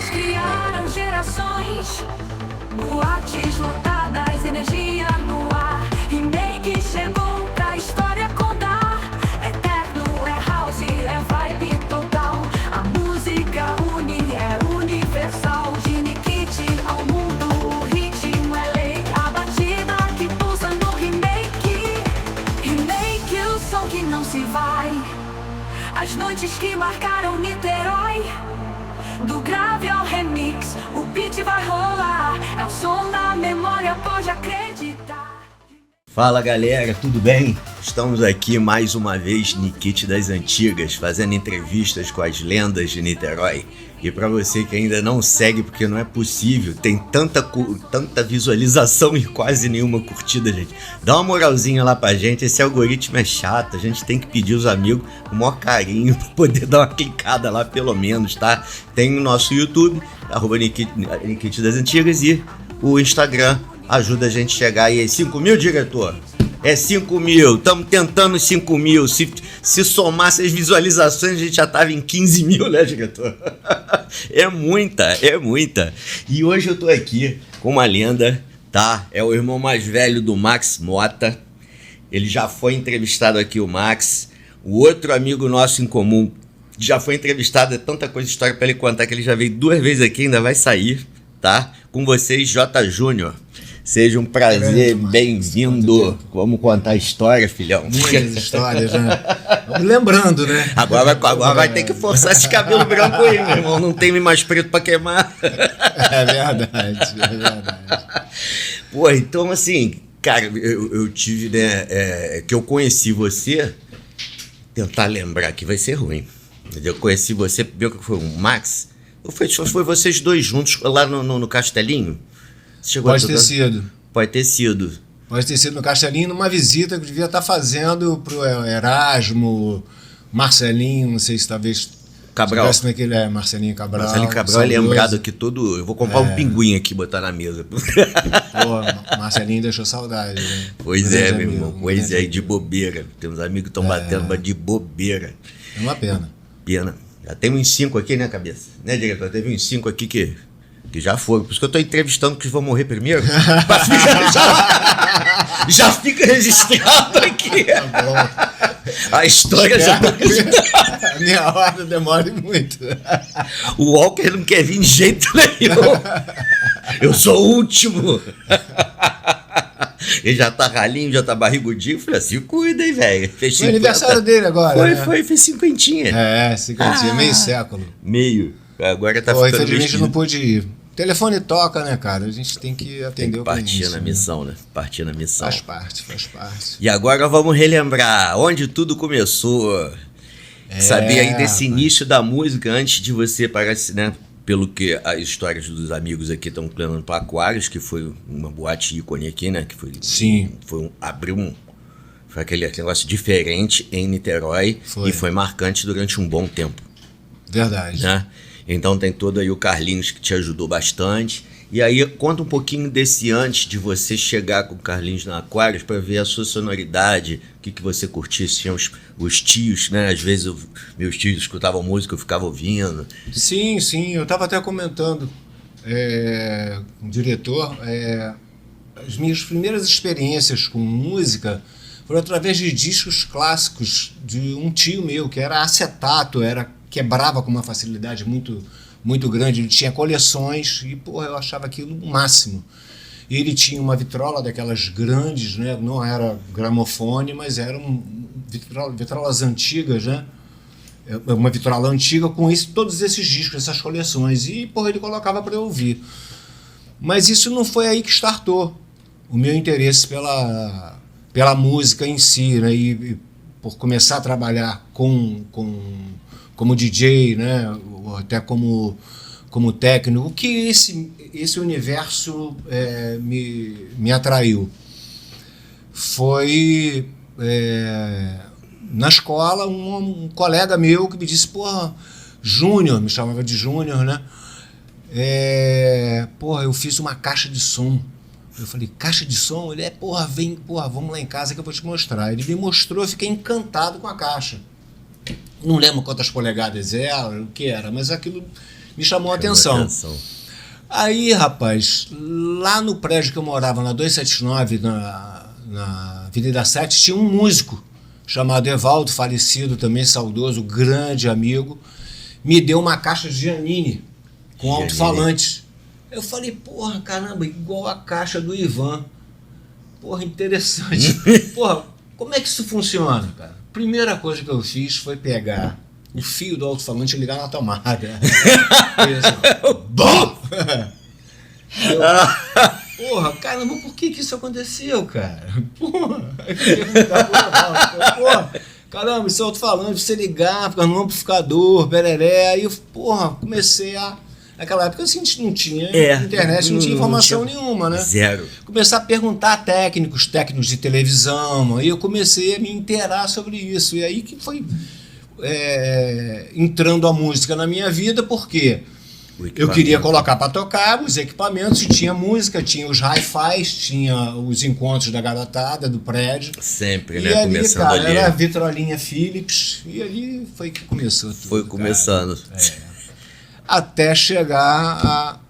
noites criaram gerações, boates lotadas, energia no ar. Remake chegou pra história contar. É techno, é house, é vibe total. A música une, é universal. De Nikit ao mundo, o ritmo é lei. A batida que pulsa no remake. Remake, o som que não se vai. As noites que marcaram Niterói. Do grave ao remix, o beat vai rolar. É o som da memória, pode acreditar. Fala galera, tudo bem? Estamos aqui mais uma vez, Nikit das Antigas, fazendo entrevistas com as lendas de Niterói. E pra você que ainda não segue, porque não é possível, tem tanta visualização e quase nenhuma curtida, gente. Dá uma moralzinha lá pra gente, esse algoritmo é chato, a gente tem que pedir os amigos com o maior carinho pra poder dar uma clicada lá pelo menos, tá? Tem o nosso YouTube, @Nikit das Antigas, e o Instagram ajuda a gente a chegar aí. 5 mil, diretor? É 5 mil, estamos tentando 5 mil. Se somasse as visualizações, a gente já estava em 15 mil, né, diretor? É muita. E hoje eu tô aqui com uma lenda, tá? É o irmão mais velho do Max Mota. Ele já foi entrevistado aqui, o Max. O outro amigo nosso em comum já foi entrevistado, é tanta coisa, história para ele contar, que ele já veio 2 vezes aqui, ainda vai sair, tá? Com vocês, J. Júnior. Seja um prazer, bem-vindo. Vamos contar a história, filhão. Muitas histórias, né? Lembrando, né? Agora vai ter que forçar esse cabelo branco aí, meu irmão. Não tem mais preto pra queimar. É verdade. Pô, então assim, cara, eu tive, né, que eu conheci você, tentar lembrar que vai ser ruim. Eu conheci você, primeiro que foi o Max, ou foi vocês dois juntos lá no Castelinho? Pode ter sido. Pode ter sido no Castelinho, numa visita que eu devia estar fazendo pro Erasmo, Marcelinho, não sei se talvez... Cabral. Naquele, Marcelinho Cabral. Marcelinho Cabral é lembrado aqui todo... Eu vou comprar um pinguim aqui e botar na mesa. Pô, Marcelinho deixou saudade, né? Pois é, meu irmão. Pois é, de bobeira. Tem uns amigos que estão batendo, mas de bobeira. É uma pena. Já tem uns 5 aqui, né, cabeça? Né, diretor? Teve uns 5 aqui que já foram. Por isso que eu tô entrevistando que vão morrer primeiro. Pra ficar, já fica registrado aqui. Tá bom. A história já tá registrada. A minha hora demora muito. O Walker não quer vir de jeito nenhum. Eu sou o último. Ele já tá ralinho, já tá barrigudinho. Eu falei assim, cuida aí, velho. Foi aniversário dele agora. Fez 50. É, 50, meio século. Meio. Agora tá ficando infelizmente não pude ir. O telefone toca, né, cara? A gente tem que atender o cliente. Partir na missão, né? Partir na missão. Faz parte. E agora vamos relembrar onde tudo começou. Saber aí desse início da música, antes de você, parece, né? Pelo que as histórias dos amigos aqui estão planando para Aquários, que foi uma boate ícone aqui, né? Que foi, sim. Foi aquele negócio diferente em Niterói. E foi marcante durante um bom tempo. Verdade. Né? Então tem todo aí o Carlinhos que te ajudou bastante. E aí conta um pouquinho desse antes de você chegar com o Carlinhos na Aquários, para ver a sua sonoridade, o que você curtia. Tinha os tios, né? Às vezes meus tios escutavam música, eu ficava ouvindo. Sim, eu estava até comentando com o diretor, as minhas primeiras experiências com música foram através de discos clássicos de um tio meu, que era acetato, quebrava com uma facilidade muito grande. Ele tinha coleções e, eu achava aquilo o máximo. Ele tinha uma vitrola daquelas grandes, né? Não era gramofone, mas eram vitrolas antigas, né? Uma vitrola antiga com todos esses discos, essas coleções. E, ele colocava para eu ouvir. Mas isso não foi aí que startou o meu interesse pela música em si, né? E por começar a trabalhar como DJ, né? Ou até como técnico, que esse universo me atraiu. Foi na escola um colega meu que me disse, Júnior, me chamava de Júnior, né? Eu fiz uma caixa de som. Eu falei, caixa de som? Ele vamos lá em casa que eu vou te mostrar. Ele me mostrou, eu fiquei encantado com a caixa. Não lembro quantas polegadas era, o que era, mas aquilo me chamou a atenção. Aí, rapaz, lá no prédio que eu morava, na 279, na Avenida 7, tinha um músico chamado Evaldo, falecido também, saudoso, grande amigo, me deu uma caixa de Giannini com alto-falante. Eu falei, porra, caramba, igual a caixa do Ivan. Porra, interessante. Porra, como é que isso funciona, cara? Primeira coisa que eu fiz foi pegar o fio do alto-falante e ligar na tomada. Bom! Porra, caramba, por que isso aconteceu, cara? Porra, porra, caramba, isso é alto-falante, você ligar, ficar no amplificador, bereré. Aí eu, porra, comecei a... Naquela época assim, não tinha internet, não tinha informação nenhuma, né? Zero. Começar a perguntar a técnicos de televisão, aí eu comecei a me inteirar sobre isso. E aí que foi entrando a música na minha vida, porque eu queria colocar para tocar os equipamentos, e tinha música, tinha os hi-fis, tinha os encontros da garotada, do prédio. Sempre, e né? Ali, começando cara, ali. era a vitrolinha Philips, e ali foi que começou tudo. Foi começando. Até chegar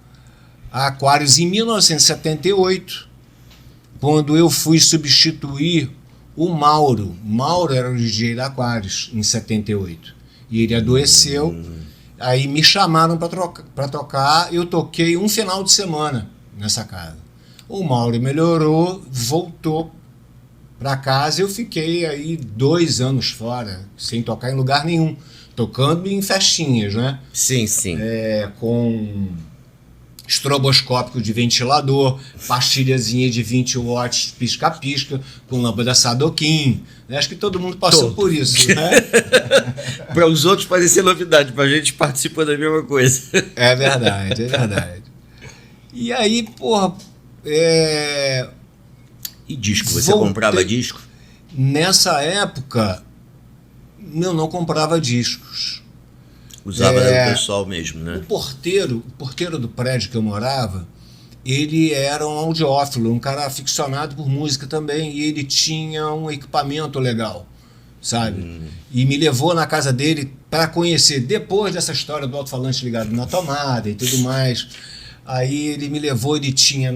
a Aquarius em 1978, quando eu fui substituir o Mauro. O Mauro era o DJ da Aquarius em 78. E ele adoeceu. Aí me chamaram para tocar. Eu toquei um final de semana nessa casa. O Mauro melhorou, voltou para casa. Eu fiquei aí 2 anos fora, sem tocar em lugar nenhum. Tocando em festinhas, né? Sim, sim. Com estroboscópico de ventilador, pastilhazinha de 20 watts pisca-pisca, com lâmpada Sadoquim. Né? Acho que todo mundo passou por isso, né? Para os outros pode ser novidade, para a gente participa da mesma coisa. É verdade, é verdade. E aí, porra... E disco? Você comprava disco? Nessa época... Eu não comprava discos. Usava do pessoal mesmo, né? O porteiro do prédio que eu morava, ele era um audiófilo, um cara aficionado por música também, e ele tinha um equipamento legal, sabe? E me levou na casa dele para conhecer, depois dessa história do alto-falante ligado na tomada e tudo mais. Aí ele me levou, ele tinha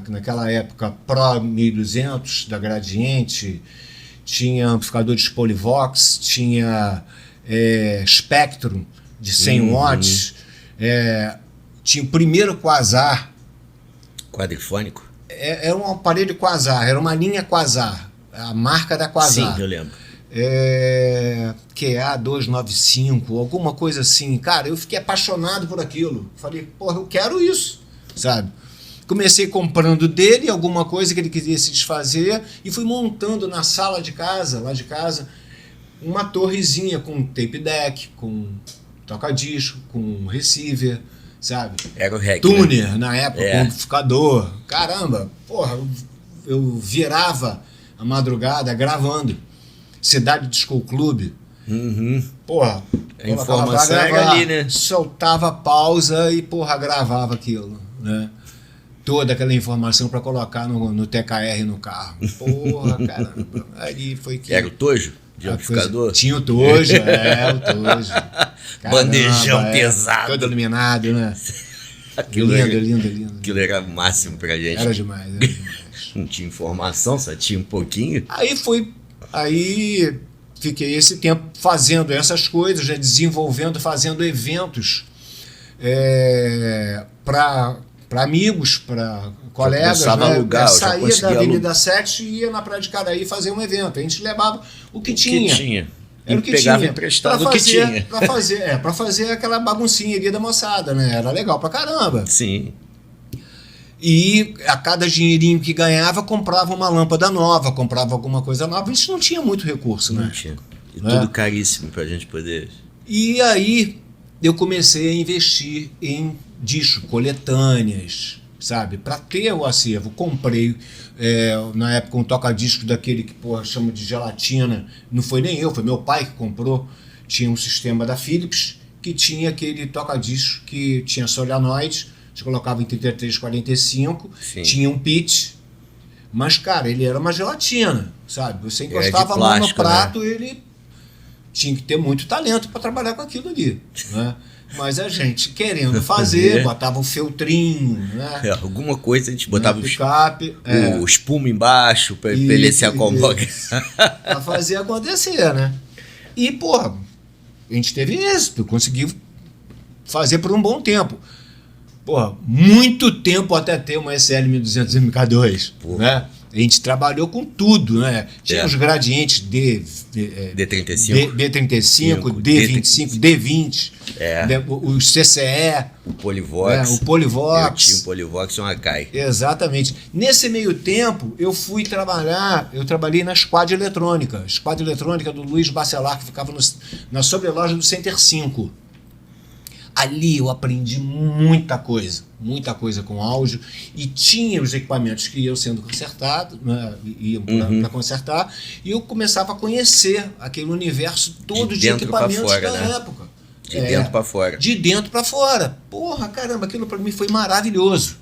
naquela época Pro 1200 da Gradiente, tinha amplificador de Polivox, tinha Spectrum de 100 watts, tinha o primeiro Quasar. Quadrifônico? Era um aparelho Quasar, era uma linha Quasar, a marca da Quasar. Sim, eu lembro. QA 295, alguma coisa assim. Cara, eu fiquei apaixonado por aquilo. Falei, porra, eu quero isso, sabe? Comecei comprando dele alguma coisa que ele queria se desfazer e fui montando na sala de casa, lá de casa, uma torrezinha com tape deck, com toca-disco, com receiver, sabe? Era o REC, tuner, né? na época, com amplificador. Caramba, porra, eu virava a madrugada gravando. Cidade Disco Clube. Porra, a informação era ali, né? Soltava pausa e, porra, gravava aquilo, né? Toda aquela informação para colocar no TKR no carro. Porra, caramba. Ali foi que... Era o Tojo de amplificador? Tinha o Tojo, o Tojo. Caramba, bandejão pesado. Todo iluminado, né? Lindo. Aquilo era o máximo pra gente. Era demais. Não tinha informação, só tinha um pouquinho. Aí fiquei esse tempo fazendo essas coisas, né, desenvolvendo, fazendo eventos para amigos, para colegas. Né? Alugar, saía da Avenida 7 e ia na Praia de Caraí fazer um evento. A gente levava o que tinha. Era o que pegava tinha. Emprestado o que tinha. Para fazer aquela baguncinha ali da moçada, né? Era legal pra caramba. Sim. E a cada dinheirinho que ganhava, comprava uma lâmpada nova, comprava alguma coisa nova. A gente não tinha muito recurso, né? Não tinha. E tudo caríssimo pra gente poder... E aí eu comecei a investir em disco, coletâneas, sabe? Para ter o acervo. Comprei, na época, um toca-disco daquele que, porra, chama de gelatina. Não foi nem eu, foi meu pai que comprou. Tinha um sistema da Philips que tinha aquele toca-disco que tinha solenoide. Você colocava em 33, 45, Sim. Tinha um pitch, mas, cara, ele era uma gelatina, sabe? Você encostava a mão no prato, né? Ele tinha que ter muito talento para trabalhar com aquilo ali, né? Mas a gente querendo fazer, botava um feltrinho, né? Alguma coisa a gente botava picape, o espuma embaixo pra ele se acomodar. Pra fazer acontecer, né? E, porra, a gente teve êxito, conseguiu fazer por um bom tempo. Porra, muito tempo até ter uma SL 1200 MK2, né? A gente trabalhou com tudo, né? Tinha os gradientes D35, D25, D20, os CCE, o Polivox. O Polivox. Eu tinha um Polivox e um Akai. Exatamente. Nesse meio tempo, eu trabalhei na Squad Eletrônica. Squad Eletrônica do Luiz Bacelar, que ficava na sobreloja do Center 5. Ali eu aprendi muita coisa com áudio, e tinha os equipamentos que iam sendo consertados, né, iam para consertar, e eu começava a conhecer aquele universo todo de equipamentos da época. De dentro para fora. De dentro para fora. Porra, caramba, aquilo para mim foi maravilhoso.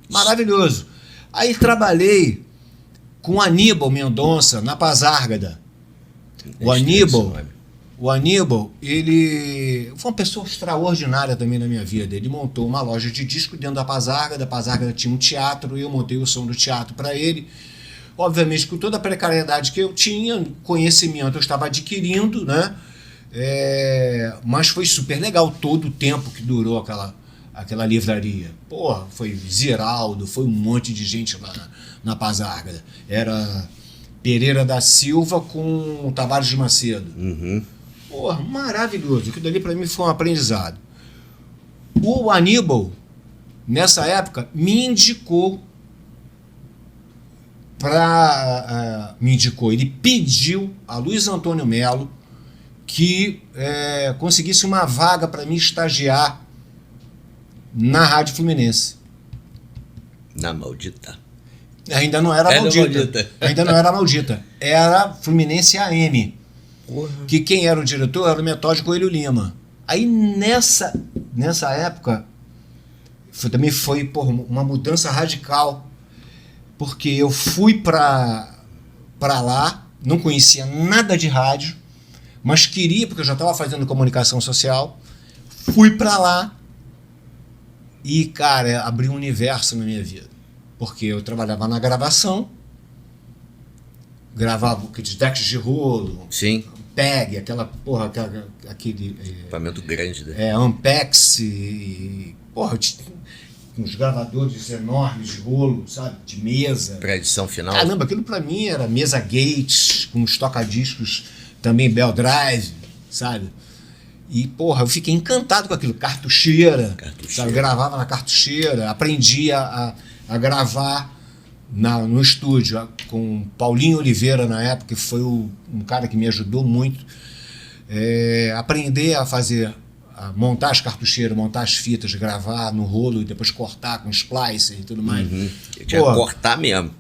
Maravilhoso. Aí trabalhei com o Aníbal Mendonça na Pazárgada. O Aníbal, ele foi uma pessoa extraordinária também na minha vida. Ele montou uma loja de disco dentro da Pazárgada. A Pazárgada tinha um teatro, e eu montei o som do teatro para ele. Obviamente, com toda a precariedade que eu tinha, conhecimento eu estava adquirindo, né? Mas foi super legal todo o tempo que durou aquela livraria. Porra, foi Ziraldo, foi um monte de gente lá na Pazárgada. Era Pereira da Silva com Tavares de Macedo. Porra, maravilhoso. Aquilo dali para mim foi um aprendizado. O Aníbal, nessa época, me indicou, ele pediu a Luiz Antônio Melo que conseguisse uma vaga para mim estagiar na Rádio Fluminense. Na Maldita. Ainda não era Maldita. Ainda não era Maldita. Era Fluminense AM. Que quem era o diretor era o Metódio Coelho Lima. Aí nessa época também foi uma mudança radical, porque eu fui para lá, não conhecia nada de rádio, mas queria, porque eu já estava fazendo comunicação social, fui para lá e, cara, abri um universo na minha vida, porque eu trabalhava na gravação, gravava aqueles decks de rolo, sim, PEG, aquele equipamento grande, né? Ampex, uns gravadores enormes de rolo, sabe, de mesa. Pra edição final. Caramba, aquilo pra mim era mesa Gates, com uns tocadiscos também Bell Drive, sabe? E, porra, eu fiquei encantado com aquilo. Cartucheira. Sabe? Gravava na cartucheira, aprendi a gravar no estúdio com Paulinho Oliveira na época, que foi um cara que me ajudou muito. Aprender a montar as cartucheiras, montar as fitas, gravar no rolo e depois cortar com splicer e tudo mais. Eu tinha que cortar mesmo.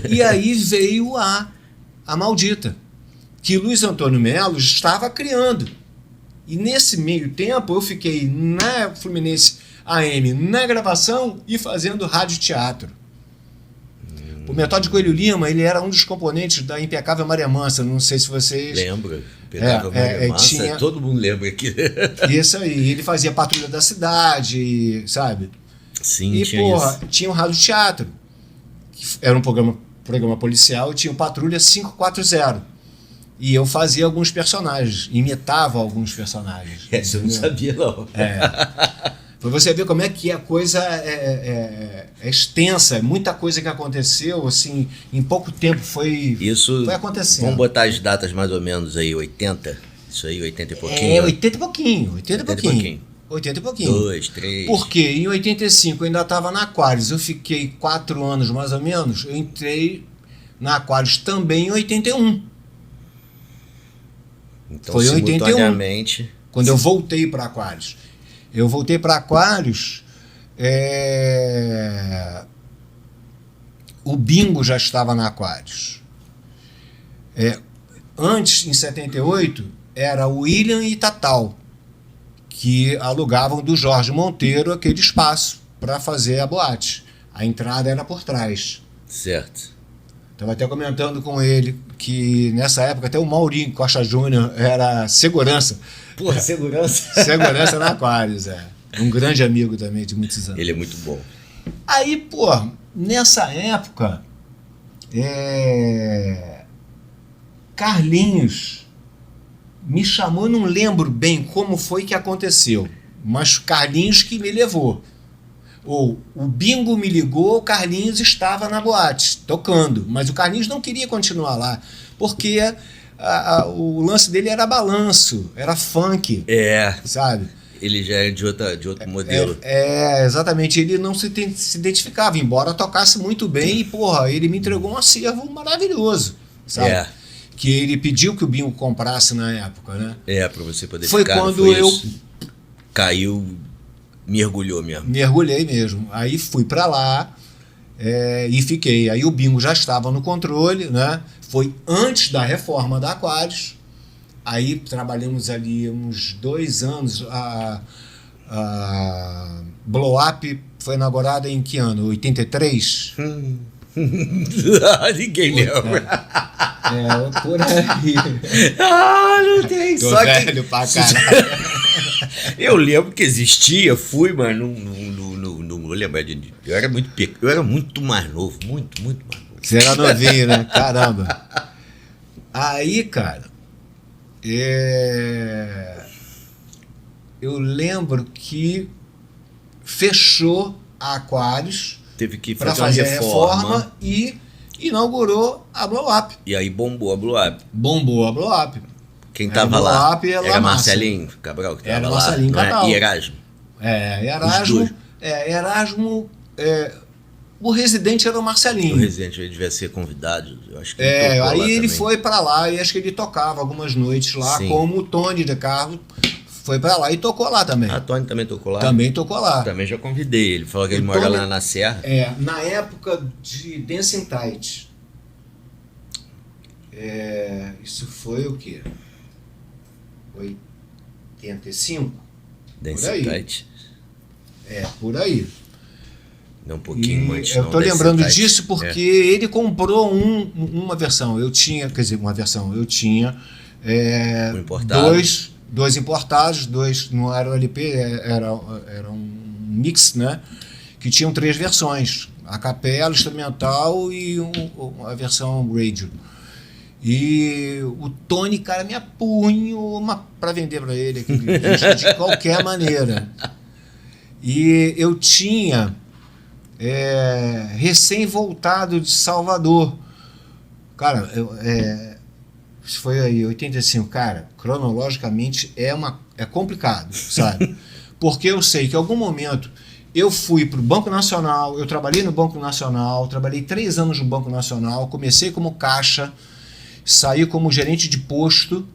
E aí veio a Maldita, que Luiz Antônio Melo estava criando. E nesse meio tempo eu fiquei na Fluminense AM, na gravação e fazendo rádio teatro. O Metódio Coelho Lima, ele era um dos componentes da Impecável Maria Mansa, não sei se vocês... Lembro. Impecável Maria Mansa, todo mundo lembra aqui. Isso aí, ele fazia Patrulha da Cidade, sabe? Sim, e, tinha porra, isso. Tinha um rádio teatro, que era um programa policial, e tinha o Patrulha 540. E eu fazia alguns personagens, imitava alguns personagens. Essa eu não sabia, não. Pra você ver como é que a coisa é extensa, muita coisa que aconteceu, assim, em pouco tempo foi acontecendo. Vamos botar as datas mais ou menos aí, 80? Isso aí, 80 e pouquinho? 80 e pouquinho. 80 e pouquinho. 2, 3. Porque em 85 eu ainda estava na Aquarius, eu fiquei 4 anos mais ou menos, eu entrei na Aquarius também em 81. Então, foi em 81, quando eu voltei para Aquarius. Eu voltei para Aquarius, o Bingo já estava na Aquarius. Antes, em 78, era o William e Tatal, que alugavam do Jorge Monteiro aquele espaço para fazer a boate. A entrada era por trás. Certo. Estava até comentando com ele que nessa época até o Maurinho Costa Júnior era segurança Pô, segurança. Segurança na Aquarius, Um grande amigo também de muitos anos. Ele é muito bom. Aí, pô, nessa época, Carlinhos me chamou, não lembro bem como foi que aconteceu, mas Carlinhos que me levou. Ou o Bingo me ligou, o Carlinhos estava na boate, tocando, mas o Carlinhos não queria continuar lá, porque o lance dele era balanço, era funk, sabe? Ele já é de outro modelo. Exatamente, ele não se identificava, embora tocasse muito bem e, porra, ele me entregou um acervo maravilhoso, sabe? Que ele pediu que o Bingo comprasse na época, né? Pra você poder foi ficar. Quando foi eu... Caiu, mergulhou mesmo. Mergulhei mesmo. Aí fui pra lá e fiquei. Aí o Bingo já estava no controle, né? Foi antes da reforma da Aquarius. Aí trabalhamos ali uns 2 anos. A Blow Up foi inaugurada em que ano? 83? Ninguém lembra. Por aí. Não tem. Tô só velho pra caralho. Eu lembro que existia, fui, mas não vou lembrar de. Eu era muito mais novo, muito mais novo. Você era novinho, né? Caramba. Aí, cara, eu lembro que fechou a Aquarius. Teve que para fazer a reforma e inaugurou a Blow Up. E aí bombou a Blow Up. Bombou a Blow Up. Quem tava lá? Era Marcelinho Cabral que tava era lá. Marcelinho Cabral. E Erasmo. Erasmo. O residente era o Marcelinho. O residente ele devia ser convidado. Eu acho que aí ele também. foi para lá e acho que ele tocava algumas noites lá, Sim. como o Tony de Carlos foi para lá e tocou lá também. A Tony também tocou lá? Também tocou lá. Também já convidei. Ele falou que ele mora lá na Serra. Na época de Dancing Tight. Isso foi o quê? 85? Dancing Tight. Por aí. Não, um pouquinho antes. Eu tô lembrando disso porque ele comprou uma versão. Eu tinha Um importado. dois importados, não era o LP, era um mix, né? Que tinham 3 versões: a capela, instrumental e a versão radio. E o Tony, cara, me apunhou para vender para ele aquele disco de qualquer maneira. E eu tinha recém-voltado de Salvador. Cara, isso foi aí, 85. Cara, cronologicamente é complicado, sabe? Porque eu sei que em algum momento eu fui para o Banco Nacional, eu trabalhei no Banco Nacional, trabalhei 3 anos no Banco Nacional, comecei como caixa, saí como gerente de posto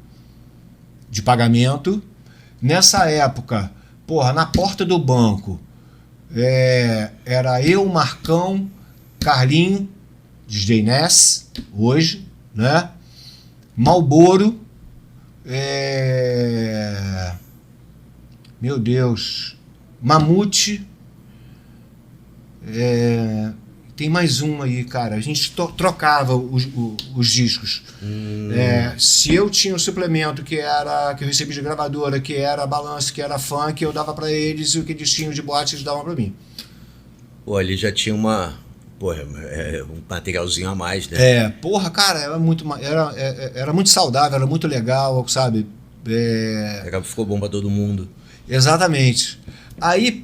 de pagamento. Nessa época, na porta do banco, era eu, Marcão, Carlinho, DJ Ness, hoje, né? Malboro, meu Deus, Mamute, tem mais um aí, cara. A gente trocava os discos. Se eu tinha um suplemento que eu recebi de gravadora, que era balanço, que era funk, eu dava pra eles, e o que eles tinham de boate eles davam pra mim. Pô, ele já tinha um materialzinho a mais, né? Cara, era muito saudável, era muito legal, sabe? Ficou bom pra todo mundo. Exatamente. Aí,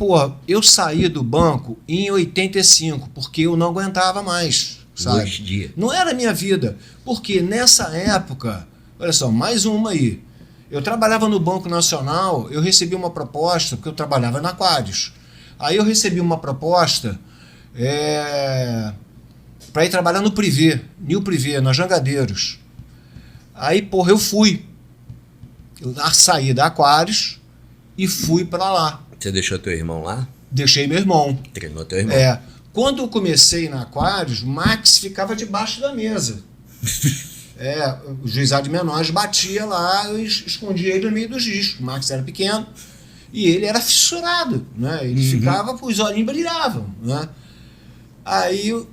eu saí do banco em 85, porque eu não aguentava mais, sabe? Não era a minha vida, porque nessa época, olha só, mais uma aí. Eu trabalhava no Banco Nacional, eu recebi uma proposta, porque eu trabalhava na Aquarius. Aí eu recebi uma proposta para ir trabalhar no Privé, New Privé, na Jangadeiros. Aí, eu fui. Eu saí da Aquarius e fui para lá. Você deixou teu irmão lá? Deixei meu irmão. Treinou teu irmão. Quando eu comecei na Aquarius, Max ficava debaixo da mesa. O juizado de menores batia lá, eu escondia ele no meio dos discos. O Max era pequeno e ele era fissurado, né? Ele ficava, os olhinhos brilhavam, né? Aí, eu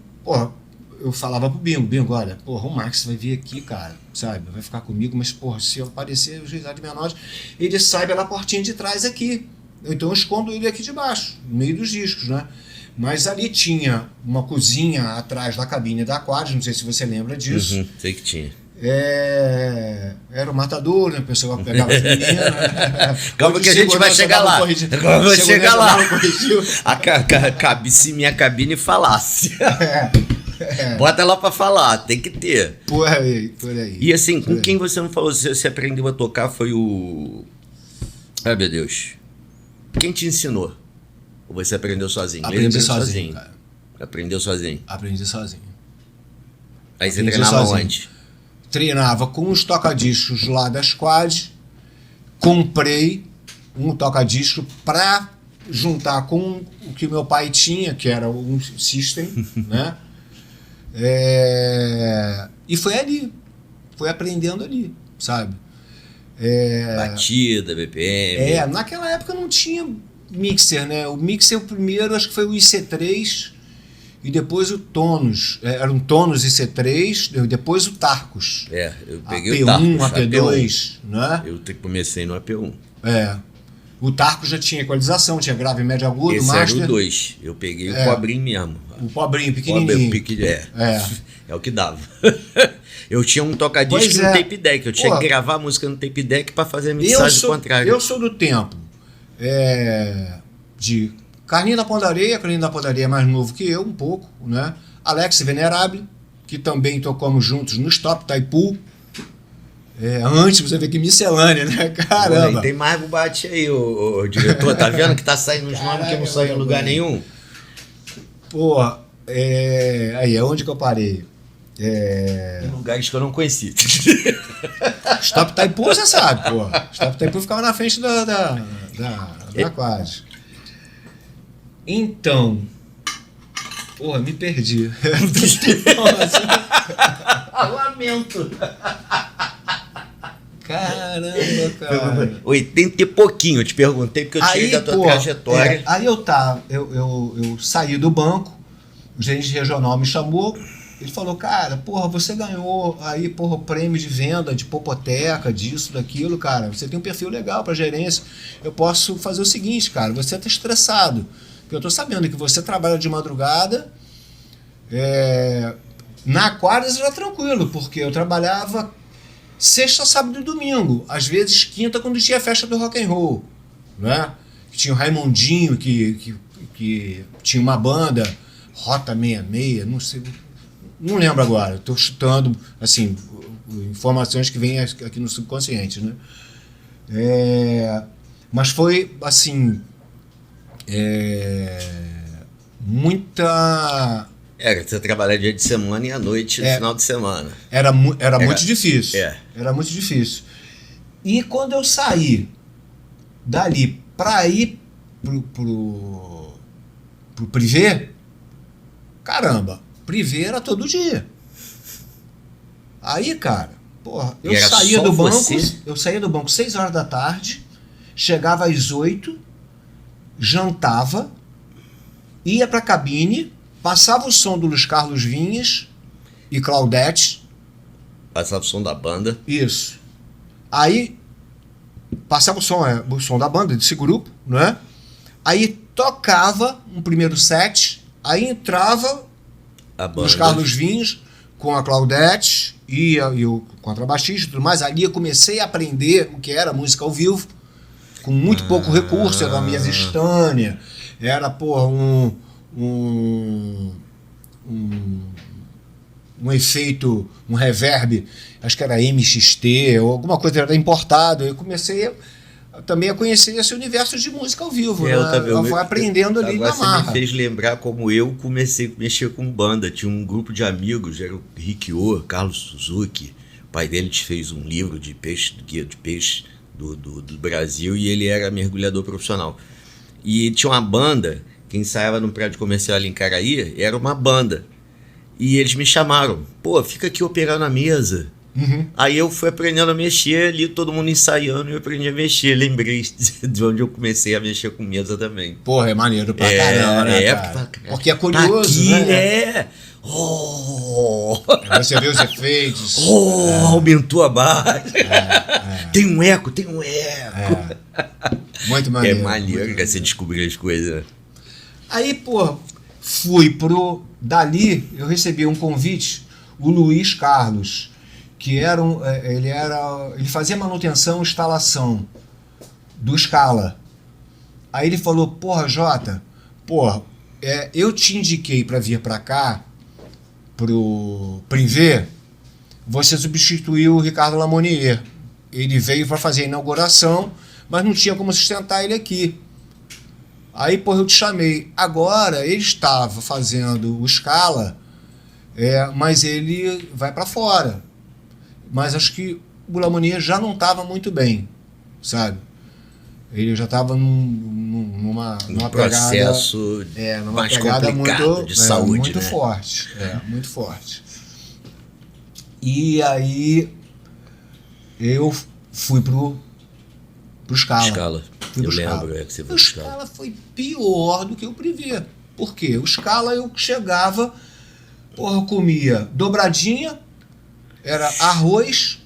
falava pro Bingo, olha, o Max vai vir aqui, cara, sabe? Vai ficar comigo, mas, porra, se eu aparecer os Risada de Menores, ele sai pela portinha de trás aqui. Então eu escondo ele aqui de baixo, no meio dos discos, né? Mas ali tinha uma cozinha atrás da cabine da Aquarius, não sei se você lembra disso. Uhum, sei que tinha. Era o matador, né? O pessoal pegava as meninas. Calma que a gente vai chegar lá. Calma, vai chegar lá. Cabe se minha cabine falasse. Bota lá pra falar, tem que ter. Por aí. E assim, com quem você não falou, você aprendeu a tocar foi o... Ai, meu Deus. Quem te ensinou? Ou você aprendeu sozinho? Aprendi sozinho, cara. Aprendeu sozinho? Aprendi sozinho. Aí você treinava onde? Treinava com os toca-discos lá da Squad. Comprei um toca-disco pra juntar com o que meu pai tinha, que era um System, né? E foi ali. Foi aprendendo ali, sabe? Batida, BPM. Naquela época não tinha mixer, né? O mixer, o primeiro, acho que foi o IC3 e depois o Tonus. Era um Tonus IC3, depois o Tarcus. Eu peguei AP1, o Tarcus. AP2, né? Eu comecei no AP1. O Tarcus já tinha equalização, tinha grave, médio, agudo, esse master. Era o 2. Eu peguei o pobrinho mesmo. O pobrinho, pequenininho. É o que dava. Eu tinha um toca-disco no tape deck. Eu tinha que gravar a música no tape deck pra fazer a mixagem contrária. Eu sou do tempo de Carlinho da Padaria. Carlinho da Padaria é mais novo que eu, um pouco, né? Alex Venerable, que também tocamos juntos no Stop Taipu. Antes, você vê que miscelânea, né? Caramba! Pô, tem mais bate aí, o diretor. Tá vendo que tá saindo uns nomes que não saem em lugar nenhum? Porra, aí é onde que eu parei? Em lugares que eu não conheci. Stop Taipu, você sabe, pô. Stop Taipu ficava na frente da Aquarius. Então, porra, me perdi. Lamento. Caramba, cara. 80 e pouquinho, eu te perguntei porque eu tirei da tua trajetória. Aí eu saí do banco, o gerente regional me chamou, ele falou, cara, porra, você ganhou aí, porra, o prêmio de venda de popoteca, disso, daquilo, cara, você tem um perfil legal pra gerência, eu posso fazer o seguinte, cara, você tá estressado, porque eu tô sabendo que você trabalha de madrugada, na Aquarius era tranquilo, porque eu trabalhava sexta, sábado e domingo, às vezes quinta quando tinha festa do rock and roll, né? Tinha o Raimundinho que tinha uma banda Rota 66, não sei, não lembro agora, estou chutando assim informações que vêm aqui no subconsciente, né? Mas foi assim muita... Você trabalhar dia de semana e à noite no final de semana. Era muito difícil. Era muito difícil. E quando eu saí dali para ir pro privê, caramba, privê era todo dia. Aí, cara, porra, eu saía do banco 6 horas da tarde, chegava às 8, jantava, ia pra cabine, passava o som do Luiz Carlos Vinhas e Claudete. Passava o som da banda. Isso. Aí passava o som da banda, desse grupo, né? Aí tocava um primeiro set, aí entrava a banda. Luiz Carlos Vinhas com a Claudete e o contrabaixista e tudo mais. Ali eu comecei a aprender o que era música ao vivo, com muito pouco recurso, era uma mesa estânia, era, porra, um efeito, um reverb, acho que era MXT ou alguma coisa, era importado. Eu comecei também a conhecer esse universo de música ao vivo, né? Eu fui aprendendo ali na marra. Você me fez lembrar como eu comecei a mexer com banda. Tinha um grupo de amigos, era o Rikyo, Carlos Suzuki, o pai dele fez um livro de peixe, guia de peixe do Brasil, e ele era mergulhador profissional. E tinha uma banda que ensaiava no prédio comercial ali em Caraí, era uma banda. E eles me chamaram, pô, fica aqui operando a mesa. Aí eu fui aprendendo a mexer ali, todo mundo ensaiando e eu aprendi a mexer. Lembrei de onde eu comecei a mexer com mesa também. Porra, é maneiro pra caramba, né, cara? Porque é curioso, aqui, né? Oh, Você vê os efeitos. aumentou a base. Tem um eco. Muito maneiro. É maneiro muito que você descobrir as coisas. Né? Aí, pô, fui pro... Dali, eu recebi um convite, o Luiz Carlos, que ele fazia manutenção e instalação do Scala. Aí ele falou, porra, Jota, eu te indiquei para vir para cá, pro Privé, você substituiu o Ricardo Lamonier. Ele veio para fazer a inauguração, mas não tinha como sustentar ele aqui. Aí, porra, eu te chamei. Agora, ele estava fazendo o Scala, mas ele vai para fora. Mas acho que o Lamonier já não estava muito bem, sabe? Ele já estava numa processo pegada, numa mais pegada complicado muito, de saúde, muito né? forte, muito forte. E aí eu fui pro Scala. Fui Eu pro Scala. lembro que você foi O pro Scala. Scala foi pior do que o Privé. Por quê? O Scala eu chegava, eu comia dobradinha, era arroz,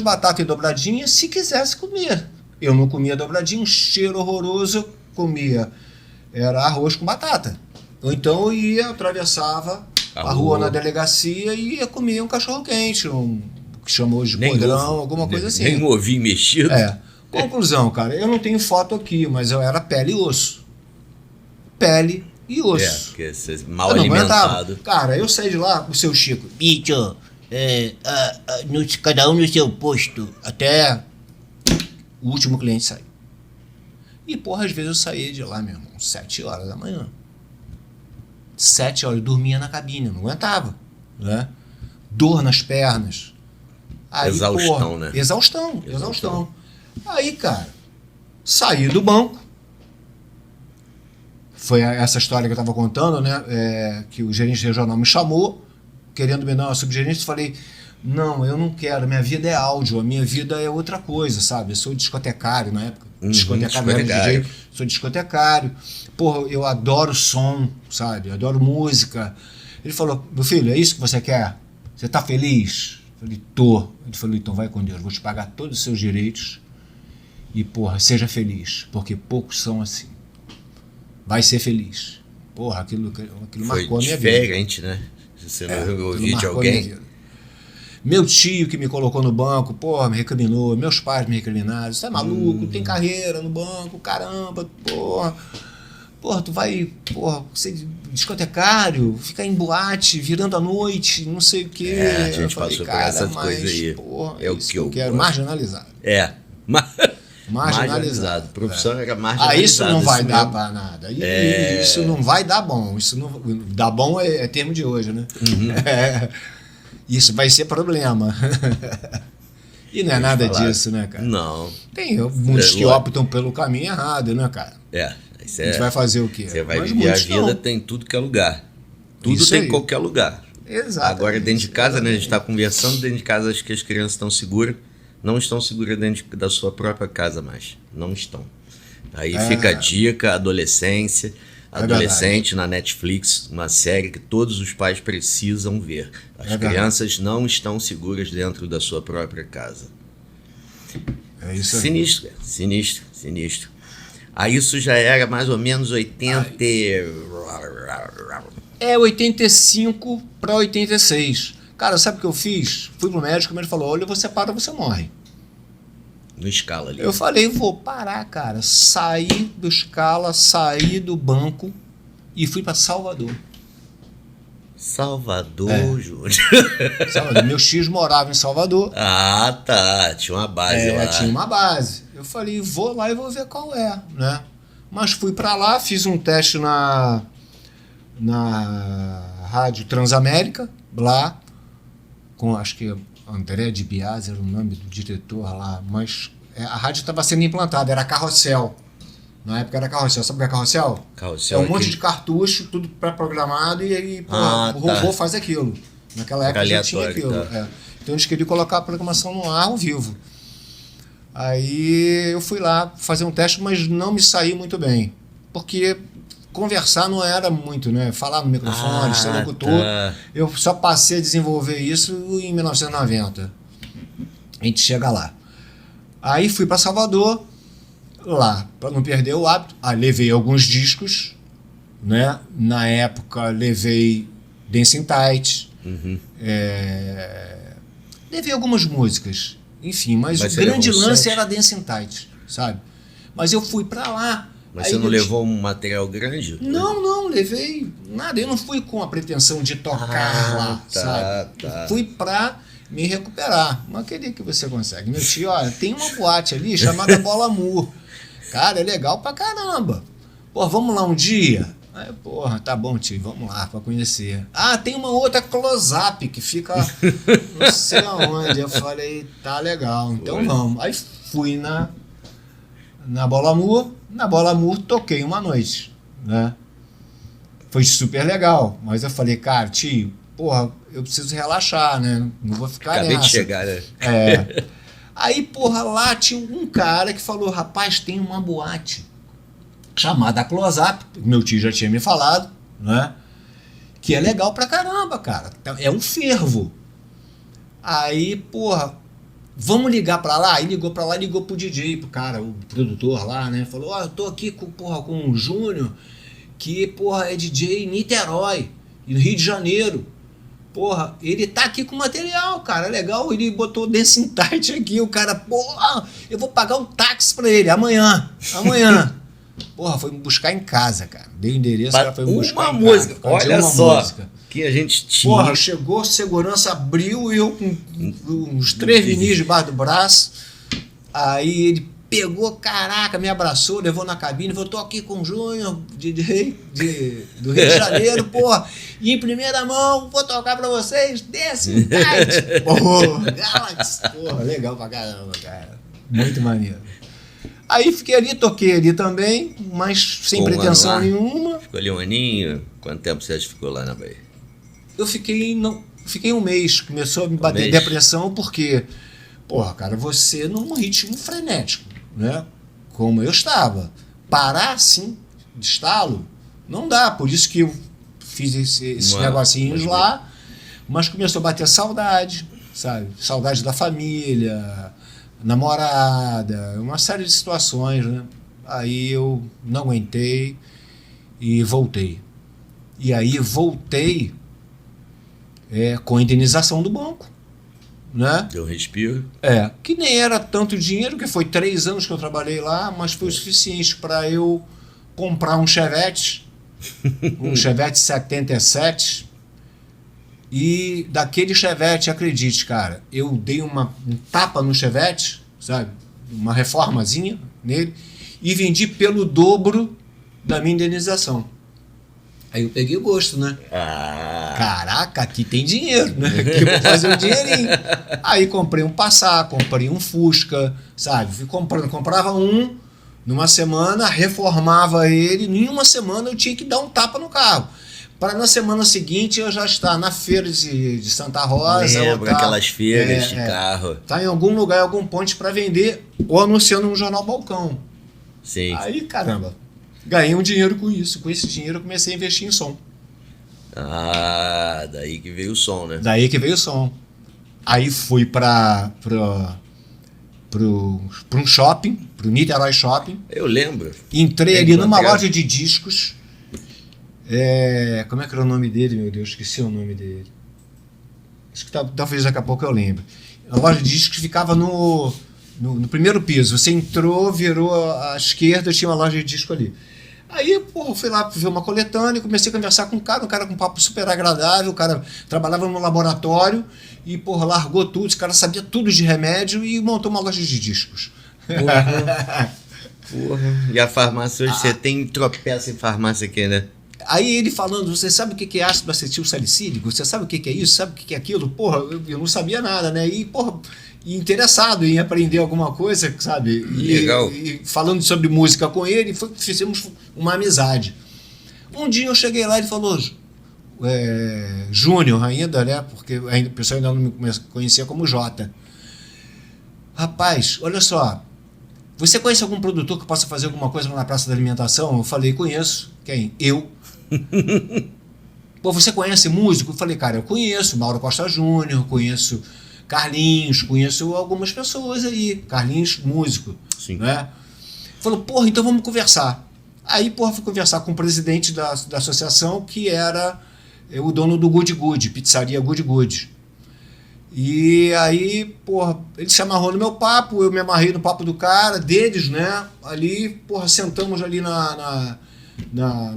batata e dobradinha, se quisesse comer. Eu não comia dobradinha, um cheiro horroroso, eu comia. Era arroz com batata. Ou então eu atravessava a rua na delegacia e ia comer um cachorro-quente, que chamou de podrão, alguma coisa assim. Nem ovinho mexido. Conclusão, cara, eu não tenho foto aqui, mas eu era pele e osso. Pele e osso. Porque você mal Eu não alimentado. aguentava. Cara, eu saí de lá, o seu Chico, bicho, cada um no seu posto, até o último cliente sair. E, porra, às vezes eu saía de lá, meu irmão, 7 horas da manhã. 7 horas, eu dormia na cabine, eu não aguentava, né? Dor nas pernas. Aí, Exaustão, porra, né? Exaustão. Aí, cara, saí do banco. Foi essa história que eu tava contando, né? Que o gerente regional me chamou, querendo me dar uma subgerência. Eu falei, não, eu não quero, minha vida é áudio, a minha vida é outra coisa, sabe? Eu sou discotecário na época. Discotecário, DJ, sou discotecário. Porra, eu adoro som, sabe? Eu adoro música. Ele falou, meu filho, é isso que você quer? Você tá feliz? Eu falei, tô. Ele falou, então vai com Deus, vou te pagar todos os seus direitos e, porra, seja feliz, porque poucos são assim. Vai ser feliz. Porra, aquilo marcou a minha vida. Foi diferente, né? Você não ouviu de alguém. Meu tio que me colocou no banco, porra, me recriminou. Meus pais me recriminaram. Você é maluco, tem carreira no banco, caramba, porra. Porra, tu vai, ser discotecário, ficar em boate, virando à noite, não sei o quê. A gente passou por essas coisas aí. Porra, é o que eu quero. Marginalizado. Marginalizado. Profissão era marginalizada. Isso não vai dar pra nada. Isso não vai dar bom. Isso não dar bom é termo de hoje, né? Isso vai ser problema. E não é nada disso, né, cara? Não. Tem muitos que optam pelo caminho errado, né, cara? A gente vai fazer o quê? Você vai viver a vida, tem tudo que é lugar. Tudo Isso tem aí. em qualquer lugar. Exato. Agora, dentro de casa, né, a gente está conversando, dentro de casa acho que as crianças estão seguras. Não estão seguras dentro da sua própria casa mais. Não estão. Aí fica a dica, adolescente na Netflix, uma série que todos os pais precisam ver. As crianças não estão seguras dentro da sua própria casa. É isso aí. Sinistro. Aí isso já era mais ou menos 85 para 86. Cara, sabe o que eu fiz? Fui pro médico e ele falou, olha, você para, você morre. No Scala ali. Eu falei, vou parar, cara. Saí do Scala, saí do banco e fui para Salvador. Júnior. Salvador. Meus tios moravam em Salvador. Ah, tá. Tinha uma base lá. Tinha uma base. Eu falei, vou lá e vou ver qual é, né? Mas fui para lá, fiz um teste na Rádio Transamérica, lá, com, acho que André de Biasi era o nome do diretor lá, mas a rádio estava sendo implantada, era Carrossel. Na época era Carrossel. Sabe o que é Carrossel? Carrossel é um monte de cartucho, tudo pré-programado, e aí o robô faz aquilo. Naquela época já tinha aquilo. Então eles queriam colocar a programação no ar ao vivo. Aí eu fui lá fazer um teste, mas não me saí muito bem. Porque conversar não era muito, né? Falar no microfone, ser locutor. Tá. Eu só passei a desenvolver isso em 1990. A gente chega lá. Aí fui para Salvador, lá, para não perder o hábito. Levei alguns discos, né? Na época levei Dancing Tight, levei algumas músicas, enfim, mas o grande lance era Dancing Tight, sabe? Mas eu fui para lá. Mas você não levou um material grande? Não levei nada. Eu não fui com a pretensão de tocar lá, sabe? Tá. Fui pra me recuperar. Mas queria que você consegue. Meu tio, olha, tem uma boate ali chamada Bola Amor. Cara, é legal pra caramba. Pô, vamos lá um dia? Aí, porra, tá bom, tio, vamos lá pra conhecer. Tem uma outra close-up que fica não sei aonde. Eu falei, tá legal, então vamos. Aí fui na Bola Amor. Na Bola Amor toquei uma noite, né? Foi super legal, mas eu falei, cara, tio, porra, eu preciso relaxar, né? Não vou ficar Acabei nessa. de chegar, né? Aí, porra, lá tinha um cara que falou, rapaz, tem uma boate chamada Close Up, meu tio já tinha me falado, né? Que é legal pra caramba, cara. É um fervo. Aí, porra, vamos ligar pra lá? Aí ligou pra lá, ligou pro DJ, pro cara, o produtor lá, né? Falou, eu tô aqui com o Júnior, que, porra, é DJ em Niterói, no Rio de Janeiro. Porra, ele tá aqui com material, cara, é legal. Ele botou Dancing Tight aqui, o cara, porra, eu vou pagar um táxi pra ele, amanhã. Porra, foi me buscar em casa, cara. Dei o endereço, o cara foi me buscar uma em música, casa. olha uma só. Música. Que a gente tinha. Porra, chegou, segurança abriu e eu com uns 3 vinis debaixo do braço. Aí ele pegou, caraca, me abraçou, levou na cabine, falou, tô aqui com o Júnior, DJ do Rio de Janeiro, porra, e em primeira mão, vou tocar pra vocês, Dancing Tight. Porra, Galaxy, porra, legal pra caramba, cara. Muito maneiro. Aí fiquei ali, toquei ali também, mas sem pretensão nenhuma. Ficou ali um aninho? Quanto tempo você ficou lá na Bahia? Eu fiquei um mês, começou a me bater depressão, porque, porra, cara, você num ritmo frenético, né? Como eu estava. Parar assim, de estalo, não dá. Por isso que eu fiz esses negocinhos lá, mas começou a bater saudade, sabe? Saudade da família, namorada, uma série de situações, né? Aí eu não aguentei e voltei. E aí voltei com a indenização do banco, né? Deu um respiro. Que nem era tanto dinheiro, que foi 3 anos que eu trabalhei lá, mas foi o suficiente para eu comprar um Chevette, um Chevette 77, e daquele Chevette, acredite, cara, eu dei um tapa no Chevette, sabe? Uma reformazinha nele, e vendi pelo dobro da minha indenização. Aí eu peguei o gosto, né? Caraca, aqui tem dinheiro, né? Aqui eu vou fazer um dinheirinho. Aí comprei um Passat, comprei um Fusca, sabe? Fui comprando, comprava um, numa semana, reformava ele, em uma semana eu tinha que dar um tapa no carro. Para na semana seguinte eu já estar na feira de Santa Rosa. Lembro, aquelas feiras de carro. Tá em algum lugar, em algum ponte para vender, ou anunciando no Jornal Balcão. Sim. Aí, caramba, ganhei um dinheiro com isso. Com esse dinheiro eu comecei a investir em som. Daí que veio o som, né? Daí que veio o som. Aí fui para um shopping, pro Niterói Shopping. Eu lembro. Entrei ali numa loja de discos. Como é que era o nome dele, meu Deus? Esqueci o nome dele. Acho que talvez daqui a pouco eu lembre. A loja de discos ficava no primeiro piso. Você entrou, virou à esquerda, tinha uma loja de disco ali. Aí, porra, fui lá ver uma coletânea e comecei a conversar com um cara com um papo super agradável. O cara trabalhava no laboratório e, porra, largou tudo. Esse cara sabia tudo de remédio e montou uma loja de discos. Porra. E a farmácia hoje, você tem tropeça em farmácia aqui, né? Aí ele falando, você sabe o que é ácido acetil salicílico? Você sabe o que é isso? Sabe o que é aquilo? Porra, eu não sabia nada, né? E, porra, interessado em aprender alguma coisa, sabe? Legal. E falando sobre música com ele, fizemos uma amizade. Um dia eu cheguei lá e ele falou, Júnior ainda, né? Porque o pessoal ainda não me conhecia como Jota. Rapaz, olha só. Você conhece algum produtor que possa fazer alguma coisa lá na Praça da Alimentação? Eu falei, conheço. Quem? Eu. Pô, você conhece músico? Eu falei, cara, eu conheço Mauro Costa Júnior, conheço Carlinhos, conheço algumas pessoas aí. Carlinhos, músico. Sim. Né? Falou, porra, então vamos conversar. Aí, porra, fui conversar com o presidente da associação, que era o dono do Good Good, pizzaria Good Good. E aí, porra, ele se amarrou no meu papo, eu me amarrei no papo do cara, deles, né? Ali, porra, sentamos ali na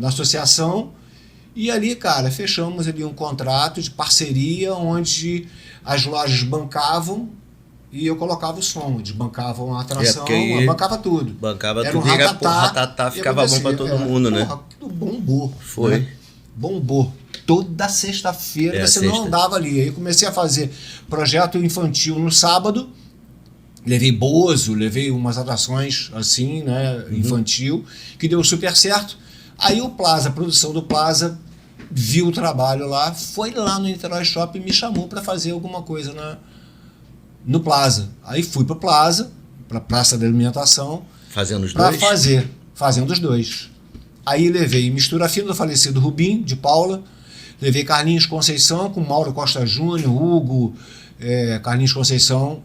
associação e ali, cara, fechamos ali um contrato de parceria onde as lojas bancavam e eu colocava o som, eles bancavam a atração, bancava tudo. Bancava era tudo, um ratatá, ficava bom pra todo mundo, né? Porra, aquilo bombou. Foi. Né? Bombou. Toda sexta-feira você não andava ali. Aí comecei a fazer projeto infantil no sábado, levei Bozo, levei umas atrações assim, né, infantil, que deu super certo. Aí o Plaza, a produção do Plaza, viu o trabalho lá, foi lá no Niterói Shopping e me chamou para fazer alguma coisa no Plaza. Aí fui para o Plaza, para a Praça da Alimentação, fazendo os dois? Fazendo os dois. Aí levei Mistura Fina do falecido Rubim, de Paula, levei Carlinhos Conceição com Mauro Costa Júnior, Hugo, Carlinhos Conceição,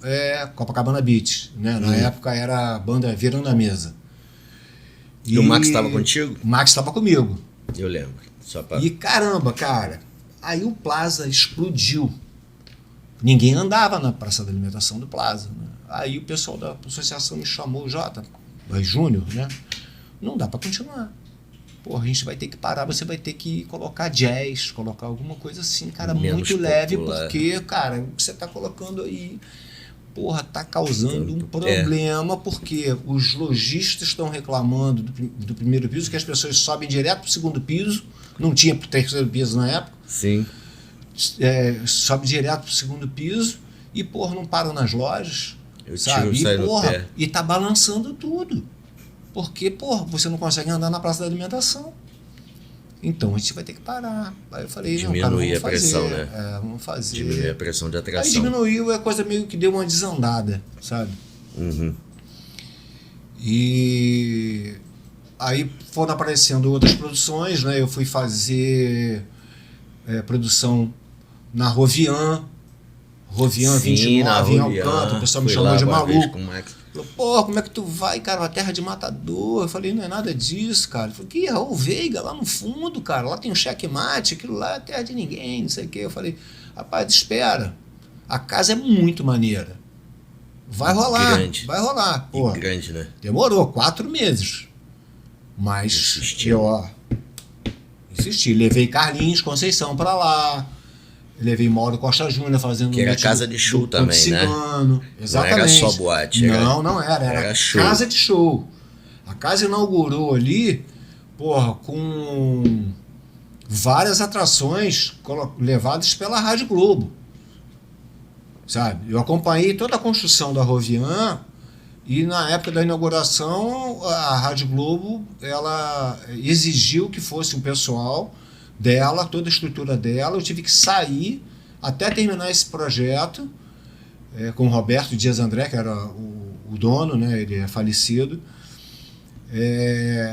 Copacabana Beach. Né? Na época era a banda Virando a Mesa. E o Max estava contigo? O Max estava comigo. Eu lembro. E caramba, cara, aí o Plaza explodiu. Ninguém andava na Praça da Alimentação do Plaza. Né? Aí o pessoal da associação me chamou, Jota, Júnior, né? Não dá para continuar. Porra, a gente vai ter que parar, você vai ter que colocar jazz, colocar alguma coisa assim, cara, muito leve, porque, cara, o que você tá colocando aí, porra, tá causando um problema, porque os lojistas estão reclamando do primeiro piso, que as pessoas sobem direto pro segundo piso, não tinha pro terceiro piso na época. Sim. Sobe direto pro segundo piso e, porra, não param nas lojas, sabe? E tá balançando tudo. Porque, porra, você não consegue andar na Praça da Alimentação. Então a gente vai ter que parar. Aí eu falei, diminuir a pressão, né? Vamos fazer. Diminuir a pressão de atração. Aí diminuiu, a coisa meio que deu uma desandada, sabe? E aí foram aparecendo outras produções, né? Eu fui fazer produção na Rovian. Rovian 29 em Alcântara, o pessoal me chamou de maluco. Falou, pô, como é que tu vai, cara, uma terra de matador? Eu falei, não é nada disso, cara. Eu falei, que Raul Veiga, lá no fundo, cara, lá tem um checkmate, aquilo lá é terra de ninguém, não sei o quê. Eu falei, rapaz, espera, a casa é muito maneira. Vai rolar, vai rolar. Pô, grande, né? Demorou 4 meses. Mas insisti, levei Carlinhos Conceição pra lá. Levei Mauro Costa Júnior fazendo... Que era casa de show também, cigano, né? Exatamente. Não era só boate. Não era. Era show. Casa de show. A casa inaugurou ali, porra, com várias atrações levadas pela Rádio Globo. Sabe? Eu acompanhei toda a construção da Rovian e na época da inauguração a Rádio Globo ela exigiu que fosse um pessoal dela, toda a estrutura dela. Eu tive que sair até terminar esse projeto com o Roberto Dias André, que era o dono, né? Ele é falecido,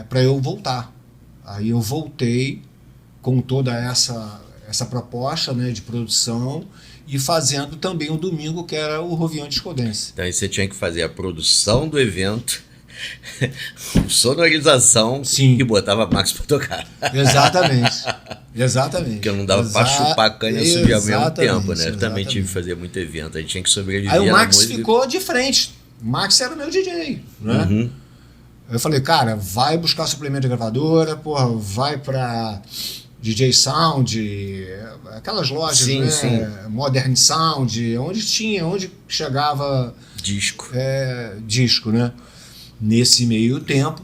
para eu voltar. Aí eu voltei com toda essa proposta, né, de produção e fazendo também o domingo, que era o Rovian Disco Dance. Então aí você tinha que fazer a produção do evento, sonorização. Sim. E botava Max pra tocar. Exatamente. Porque não dava pra chupar a canha e subir ao mesmo tempo, né? Eu também tive que fazer muito evento, a gente tinha que sobreviver. Aí o Max ficou de frente. O Max era o meu DJ, né? Eu falei, cara, vai buscar suplemento de gravadora, porra, vai pra DJ Sound, aquelas lojas, sim, né? Sim. Modern Sound, onde chegava disco, né? Nesse meio tempo,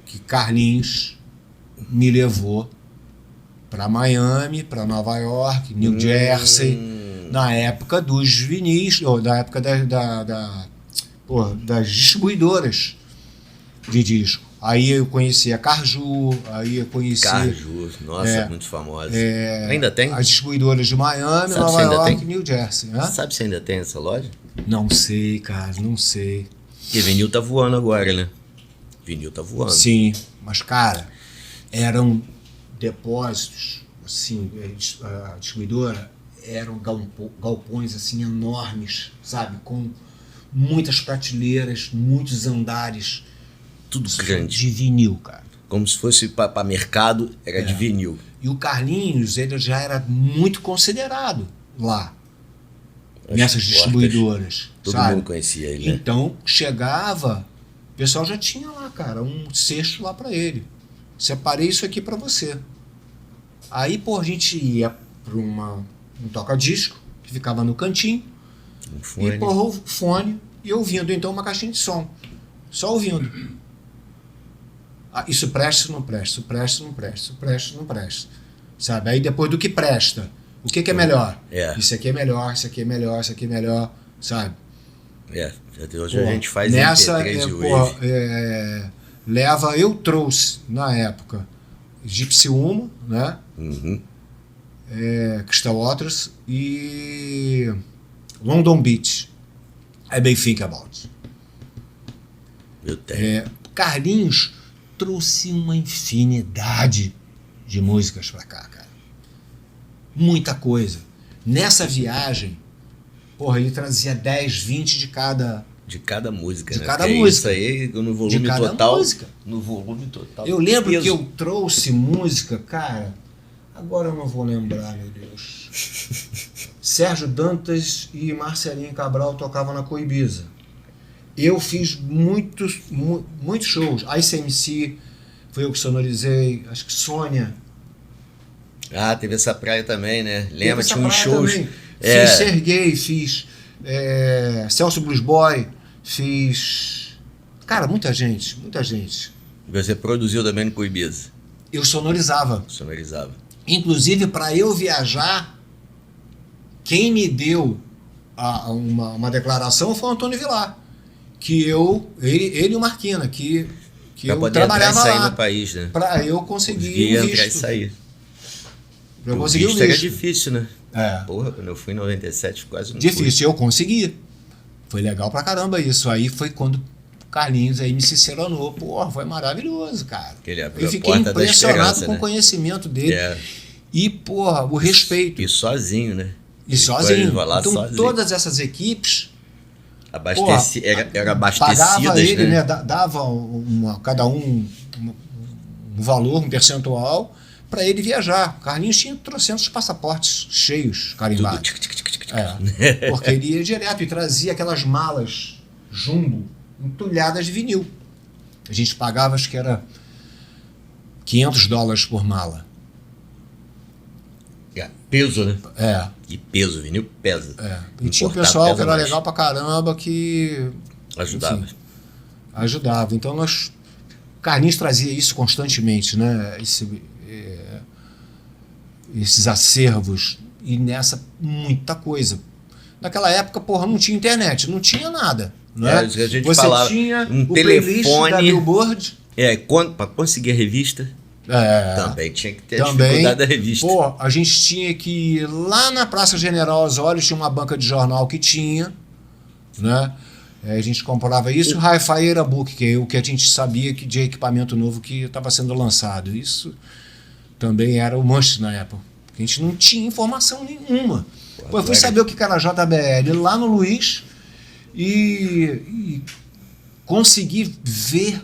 que Carlinhos me levou para Miami, para Nova York, New Jersey, na época dos vinis, ou da época das distribuidoras de disco. Aí eu conheci a Carju, aí eu conheci Carju, nossa, muito famosa. Ainda tem? as distribuidoras de Miami, Sabe se Nova ainda York tem? e New Jersey. Né? Sabe se ainda tem essa loja? Não sei, cara, não sei. Porque vinil tá voando agora, né? Vinil tá voando. Sim, mas, cara, eram depósitos, assim, a distribuidora eram galpões, assim, enormes, sabe? Com muitas prateleiras, muitos andares. Tudo grande. De vinil, cara. Como se fosse para mercado, era de vinil. E o Carlinhos, ele já era muito considerado lá, nessas distribuidoras. Todo sabe? mundo conhecia ele, né? Então, chegava, o pessoal já tinha lá, cara, um cesto lá pra ele. Separei isso aqui pra você. Aí, pô, a gente ia pra um toca-disco, que ficava no cantinho, Um fone. e porra, o fone, e ouvindo, então, uma caixinha de som. Só ouvindo. Ah, isso presta, isso não presta, isso presta, isso não presta, isso presta, isso não presta. Sabe? Aí depois do que presta, o que é melhor? Isso aqui é melhor, isso aqui é melhor, isso aqui é melhor, sabe? Hoje a gente faz nessa, MP3 e Wave. leva, eu trouxe, na época, Gypsy Uma, né? Uhum. Crystal Waters e London Beach. I May Think About. Eu tenho. Carlinhos trouxe uma infinidade de músicas pra cá, cara. Muita coisa. Nessa viagem, porra, ele trazia 10, 20 de cada... De cada música, de né? cada Porque música. Isso aí, no volume De cada total. música. No volume total. Eu lembro Peso. que eu trouxe música, cara, agora eu não vou lembrar, meu Deus. Sérgio Dantas e Marcelinho Cabral tocavam na Coibiza. Eu fiz muitos shows. ICMC, foi eu que sonorizei, acho que Sônia. Ah, teve essa praia também, né? Lembra? Essa Tinha uns praia shows. também. Fiz Serguei, fiz Celso Blues Boy, fiz... Cara, muita gente, muita gente. Você produziu também no Coibiza. Eu sonorizava. Sonorizava. Inclusive, para eu viajar, quem me deu uma declaração foi o Antônio Vilar. Que ele e o Marquina, que pra eu poder entrar e trabalhava sair lá. no país, né? Para eu conseguir Conseguia o entrar e visto. sair. Pra eu O conseguir o visto era visto. difícil, né? É. Porra, quando eu fui em 97, quase não Difícil, eu consegui. Foi legal pra caramba isso. Aí foi quando o Carlinhos aí me ciceronou. Porra, foi maravilhoso, cara. Que ele abriu Eu a fiquei porta da impressionado esperança, com né? o conhecimento dele. É. E, porra, o respeito. E sozinho, né? E sozinho. Foi lá Então, sozinho. todas essas equipes Era abastecidas, pagava ele, né? dava cada um valor, um percentual, para ele viajar. Carlinhos tinha 300 passaportes cheios, carimbados. Porque ele ia direto e trazia aquelas malas jumbo, entulhadas de vinil. A gente pagava, acho que era $500 por mala. Peso, né? É. E peso, vinil pesa. E tinha um Importar pessoal pesa que era mais. legal pra caramba que Ajudava. enfim, ajudava. Então Carlinhos trazia isso constantemente, né? Esses acervos e nessa muita coisa. Naquela época, porra, não tinha internet, não tinha nada. Né? A gente Você falava, tinha um o playlist telefone. da Billboard. Para conseguir a revista, também tinha que ter a Também, dificuldade da revista. Pô, a gente tinha que ir lá na Praça General Osório, tinha uma banca de jornal que tinha, né? A gente comprava isso, o Hi-Fi era book, que é o que a gente sabia que de equipamento novo que estava sendo lançado. Isso também era o must na época. A gente não tinha informação nenhuma. Pô, eu fui saber o que era JBL lá no Luiz e consegui ver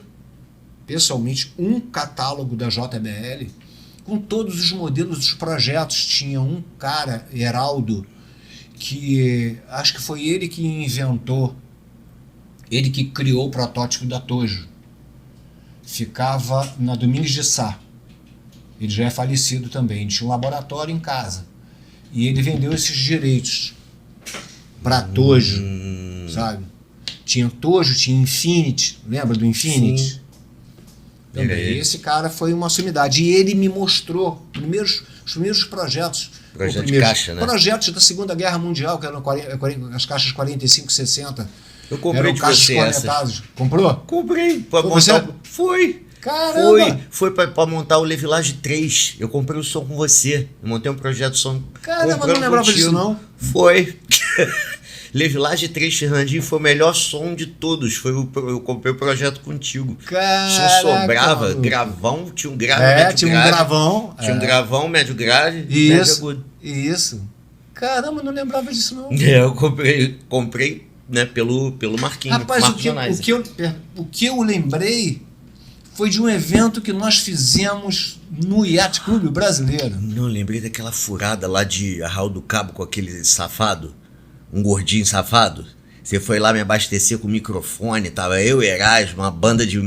pessoalmente um catálogo da JBL com todos os modelos dos projetos. Tinha um cara, Heraldo, que acho que foi ele que inventou, ele que criou o protótipo da Tojo. Ficava na Domingos de Sá. Ele já é falecido também. Ele tinha um laboratório em casa. E ele vendeu esses direitos para Tojo, sabe? Tinha Tojo, tinha Infinity. Lembra do Infinity? Sim. Também. Esse cara foi uma sumidade. E ele me mostrou os primeiros projetos. Projeto de caixa, né? Projetos da Segunda Guerra Mundial, que eram as caixas 45, 60. Eu comprei Eram de caixas você conectadas. Comprou? Comprei. Pra Foi montar. você? Foi. Caramba! Foi pra montar o Levilage 3. Eu comprei o som com você. Eu montei um projeto de som. Caramba, comprando não lembrava contigo. disso, não. Foi. Levilage 3, Fernandinho, foi o melhor som de todos. Eu comprei o projeto contigo. Caraca, Som sobrava, maluco. gravão, tinha um grave, médio Tinha um grave. gravão. Tinha um gravão, médio grave, médio Isso, agudo. isso. Caramba, não lembrava disso, não. Eu comprei né, pelo Marquinhos. Rapaz, Marcos Jonais. o que eu lembrei foi de um evento que nós fizemos no Yacht Clube Brasileiro. Não, lembrei daquela furada lá de Arraial do Cabo com aquele safado, um gordinho safado. Você foi lá me abastecer com o microfone, tava eu e Erasmo, uma banda de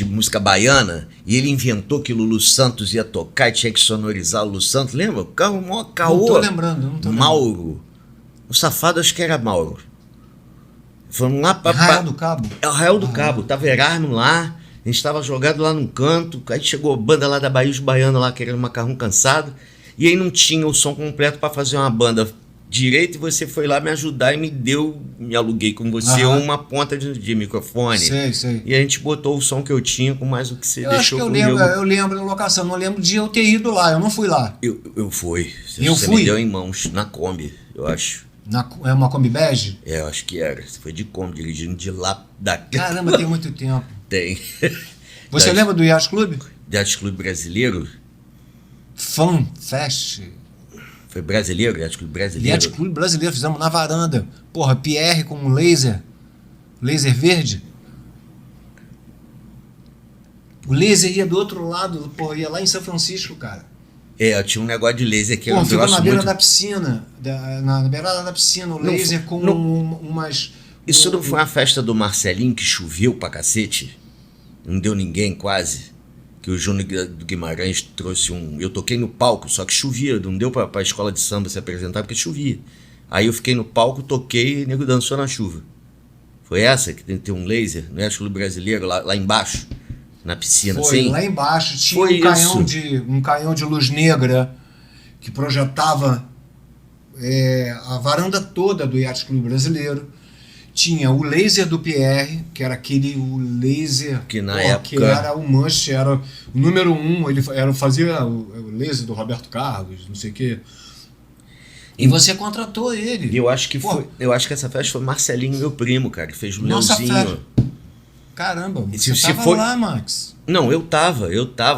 música baiana, e ele inventou que Lulu Santos ia tocar e tinha que sonorizar o Lulu Santos. Lembra? O carro mó caô. Não tô lembrando. Mauro. O safado acho que era Mauro. Fomos lá pra... Arraial do Cabo? É o Arraial do Cabo. Tava Erasmo lá, a gente tava jogado lá num canto, aí chegou a banda lá da Bahia, os baianos lá querendo macarrão cansado, e aí não tinha o som completo pra fazer uma banda direito, e você foi lá me ajudar e me aluguei com você uma ponta de microfone. Sei. E a gente botou o som que eu tinha com mais o que você Eu acho deixou que comigo. eu lembro da locação, não lembro de eu ter ido lá, eu não fui lá. Eu fui. Eu Você fui? me deu em mãos, na Kombi, eu acho. É uma Kombi Bege? É, eu acho que era. Você foi de Kombi, dirigindo de lá da... Caramba, tem muito tempo. Tem. Você lembra do Yacht Clube? Yacht Clube Brasileiro? Fan Fest. Foi brasileiro? Yacht Clube Brasileiro? Yacht Clube Brasileiro, fizemos na varanda. Porra, Pierre com um laser verde. O laser ia do outro lado, porra, ia lá em São Francisco, cara. É, eu tinha um negócio de laser que Pô, eu ficou gosto na beira muito. da piscina, na beirada da piscina, o laser com umas... Isso não foi uma festa do Marcelinho que choveu pra cacete? Não deu ninguém quase? Que o Júnior do Guimarães trouxe um... Eu toquei no palco, só que chovia, não deu pra escola de samba se apresentar porque chovia. Aí eu fiquei no palco, toquei e o nego dançou na chuva. Foi essa que tem um laser, no Yacht Clube Brasileiro, lá embaixo, na piscina, Foi, assim? lá embaixo tinha Foi um canhão de luz negra que projetava a varanda toda do Yacht Clube Brasileiro. Tinha o laser do Pierre, que era o laser Que na época... que era o must, era o número 1, ele fazia o laser do Roberto Carlos, não sei o quê. E você contratou ele. Eu acho que Pô, eu acho que essa festa foi Marcelinho, meu primo, cara, que fez o Nossa Leozinho. festa. Caramba, E você se tava foi- lá, Max. Não, eu tava,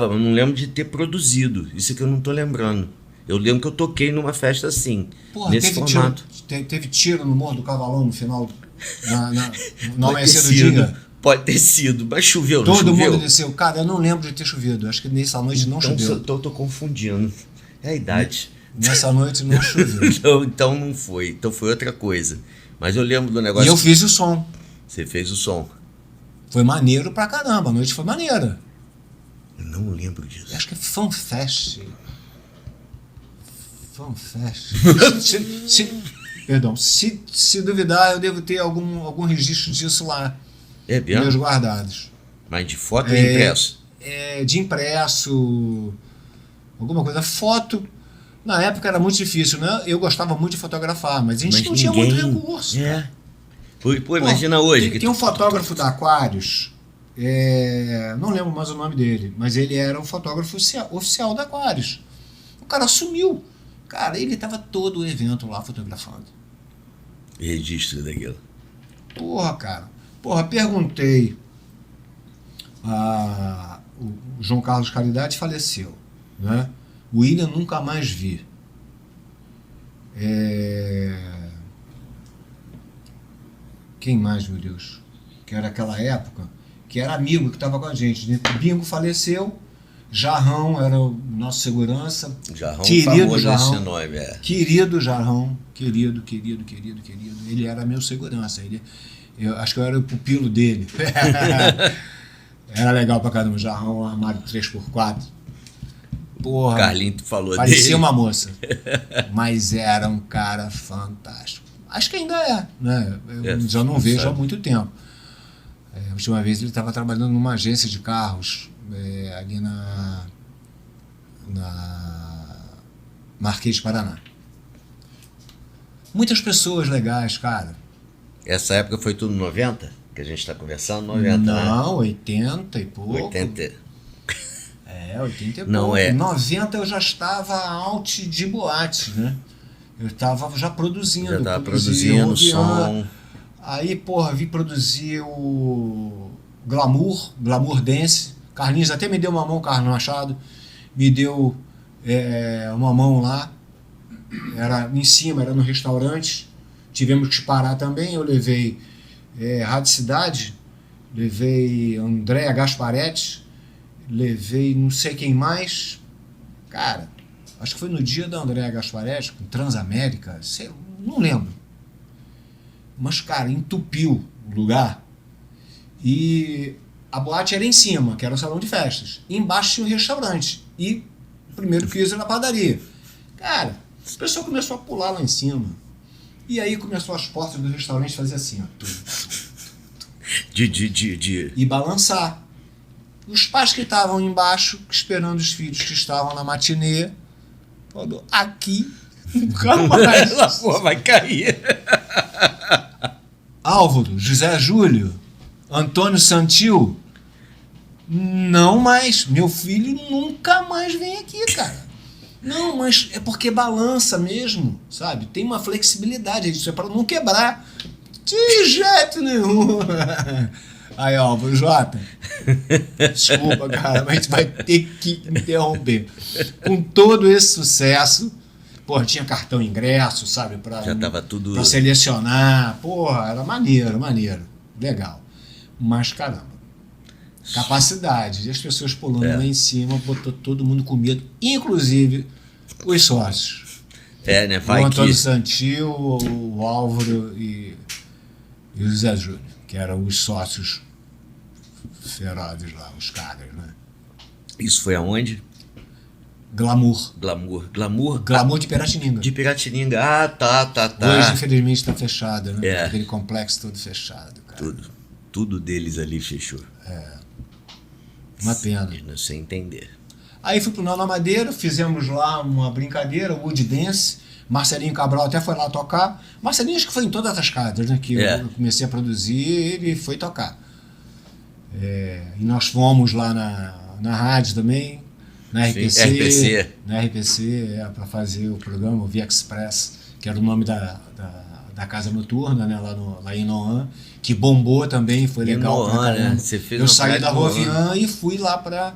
mas não lembro de ter produzido. Isso que eu não tô lembrando. Eu lembro que eu toquei numa festa assim, Porra, nesse teve formato. teve tiro no Morro do Cavalão no final, no Pode amanhecer ter do sido, dia. pode ter sido, mas choveu, não Todo choveu? mundo desceu. Cara, eu não lembro de ter chovido. Acho que nessa noite não Então choveu. eu tô confundindo. É a idade. Nessa noite não choveu. Então não foi. Então foi outra coisa. Mas eu lembro do E negócio. eu fiz o som. Você fez o som. Foi maneiro pra caramba. A noite foi maneira. Eu não lembro disso. Acho que é FanFest. FanFest. Perdão. Se duvidar, eu devo ter algum registro disso lá. É Meus mesmo? guardados. Mas de foto e impresso? De impresso, alguma coisa. Foto, na época era muito difícil, né? Eu gostava muito de fotografar, mas a gente não tinha muito recurso. É. Pô, imagina hoje. Tem um fotógrafo da Aquarius, não lembro mais o nome dele, mas ele era o fotógrafo oficial da Aquarius. O cara sumiu. Cara, ele tava todo o evento lá fotografando. Registro daquilo. Porra, cara. Porra, perguntei. O João Carlos Caridade faleceu, né? O William nunca mais vi. Quem mais, meu Deus? Que era aquela época, que era amigo que estava com a gente. Bingo faleceu, Jarrão era o nosso segurança. Jarrão, Querido famoso Jarrão. esse nome, é. Querido Jarrão, querido. Ele era meu segurança. Eu acho que eu era o pupilo dele. Era legal pra caramba. Jarrão, um armário 3x4. Porra. Carlinho, tu falou Parecia dele. uma moça. Mas era um cara fantástico. Acho que ainda é, né? Eu já não vejo há muito tempo. A última vez ele estava trabalhando numa agência de carros ali na Marquês de Paraná. Muitas pessoas legais, cara. Essa época foi tudo 90? que a gente tá conversando? 90, né? Não, 80 e pouco. 80. 80 e Não pouco. é. 90 eu já estava out de boate, né? Eu estava já produzindo. Já tava produzia produzindo Ovian. som. Aí, porra, vi produzir o Glamour Dance. Carlinhos até me deu uma mão, Carlos Machado. Me deu uma mão lá. Era em cima, era no restaurante. Tivemos que parar também. Eu levei Rádio Cidade, levei Andréa Gasparetti, levei não sei quem mais. Cara, acho que foi no dia da Andréa Gasparetti, com Transamérica, sei, não lembro. Mas, cara, entupiu o lugar. E a boate era em cima, que era o salão de festas. E embaixo tinha um restaurante. E o primeiro piso era a padaria. Cara, o pessoal começou a pular lá em cima. E aí começou as portas do restaurante a fazer assim, ó. E balançar. Os pais que estavam embaixo, esperando os filhos que estavam na matinê, falou, aqui nunca mais. Essa porra vai cair. Álvaro, José Júlio, Antônio Santil, não mais. Meu filho nunca mais vem aqui, cara. Não, mas é porque balança mesmo, sabe? Tem uma flexibilidade, isso é para não quebrar. De jeito nenhum. Aí, Álvaro, Jota, desculpa, cara, mas a gente vai ter que interromper. Com todo esse sucesso, porra, tinha cartão ingresso, sabe? Já tava tudo... Pra selecionar, porra, era maneiro, legal. Mas, caramba, capacidade, e as pessoas pulando lá em cima, botou todo mundo com medo, inclusive os sócios. Né? Vai o Antônio que... Santil, o Álvaro e o José Júnior, que eram os sócios ferozes lá, os caras, né? Isso foi aonde? Glamour de Piratininga. De Piratininga. Ah, tá. Hoje, infelizmente, está fechado, né? É. Aquele complexo todo fechado, cara. Tudo deles ali fechou. Uma pena. Não sei entender. Aí fui pro Nó na Madeira, fizemos lá uma brincadeira, o Wood Dance. Marcelinho Cabral até foi lá tocar. Marcelinho acho que foi em todas as casas, né? Que eu comecei a produzir, ele foi tocar. E nós fomos lá na rádio também, na RPC. Sim, RPC. Na RPC, para fazer o programa, o Via Express, que era o nome da casa noturna, né? Lá em Noan, que bombou também, foi legal. Noan, né? Você fez eu saí da Rovian e fui lá para...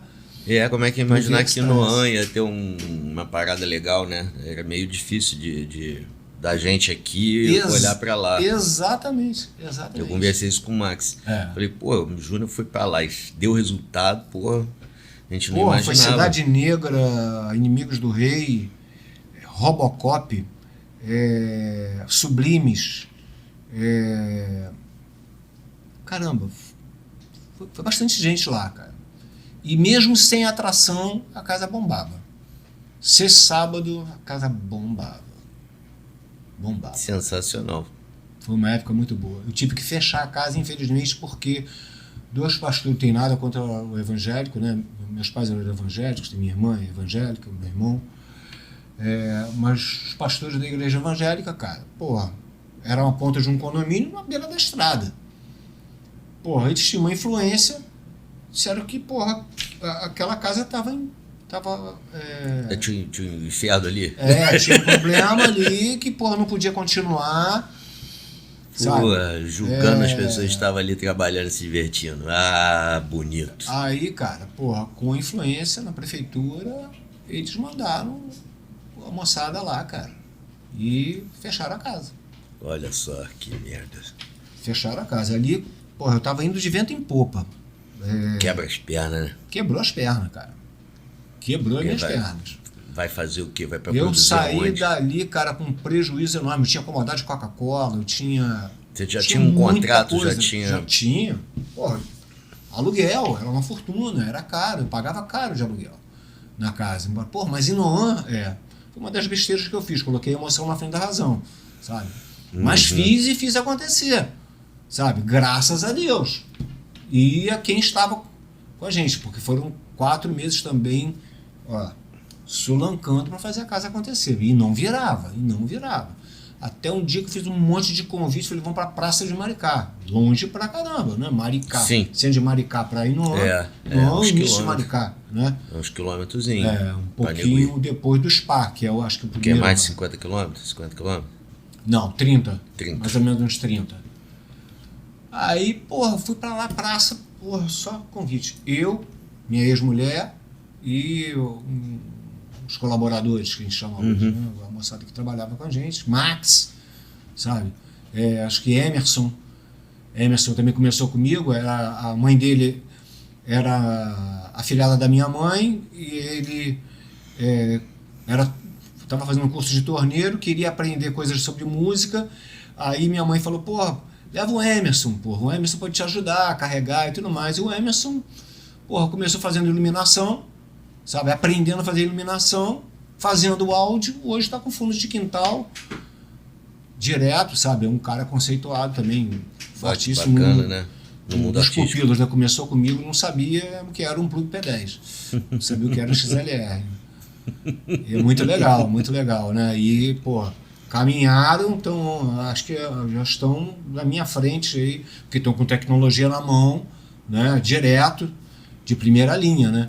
como é que imaginar que Noan ia ter uma parada legal, né? Era meio difícil da gente aqui olhar pra lá. Exatamente. Eu conversei isso com o Max. Falei, pô, o Júnior foi pra lá e deu resultado, pô, a gente não imaginava. Foi Cidade Negra, Inimigos do Rei, Robocop, Sublimes, caramba, foi bastante gente lá, cara. E mesmo sem atração, a casa bombava. Sexta sábado, a casa bombava. Sensacional. Foi uma época muito boa. Eu tive que fechar a casa, infelizmente, porque dois pastores, não tem nada contra o evangélico, né? Meus pais eram evangélicos, minha irmã é evangélica, meu irmão. Mas os pastores da igreja evangélica, cara, porra, era uma ponta de um condomínio na beira da estrada. Porra, eles tinham uma influência. Disseram que, porra, aquela casa tava tinha enfiado ali? Tinha um problema ali que, porra, não podia continuar. Pô, julgando as pessoas que estavam ali trabalhando, se divertindo. Ah, bonito. Aí, cara, porra, com influência na prefeitura, eles mandaram a moçada lá, cara. E fecharam a casa. Olha só que merda. Fecharam a casa. Ali, porra, eu tava indo de vento em popa. Quebra as pernas, né? Quebrou as pernas, cara. Quebrou as minhas pernas. Vai fazer o quê? Vai pra Eu produzir saí aonde? dali, cara, com um prejuízo enorme. Eu tinha acomodado de Coca-Cola, eu tinha... Você já tinha um contrato? Coisa. Já tinha... Já tinha. Porra, aluguel, era uma fortuna, era caro. Eu pagava caro de aluguel na casa. Porra, mas em Noan, foi uma das besteiras que eu fiz. Coloquei a emoção na frente da razão, sabe? Mas fiz acontecer, sabe? Graças a Deus. E a quem estava com a gente, porque foram 4 meses também, sulancando para fazer a casa acontecer. E não virava. Até um dia que eu fiz um monte de convite, falei, vamos pra Praça de Maricá. Longe pra caramba, né? Maricá. Sim. Sendo de Maricá pra Inoã, uns início de quilômetros. Maricá, né? Uns quilômetrozinhos. Um pouquinho depois do Spa, que eu acho que o Que é primeiro... mais de 50 quilômetros? 50 quilômetros? Não, 30. 30. Mais ou menos uns 30. Aí, porra, fui pra lá, praça, porra, só convite. Eu, minha ex-mulher e os colaboradores, que a gente chama hoje, né? A moçada que trabalhava com a gente, Max, sabe? Acho que Emerson também começou comigo, a mãe dele era afilhada da minha mãe e ele estava fazendo um curso de torneiro, queria aprender coisas sobre música, aí minha mãe falou, porra, leva o Emerson pode te ajudar a carregar e tudo mais, e o Emerson, porra, começou fazendo iluminação, sabe, aprendendo a fazer iluminação, fazendo áudio, hoje está com fundos de quintal, direto, sabe, é um cara conceituado também, fortíssimo. Bacana, né? No mundo dos artístico. pupilos, né? Começou comigo, não sabia o que era um plug P10, não sabia o que era um XLR. E é muito legal, né? E, pô, caminharam, então acho que já estão na minha frente aí, porque estão com tecnologia na mão, né? Direto, de primeira linha, né?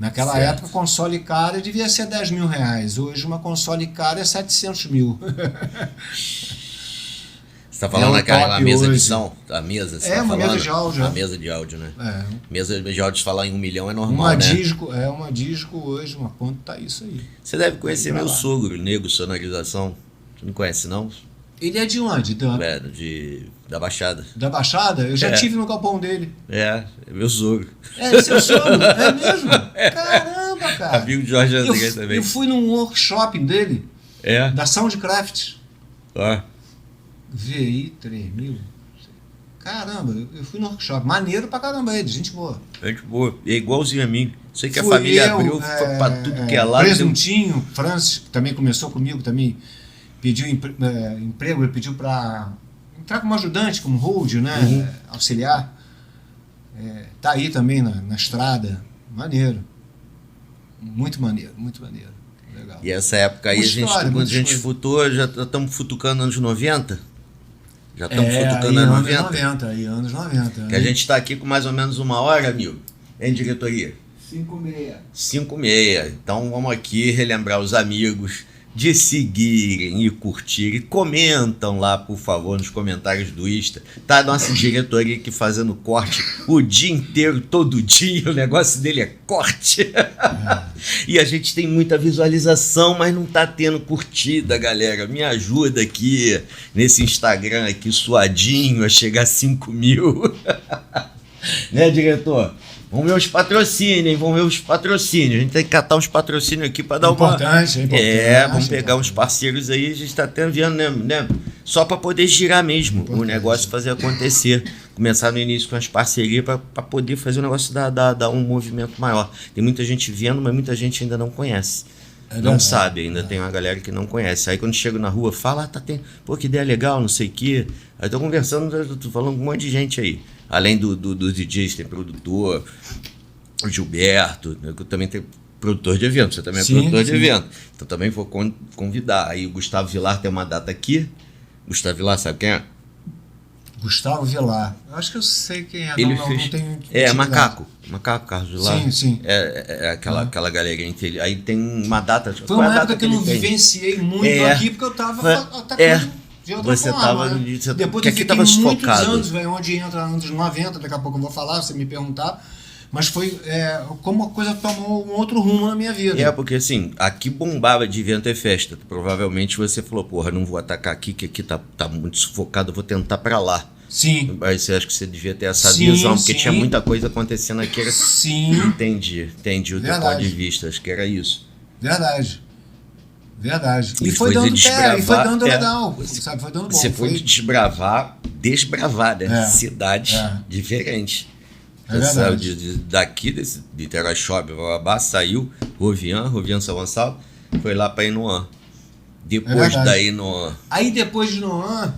Naquela Certo. época, console cara devia ser 10 mil reais. Hoje, uma console cara é 700 mil. Você tá falando É o naquela top mesa de hoje. som? A mesa, você É, tá uma falando? mesa de áudio, A é. mesa de áudio, né? É. Mesa de áudio, se falar em 1 milhão é normal, Uma né? disco hoje, uma conta tá isso aí. Você deve conhecer Vai meu pra lá. sogro, Nego Sonorização. Você não conhece, não? Ele é de onde? Da Baixada. Da Baixada? Eu já É. tive no galpão dele. É meu sogro. É, seu sogro? É mesmo? Caramba, cara. Amigo de Jorge André também. Eu fui num workshop dele, É, da Soundcraft. ó. VI 3000. Caramba, eu fui no workshop. Maneiro pra caramba ele, gente boa. Gente boa. É igualzinho a mim. Sei que a Fui família eu, abriu, foi pra tudo que é lado. Presuntinho, Francis, que também começou comigo, também pediu emprego, ele pediu pra entrar como ajudante, como hold, né? Auxiliar. Tá aí também na estrada. Maneiro. Muito maneiro, muito maneiro. Legal. E essa época aí, Muita história, quando a muita gente coisa. futou, já estamos futucando anos 90? Já estamos aí futucando anos anos 90? 90, aí anos 90. Que a gente está aqui com mais ou menos 1 hora, amigo. Em diretoria? 5,6. 5h30. Então vamos aqui relembrar os amigos de seguirem e curtirem. Comentam lá, por favor, nos comentários do Insta. Tá a nossa diretoria aqui fazendo corte o dia inteiro, todo dia. O negócio dele é corte. E a gente tem muita visualização, mas não tá tendo curtida, galera. Me ajuda aqui nesse Instagram aqui suadinho a chegar a 5 mil. Né, diretor? Vamos ver os patrocínios, hein? Vamos ver os patrocínios. A gente tem que catar uns patrocínios aqui para dar Importante, uma... importante. vamos pegar uns parceiros aí, a gente está até vendo, né? Só para poder girar mesmo o negócio, fazer acontecer. Começar no início com as parcerias para poder fazer o negócio dar um movimento maior. Tem muita gente vendo, mas muita gente ainda não conhece. Não verdade. sabe, ainda tem uma galera que não conhece. Aí quando chego na rua, fala, pô, que ideia legal, não sei o quê. Aí tô conversando, tô falando com um monte de gente aí. Além dos DJs, tem produtor, o Gilberto, né, que eu também tenho produtor de evento, você também é Sim, produtor de sim. evento. Então também vou convidar. Aí o Gustavo Vilar tem uma data aqui. Gustavo Vilar, sabe quem é? Gustavo Vilar. Eu acho que eu sei quem é. Ele não fez. tem Macaco Carlos Vilar. Sim, sim. Aquela galerinha inteira. Aí tem uma data. Foi qual é a uma data época que eu ele não tem? vivenciei muito É. aqui, porque eu tava Foi- atacando de outra Você forma. tava né? no- você- Depois porque eu aqui fiquei tava muitos sufocado. anos, velho, onde entra anos 90, daqui a pouco eu vou falar, você me perguntar. Mas foi como a coisa tomou um outro rumo na minha vida. Porque assim, aqui bombava de evento e festa. Provavelmente você falou, porra, não vou atacar aqui, que aqui tá muito sufocado, eu vou tentar pra lá. Sim, Aí você acha que você devia ter essa Sim, visão, porque sim. tinha muita coisa acontecendo aqui. sim, Entendi o teu Verdade. ponto de vista, acho que era isso. verdade. Verdade. E E foi foi dando de pé, e foi desbravar, dando é. legal. Sabe, foi dando bom. Você foi desbravar, né? É, Cidades é. diferentes. É Você saiu verdade. daqui, desse Niterói Shopping, Babá, saiu, Rovian São Gonçalo, foi lá para Inoã. Depois verdade. da Inoã, Aí depois de Noan,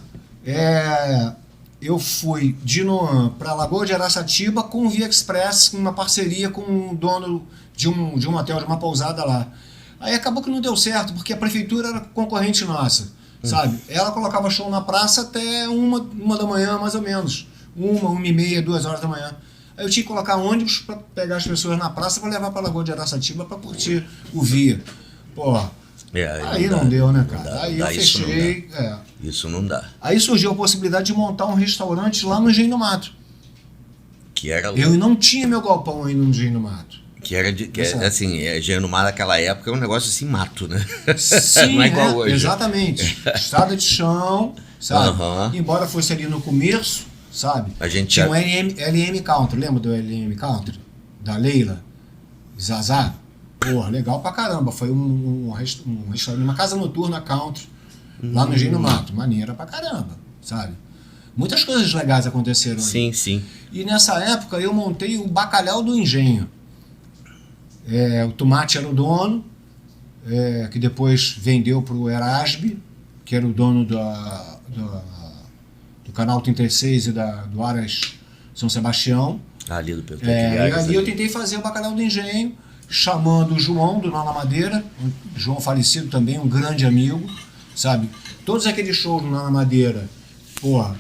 eu fui de Noan para Lagoa de Araçatiba com o Via Express, uma parceria com um dono de um hotel, de uma pousada lá. Aí acabou que não deu certo, porque a prefeitura era concorrente nossa. sabe? Ela colocava show na praça até uma da manhã, mais ou menos. 1h30, 2 horas da manhã. Aí eu tinha que colocar ônibus para pegar as pessoas na praça para levar para a Lagoa de Araçatiba para curtir o Via. Pô, aí não deu, né, cara? Aí eu fechei. Isso não dá. Aí surgiu a possibilidade de montar um restaurante lá no Engenho do Mato. Que era Eu não tinha meu galpão ainda no Engenho do Mato. Assim, Engenho do Mato naquela época é um negócio assim, mato, né? Sim, não é igual hoje. Exatamente. Estrada de chão, sabe? Uhum. Embora fosse ali no começo, sabe? A gente tinha já... um LM Country, lembra do LM Country? Da Leila, Zazá? Porra, legal pra caramba. Foi um restaurante, uma casa noturna country, lá no Engenho do Mato. Maneira pra caramba, sabe? Muitas coisas legais aconteceram ali. Sim, sim. E nessa época eu montei o Bacalhau do Engenho. O Tomate era o dono, que depois vendeu para o Erasbe, que era o dono do Canal 36 e do Aras São Sebastião. Ali do Pedro E ali eu tentei fazer o Bacalhau do Engenho, chamando o João do Nó na Madeira, João falecido também, um grande amigo, sabe? Todos aqueles shows do Nó na Madeira, porra,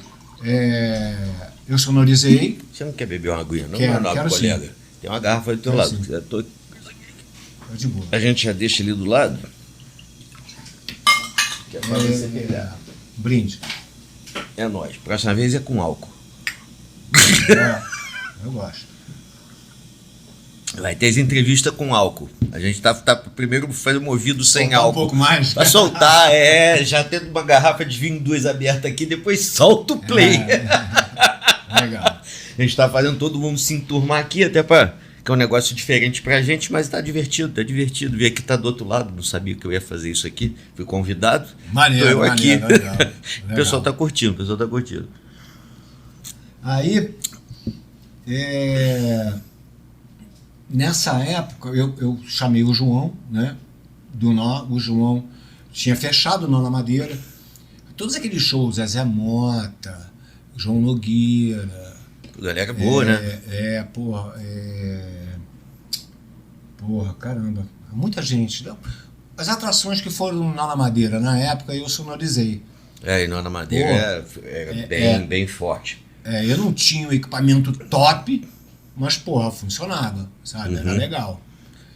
eu sonorizei. Você não quer beber uma aguinha, não? Quero colega. sim. Tem uma garrafa do teu lado. De boa. A gente já deixa ali do lado. Que é pra você pegar. Brinde. É nóis. Próxima vez é com álcool. Eu gosto. Vai ter as entrevistas com álcool. A gente tá primeiro fazendo movido sem soltar álcool. Um pouco mais? Pra soltar, já tendo uma garrafa de vinho 2 aberta aqui, depois solta o play. Legal. A gente tá fazendo todo mundo se enturmar aqui, até que é um negócio diferente pra gente, mas tá divertido. Ver que tá do outro lado, não sabia que eu ia fazer isso aqui. Fui convidado. Maneiro, tô eu aqui. Legal. O pessoal tá curtindo, Aí, nessa época, eu chamei o João, né, do Nó. O João tinha fechado o Nó na Madeira. Todos aqueles shows, Zezé Mota, João Nogueira. Galera boa, né? Porra, caramba. Muita gente. As atrações que foram no Nó na Madeira, na época, eu sonorizei. E Nó na Madeira era bem forte. Eu não tinha o equipamento top, mas, porra, funcionava, sabe? Uhum. Era legal.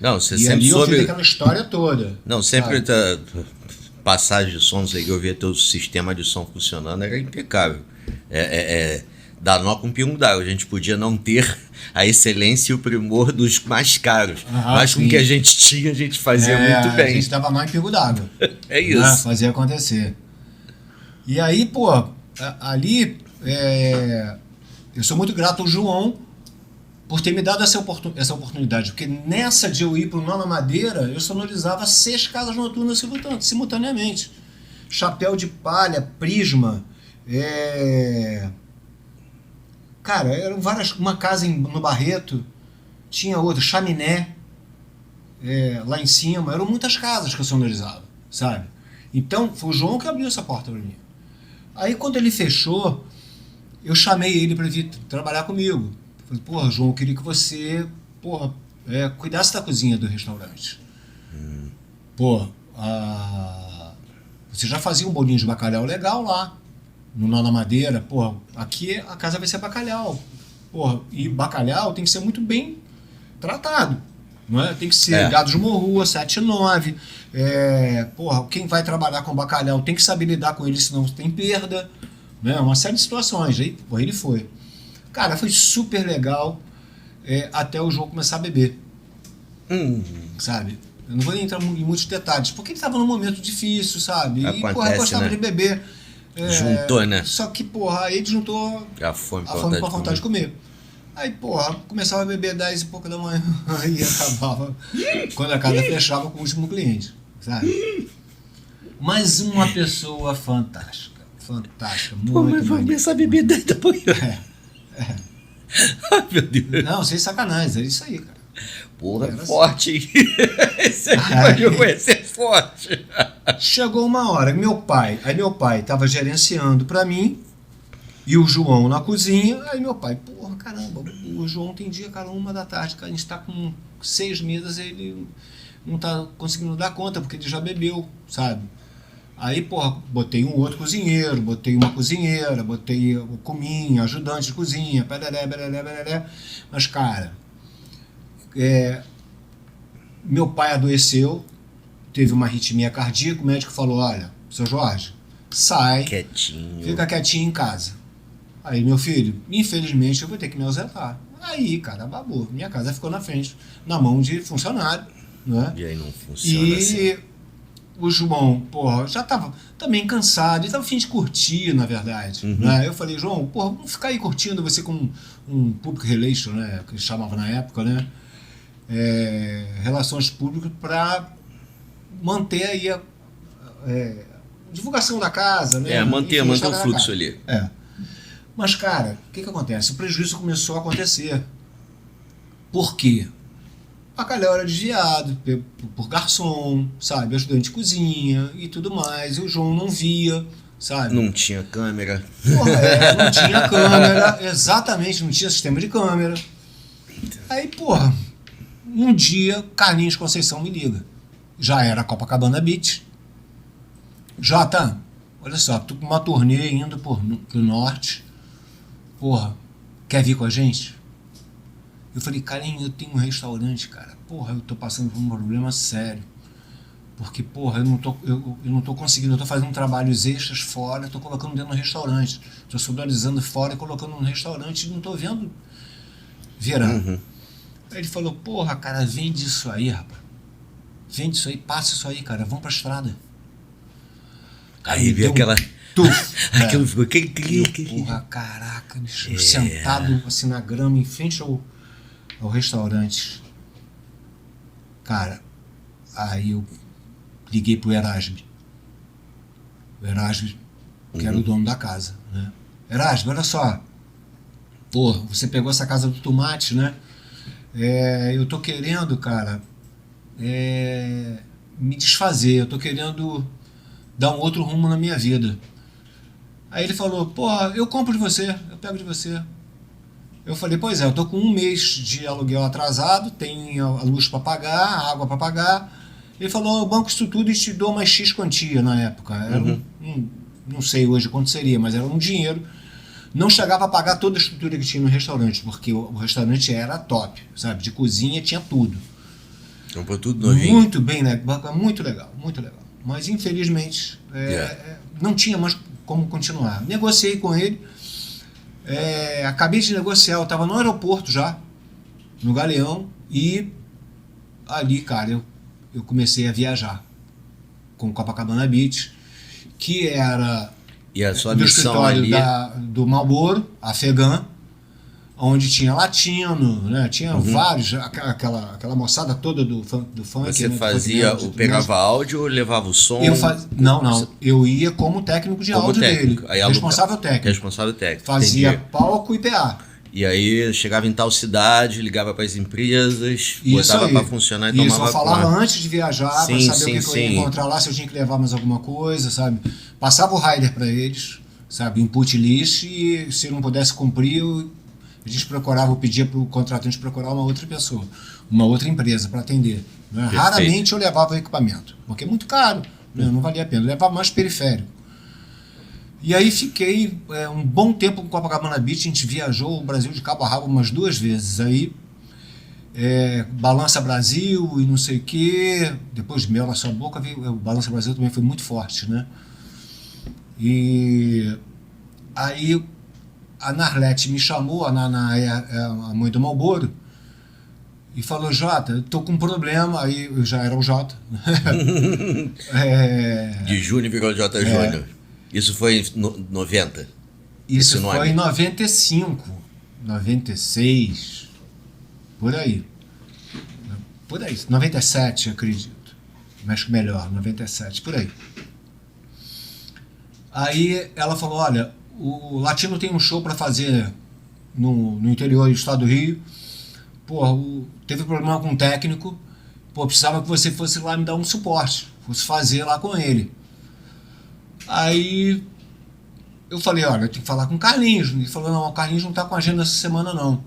Não, você E sempre ali soube... eu fiz aquela história toda. Não, sempre passagem de som, você que eu via teu sistema de som funcionando, era impecável. Dá nó com pingo d'água. A gente podia não ter a excelência e o primor dos mais caros. Mas com o que a gente tinha, a gente fazia muito bem. A gente dava nó em pingo d'água. É isso. Né? Fazia acontecer. E aí, pô, ali eu sou muito grato ao João por ter me dado essa oportunidade. Porque nessa de eu ir pro Nó na Madeira, eu sonorizava 6 casas noturnas simultaneamente. Chapéu de Palha, Prisma, cara, eram várias. Uma casa no Barreto, tinha outra, Chaminé, lá em cima. Eram muitas casas que eu sonorizava, sabe? Então, foi o João que abriu essa porta para mim. Aí, quando ele fechou, eu chamei ele para vir trabalhar comigo. Falei, porra, João, eu queria que você, cuidasse da cozinha do restaurante. Você já fazia um bolinho de bacalhau legal lá, no Nó na Madeira. Porra, aqui a casa vai ser bacalhau. Porra, e bacalhau tem que ser muito bem tratado. Não é? Tem que ser gado de morrua, 7-9. Porra, quem vai trabalhar com bacalhau tem que saber lidar com ele, senão tem perda. Né? Uma série de situações. Aí, porra, ele foi. Cara, foi super legal até o João começar a beber. Sabe? Eu não vou entrar em muitos detalhes, porque ele estava num momento difícil, sabe? Acontece, e, porra, gostava, né? de beber. Juntou, né? Só que, porra, aí ele juntou a fome com a vontade de comer. Aí, porra, começava a beber 10 e pouca da manhã e acabava, quando a casa fechava, com o último cliente, sabe? Mas uma pessoa fantástica, muito. Pô, mas vamos começar a beber 10 da manhã. Ai, meu Deus. Não, sem sacanagem, é isso aí, cara. Porra, é forte, hein? Esse aqui vai ser forte. Chegou uma hora, meu pai estava gerenciando pra mim e o João na cozinha. Aí meu pai, porra, caramba, o João tem dia, cara, 1 da tarde, cara, a gente tá com 6 mesas, ele não tá conseguindo dar conta, porque ele já bebeu, sabe? Aí, porra, botei um outro cozinheiro, botei uma cozinheira, botei o cominha, ajudante de cozinha, pereré, pereré, pereré. Mas, cara, meu pai adoeceu, teve uma arritmia cardíaca, o médico falou, olha, seu Jorge, sai, Quietinho. fica quietinho em casa. Aí, meu filho, infelizmente eu vou ter que me ausentar. Aí, cara, babou. Minha casa ficou na frente, na mão de funcionário, né? E aí não funciona assim. E o João, porra, já tava também cansado, ele tava a fim de curtir, na verdade. Né? Eu falei, João, porra, vamos ficar aí curtindo você com um public relation, né? Que eles chamavam na época, né? Relações públicas para manter aí a divulgação da casa, né? Manter Enfim, o fluxo ali. Mas, cara, o que acontece? O prejuízo começou a acontecer. Por quê? A galera era desviado por garçom, sabe? Ajudante de cozinha e tudo mais. E o João não via, sabe? Não tinha câmera. Porra, não tinha câmera. Exatamente, não tinha sistema de câmera. Aí, porra, um dia, Carlinhos Conceição me liga. Já era Copacabana Beach. Jota, olha só, tô com uma turnê indo pro norte. Porra, quer vir com a gente? Eu falei, Carlinhos, eu tenho um restaurante, cara. Porra, eu tô passando por um problema sério. Porque, porra, eu não tô conseguindo. Eu tô fazendo trabalhos extras fora, tô colocando dentro do restaurante. Tô sonorizando fora e colocando no restaurante e não tô vendo virar. Aí ele falou, porra, cara, vende isso aí, rapaz. Vende isso aí, passa isso aí, cara. Vamos pra estrada. Aí veio aquela... Aquilo ficou... Porra, caraca, bicho. Sentado assim na grama, em frente ao restaurante. Cara, aí eu liguei pro Erasmo. O Erasmo, que era o dono da casa, né? Erasmo, olha só. Pô, você pegou essa casa do tomate, né? Eu tô querendo, cara, me desfazer. Eu tô querendo dar um outro rumo na minha vida. Aí ele falou, porra, eu compro de você, eu pego de você. Eu falei, pois é, eu tô com 1 mês de aluguel atrasado, tem a luz para pagar, a água para pagar. Ele falou, eu banco isso tudo e te dou uma X quantia na época. Era não sei hoje quanto seria, mas era um dinheiro. Não chegava a pagar toda a estrutura que tinha no restaurante, porque o restaurante era top, sabe? De cozinha tinha tudo. Comprou tudo novinho. Muito bem, né? Muito legal, muito legal. Mas infelizmente não tinha mais como continuar. Negociei com ele. Acabei de negociar, eu estava no aeroporto já, no Galeão, e ali, cara, eu comecei a viajar com Copacabana Beach, que era e a sua do missão escritório ali... do Marlboro, afegã, onde tinha latino, né? Tinha vários, aquela moçada toda do funk. Você né? fazia, pegava áudio ou levava o som? Não, eu ia como técnico de áudio técnico. dele, Aí, responsável técnico. Responsável técnico. Fazia entendi. palco e PA. E aí chegava em tal cidade, ligava para as empresas, botava para funcionar e tomava conta. Isso, eu falava antes de viajar, para saber o que eu ia encontrar lá, se eu tinha que levar mais alguma coisa, sabe? Passava o rider para eles, sabe? Input list, e se não pudesse cumprir, a gente procurava, eu pedia para o contratante procurar uma outra pessoa, uma outra empresa para atender. Né? Raramente eu levava o equipamento, porque é muito caro, né? Não valia a pena, eu levava mais periférico. E aí fiquei um bom tempo com Copacabana Beach, a gente viajou o Brasil de cabo a rabo umas 2 vezes. Aí, Balança Brasil e não sei o quê, depois de Mel na Sua Boca, o Balança Brasil também foi muito forte, né? E aí a Narlete me chamou, a Naná é a mãe do Marlboro, e falou, Jota, eu tô com um problema. Aí eu já era o Jota. De Júnior virou J. Júnior. Isso foi em 90? Isso foi em 95, 96, por aí. 97, acredito. Mas melhor, 97, por aí. Aí ela falou, olha, o Latino tem um show para fazer no interior do estado do Rio. Teve problema com o técnico. Precisava que você fosse lá me dar um suporte, fosse fazer lá com ele. Aí eu falei, olha, eu tenho que falar com o Carlinhos. Ele falou, não, o Carlinhos não está com agenda essa semana, não.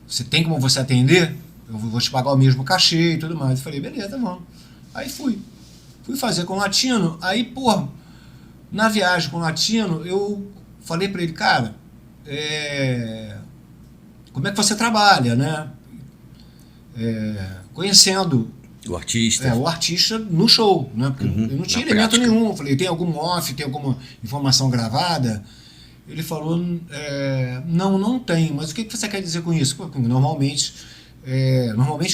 Você tem como você atender? Eu vou te pagar o mesmo cachê e tudo mais. Eu falei, beleza, vamos. Aí fui Fui fazer com o Latino, aí, pô, na viagem com o Latino, eu falei pra ele, cara, como é que você trabalha, né? Conhecendo O artista. o artista no show, né? Porque eu não tinha Na elemento prática. nenhum. Eu falei, tem algum off, tem alguma informação gravada? Ele falou, não tem, mas o que você quer dizer com isso? Porque normalmente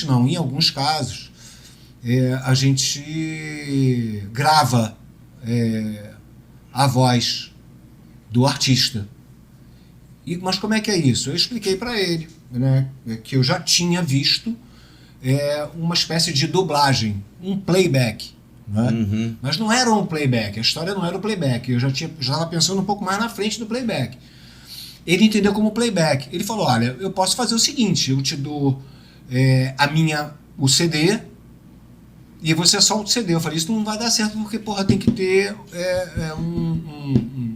não, em alguns casos, a gente grava a voz do artista. Mas como é que é isso? Eu expliquei para ele, né, que eu já tinha visto uma espécie de dublagem, um playback. Né? Mas não era um playback, a história não era o playback, eu já estava pensando um pouco mais na frente do playback. Ele entendeu como playback. Ele falou, olha, eu posso fazer o seguinte, eu te dou o CD e você solta o CD. Eu falei, isso não vai dar certo porque, porra, tem que ter um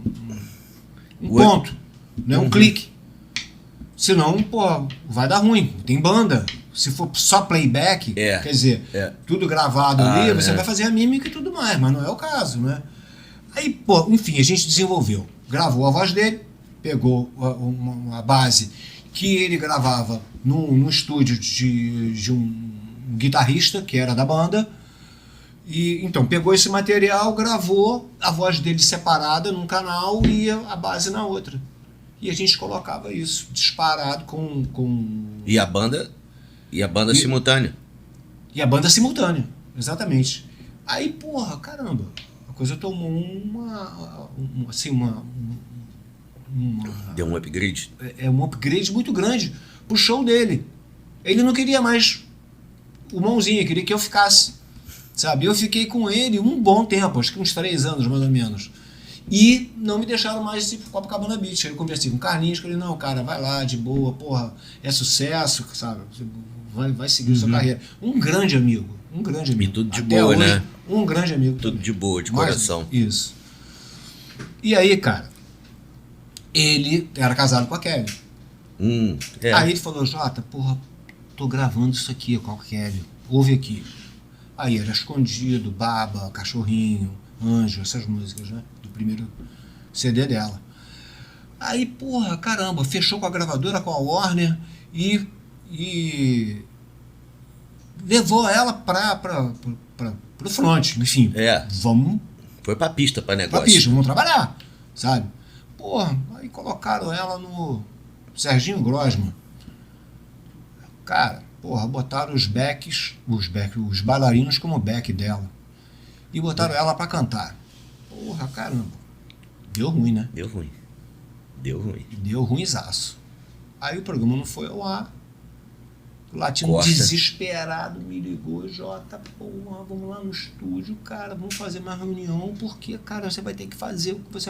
ponto, né? Um clique. Senão, pô, vai dar ruim. Tem banda. Se for só playback, quer dizer, tudo gravado ali, você vai fazer a mímica e tudo mais, mas não é o caso, né? Aí, pô, enfim, a gente desenvolveu. Gravou a voz dele, pegou uma base que ele gravava no estúdio de um guitarrista, que era da banda, e então pegou esse material, gravou a voz dele separada num canal e a base na outra. E a gente colocava isso disparado com... E a banda simultânea. E a banda simultânea, exatamente. Aí, porra, caramba, a coisa tomou Deu um upgrade. Um upgrade muito grande pro show dele. Ele não queria mais o mãozinha, queria que eu ficasse, sabe? Eu fiquei com ele um bom tempo, acho que uns 3 anos mais ou menos. E não me deixaram mais ir pro Copacabana Beach. Aí eu conversei com o Carlinhos, falei, não, cara, vai lá, de boa, porra, é sucesso, sabe? Vai seguir sua carreira. Um grande amigo. E tudo de Até boa, hoje, né? Um grande amigo. Tudo de boa, de Mas, coração. Isso. E aí, cara, ele era casado com a Kelly. Aí ele falou, Jota, porra, tô gravando isso aqui com a Kelly. Ouve aqui. Aí era Escondido, Baba, Cachorrinho, Anjo, essas músicas, né? Do primeiro CD dela. Aí, porra, caramba, fechou com a gravadora, com a Warner e levou ela pro front, enfim. Vamos... Foi pra pista, pra negócio. Pra pista, vamos trabalhar, sabe? Porra, aí colocaram ela no Serginho Grosman. Cara, porra, botaram os bailarinos como back dela. E botaram ela pra cantar. Porra, caramba. Deu ruim, né? Deu ruinzaço. Aí o programa não foi ao ar. O Latino desesperado me ligou, Jota, porra, vamos lá no estúdio, cara, vamos fazer uma reunião, porque, cara, você vai ter que fazer o que você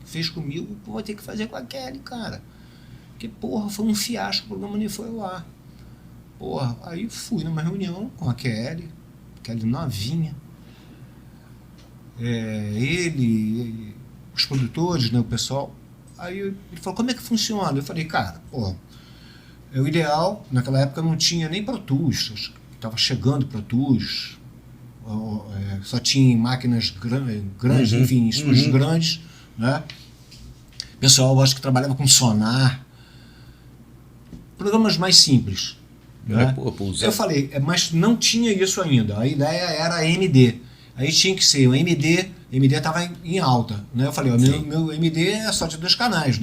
fez comigo, eu vou ter que fazer com a Kelly, cara. Porque, porra, foi um fiasco, o programa nem foi ao ar. Porra, aí fui numa reunião com a Kelly novinha. Ele, os produtores, né, o pessoal. Aí ele falou, como é que funciona? Eu falei, cara, porra, o ideal, naquela época não tinha nem Pro Tools, estava chegando Pro Tools, só tinha máquinas grandes, enfim, estúdios grandes, né? Pessoal, acho que trabalhava com Sonar, programas mais simples. Né? Eu falei, mas não tinha isso ainda, a ideia era MD, aí tinha que ser o MD estava em alta, né? Eu falei, meu MD é só de 2 canais,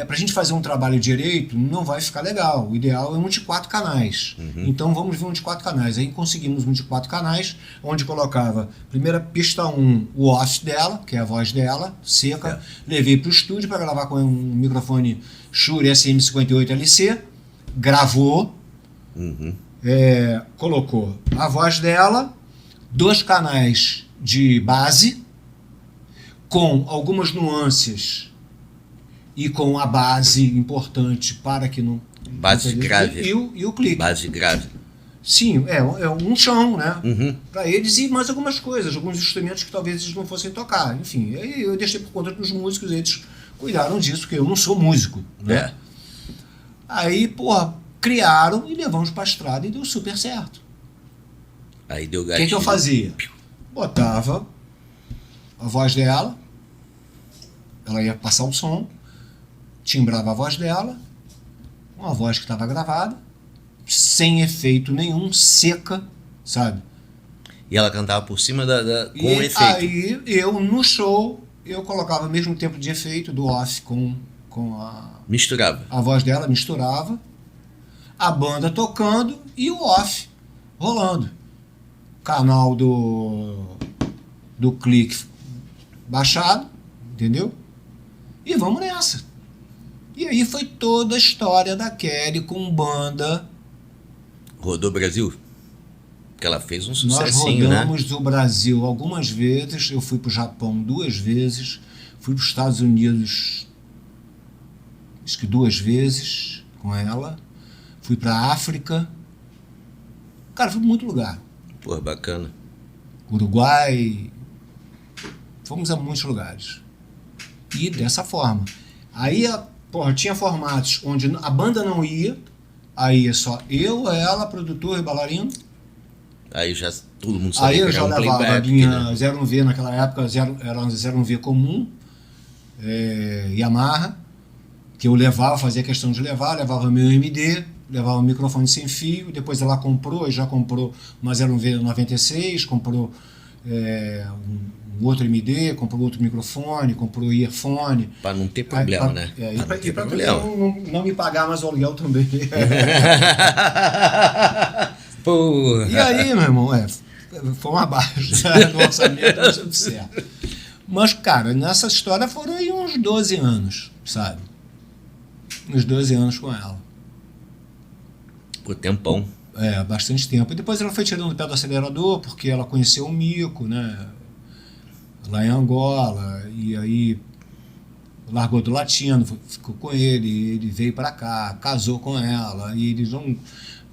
para a gente fazer um trabalho direito não vai ficar legal, o ideal é um de 4 canais, então vamos ver um de 4 canais, aí conseguimos um de 4 canais, onde colocava, primeira pista 1, o off dela, que é a voz dela, seca, levei para o estúdio para gravar com um microfone Shure SM58LC, gravou, colocou a voz dela, 2 canais de base, com algumas nuances e com a base importante para que não... Base grave. E o clique. Base grave. Sim, é um chão, né? Para eles e mais algumas coisas, alguns instrumentos que talvez eles não fossem tocar. Enfim, aí eu deixei por conta dos músicos, eles cuidaram disso, porque eu não sou músico, né? Aí, porra, criaram e levamos pra estrada e deu super certo. Aí deu O gatilho. que eu fazia? Botava a voz dela, ela ia passar o som, timbrava a voz dela, uma voz que estava gravada, sem efeito nenhum, seca, sabe? E ela cantava por cima com E efeito. aí eu, no show, eu colocava o mesmo tempo de efeito do off com Misturava. a voz dela, misturava, a banda tocando e o off rolando. Canal do clique baixado, entendeu? E vamos nessa. E aí foi toda a história da Kelly com banda. Rodou o Brasil? Porque ela fez um Nós sucessinho, né? rodamos o Brasil algumas vezes. Eu fui para o Japão 2 vezes. Fui para os Estados Unidos, acho que 2 vezes com ela. Fui para a África. Cara, fui para muito lugar. Pô, bacana. Uruguai. Fomos a muitos lugares. E dessa forma. Aí, porra, tinha formatos onde a banda não ia. Aí é só eu, ela, produtor e bailarino. Aí já todo mundo sabia Aí eu que já era um levava a playback, minha né? 01V naquela época, era um 01V comum, Yamaha, que eu levava, fazia questão de levar, levava meu MD, levava o microfone sem fio, depois ela comprou, já comprou uma 01V 96, comprou um outro MD, comprou outro microfone, comprou earphone. Pra não ter problema, né? E Pra não ter pra problema. não me pagar mais o aluguel também. Porra. E aí, meu irmão, foi uma baixa no orçamento, não deu certo. Mas, cara, nessa história foram aí uns 12 anos, sabe? Uns 12 anos com ela. Pô, tempão. Bastante tempo. E depois ela foi tirando o pé do acelerador, porque ela conheceu o Mico, né? Lá em Angola, e aí largou do latino, ficou com ele veio pra cá, casou com ela, e ele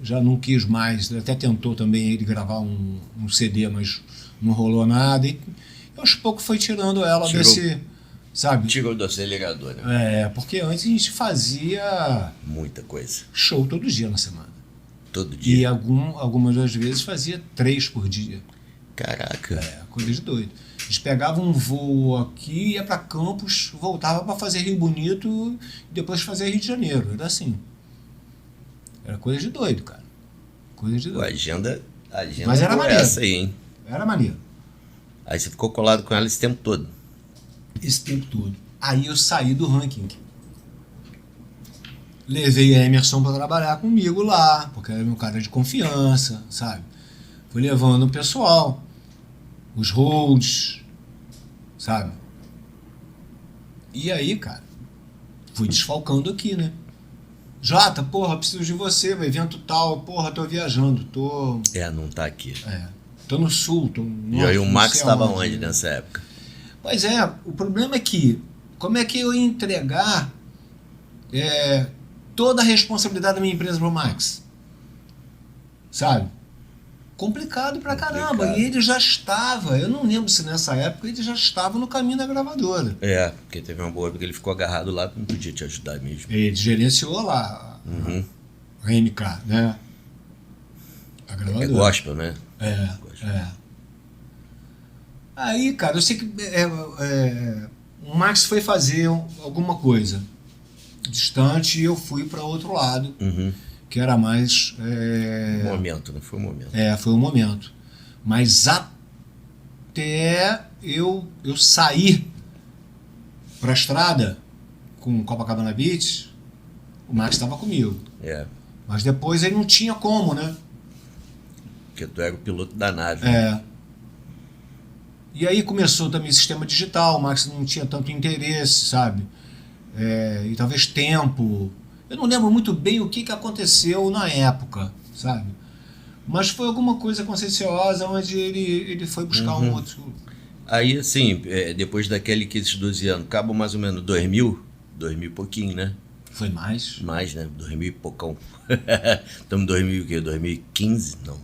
já não quis mais, até tentou também ele gravar um CD, mas não rolou nada, e aos poucos foi tirando ela desse, sabe? Tirou do acelerador, né? Porque antes a gente fazia Muita coisa. show todo dia na semana. Todo E dia. algumas das vezes fazia 3 por dia. Caraca. Coisa de doido. A gente pegava um voo aqui, ia para Campos, voltava para fazer Rio Bonito e depois fazer Rio de Janeiro. Era assim. Era coisa de doido, cara. Coisa de Pô, doido. agenda Mas era foi maneiro. essa aí, hein? Era maneiro. Aí você ficou colado com ela esse tempo todo. Esse tempo todo. Aí eu saí do ranking. Levei a Emerson para trabalhar comigo lá, porque era meu cara de confiança, sabe? Fui levando o pessoal, os holds, sabe? E aí, cara, fui desfalcando aqui, né? Jota, porra, preciso de você, evento tal, porra, tô viajando, tô Não tá aqui. no sul, tô no E norte, aí o não Max sei estava aonde. onde nessa época? Pois o problema é que, como é que eu ia entregar toda a responsabilidade da minha empresa pro Max? Sabe? Complicado pra caramba. Complicado. E ele já estava, eu não lembro se nessa época ele já estava no caminho da gravadora. Porque teve uma boa porque ele ficou agarrado lá, não podia te ajudar mesmo. Ele gerenciou lá a MK, né? A gravadora. É gospel, né? Aí, cara, eu sei que o Max foi fazer alguma coisa distante e eu fui para outro lado, que era mais... Momento, não foi o momento. Foi o momento. Mas até eu sair para a estrada com Copacabana Beach, o Max estava comigo. Mas depois ele não tinha como, né? Porque tu era o piloto da nave. E aí começou também o sistema digital, o Max não tinha tanto interesse, sabe? E talvez tempo. Eu não lembro muito bem o que aconteceu na época, sabe? Mas foi alguma coisa conscienciosa onde ele foi buscar um outro... Aí, assim, depois daquele que esses 12 anos, acabou mais ou menos 2000 e pouquinho, né? Foi mais? Mais, né? 2000 e poucão. Estamos em 2000 o quê? 2015? Não.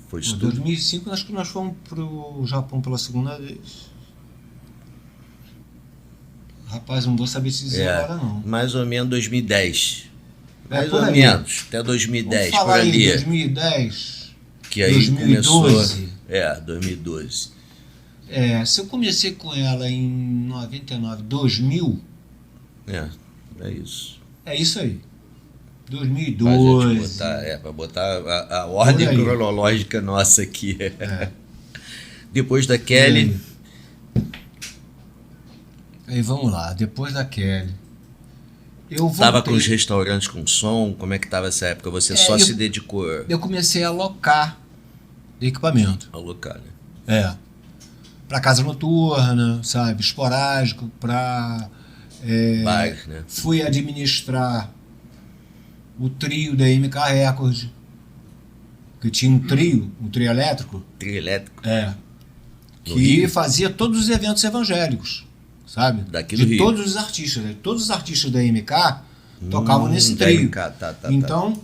Foi Em isso tudo? 2005 acho que nós fomos pro Japão pela segunda vez. Rapaz, não vou saber te dizer agora não. Mais ou menos 2010. Mais por ou ali. menos, até 2010, Vamos por falar aí, ali. 2010. que aí 2012. começou... 2012. Se eu comecei com ela em 99, 2000, É isso. é isso aí. Pra 2012. gente botar, pra botar a ordem Por aí. cronológica nossa aqui. Depois da Kelly, Aí vamos lá, depois da Kelly. Eu tava voltei, com os restaurantes com som, como é que tava essa época? Você só se dedicou eu comecei a alocar equipamento. ao local, né? Pra casa noturna, sabe? Esporádico, pra. Bares, né? Fui administrar o trio da MK Record. Que tinha um trio elétrico. Trio elétrico. No Que Rio? fazia todos os eventos evangélicos, sabe? Daqui do de Rio. todos os artistas. Né? Todos os artistas da MK tocavam nesse da trio. MK, tá. Então,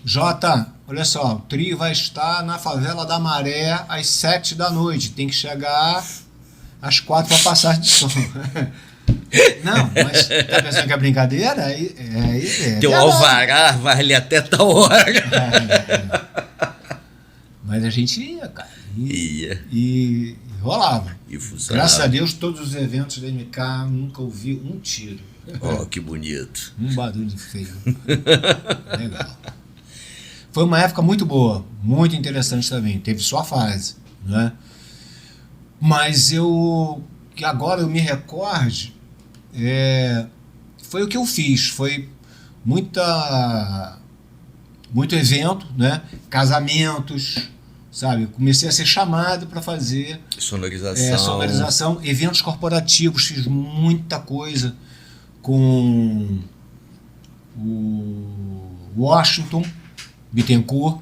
Jota, olha só, o trio vai estar na favela da Maré às 7 da noite. Tem que chegar às 4 para passar de som. Não, mas tá pensando que é brincadeira? Teu verdade. alvará vale até tal hora. Mas a gente ia, cara. Ia. E rolava. E funcionava. Graças a Deus, todos os eventos da MK nunca ouvi um tiro. Oh, que bonito. Um barulho feio. Legal. Foi uma época muito boa, muito interessante também. Teve sua fase, né? Mas que agora eu me recorde, foi o que eu fiz. Foi muito evento, né? Casamentos, sabe? Comecei a ser chamado para fazer sonorização, eventos corporativos. Fiz muita coisa com o Washington Bittencourt,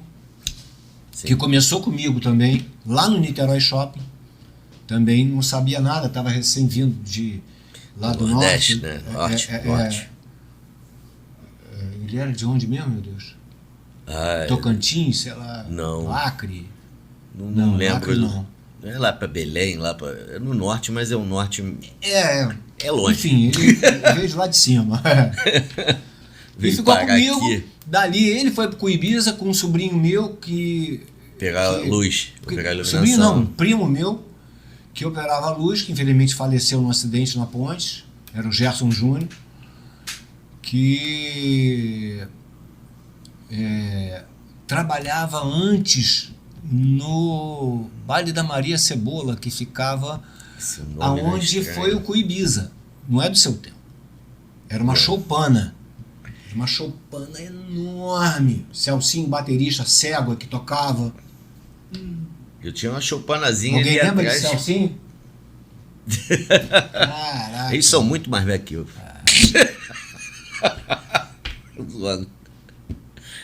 Sim. que começou comigo também, lá no Niterói Shopping. Também não sabia nada, estava recém-vindo de lá do Nordeste, norte. né? Norte. Ele era de onde mesmo, meu Deus? Tocantins, sei lá, Não. Acre. Não lembro. Acre não. É lá para Belém, é no norte, mas é um norte... É longe. Enfim, ele veio de lá de cima. E ficou comigo. Aqui, Dali ele foi pro Ibiza com um sobrinho meu que... pegar luz, pegar iluminação. Sobrinho não, um primo meu que operava a luz, que infelizmente faleceu num acidente na ponte. Era o Gerson Júnior. Que trabalhava antes no Baile da Maria Cebola, que ficava aonde foi o Cuibiza. Não é do seu tempo. Era uma choupana. Uma choupana enorme. Celcinho, baterista, cego que tocava. Eu tinha uma choupanazinha Alguém ali lembra de atrás. Celcinho? Caraca. Eles são muito mais velhos que eu. Zoando.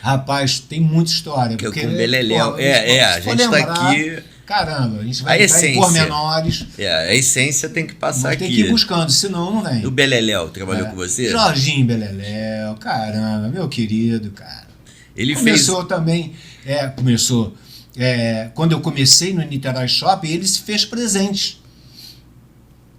Rapaz, tem muita história. Que eu Porque, com Beleléu. pô, a se for gente tá lembrar, aqui. Caramba, a gente vai A entrar em essência. pormenores. A essência tem que passar Mas tem aqui. que ir buscando, senão não vem. O Beleléu trabalhou com você? Jorginho Beleléu, caramba, meu querido, cara. Ele Começou também, quando eu comecei no Niterói Shopping, ele se fez presente.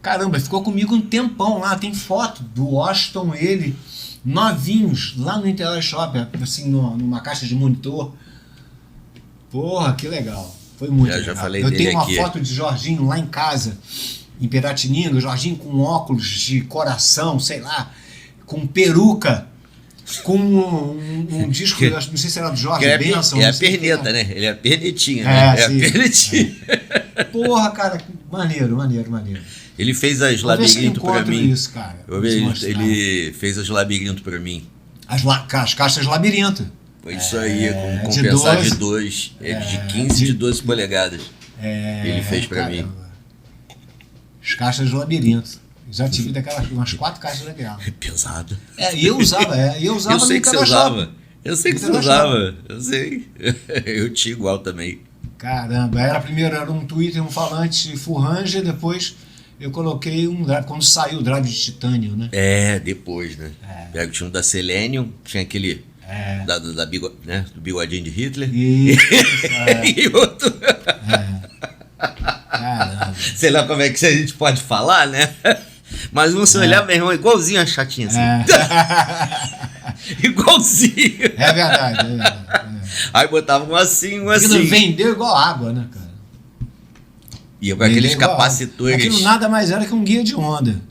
Caramba, ficou comigo um tempão lá, tem foto do Washington, ele, novinhos, lá no Niterói Shopping, assim, numa caixa de monitor. Porra, que legal. Foi muito legal. Já falei eu dele tenho uma aqui. foto de Jorginho lá em casa, em Piratininga, o Jorginho com óculos de coração, sei lá, com peruca, com um disco, eu não sei se era do Jorge Benson. É a não sei quem perneta, era. né? Ele é a pernetinha, né? É a sim. pernetinha. Porra, cara, maneiro. Ele fez as Vamos ver se eu labirinto pra encontro mim. isso, cara. Eu Vou te vi, mostrar. ele fez as labirinto pra mim. As caixas labirinto. Foi isso aí, com de compensar 12. de 2. De 15 de 12 polegadas. Ele fez pra mim. As caixas labirinto. Já tive umas 4 caixas daquela. É pesado. E eu usava, Eu no sei que você Niterói Shopping. usava. Eu sei que você Niterói usava. Eu sei. Eu tinha igual também. Caramba, primeiro era um Twitter, um falante full range, depois eu coloquei um drive, quando saiu o drive de titânio, né? Depois, né? Pega o time da Selenium, tinha aquele do bigodinho de Hitler. Isso, E outro. Caramba. Sei lá como é que a gente pode falar, né? Mas um se olhar, meu irmão, igualzinho a chatinha assim. Igualzinho. É verdade. Aí botavam assim, um Aquilo assim. vendeu igual água, né, cara? E com aqueles Vendeu igual água. capacitores. Aquilo nada mais era que um guia de onda.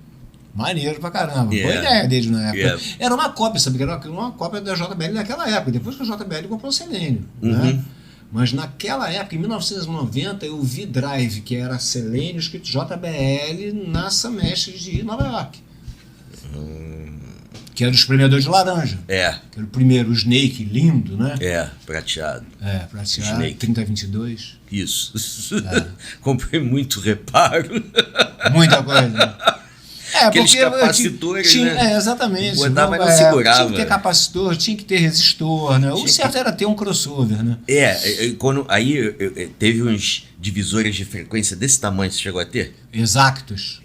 Maneiro pra caramba. Boa ideia desde na época. Era uma cópia, sabe? Era uma cópia da JBL naquela época. Depois que a JBL comprou o Selênio, né? Mas naquela época, em 1990, eu vi Drive, que era Selênio, escrito JBL, na Samesh de Nova York. Que era o espremedor de laranja. Que era o primeiro, o Snake, lindo, né? Prateado. Prateado, Snake. 3022. Isso. Comprei muito reparo. Muita coisa. Aqueles porque capacitores, tinha, né? Exatamente. Botava e não segurava. Tinha que ter capacitor, tinha que ter resistor, né? O certo era ter um crossover, né? Aí teve uns divisores de frequência desse tamanho, você chegou a ter? Exactos.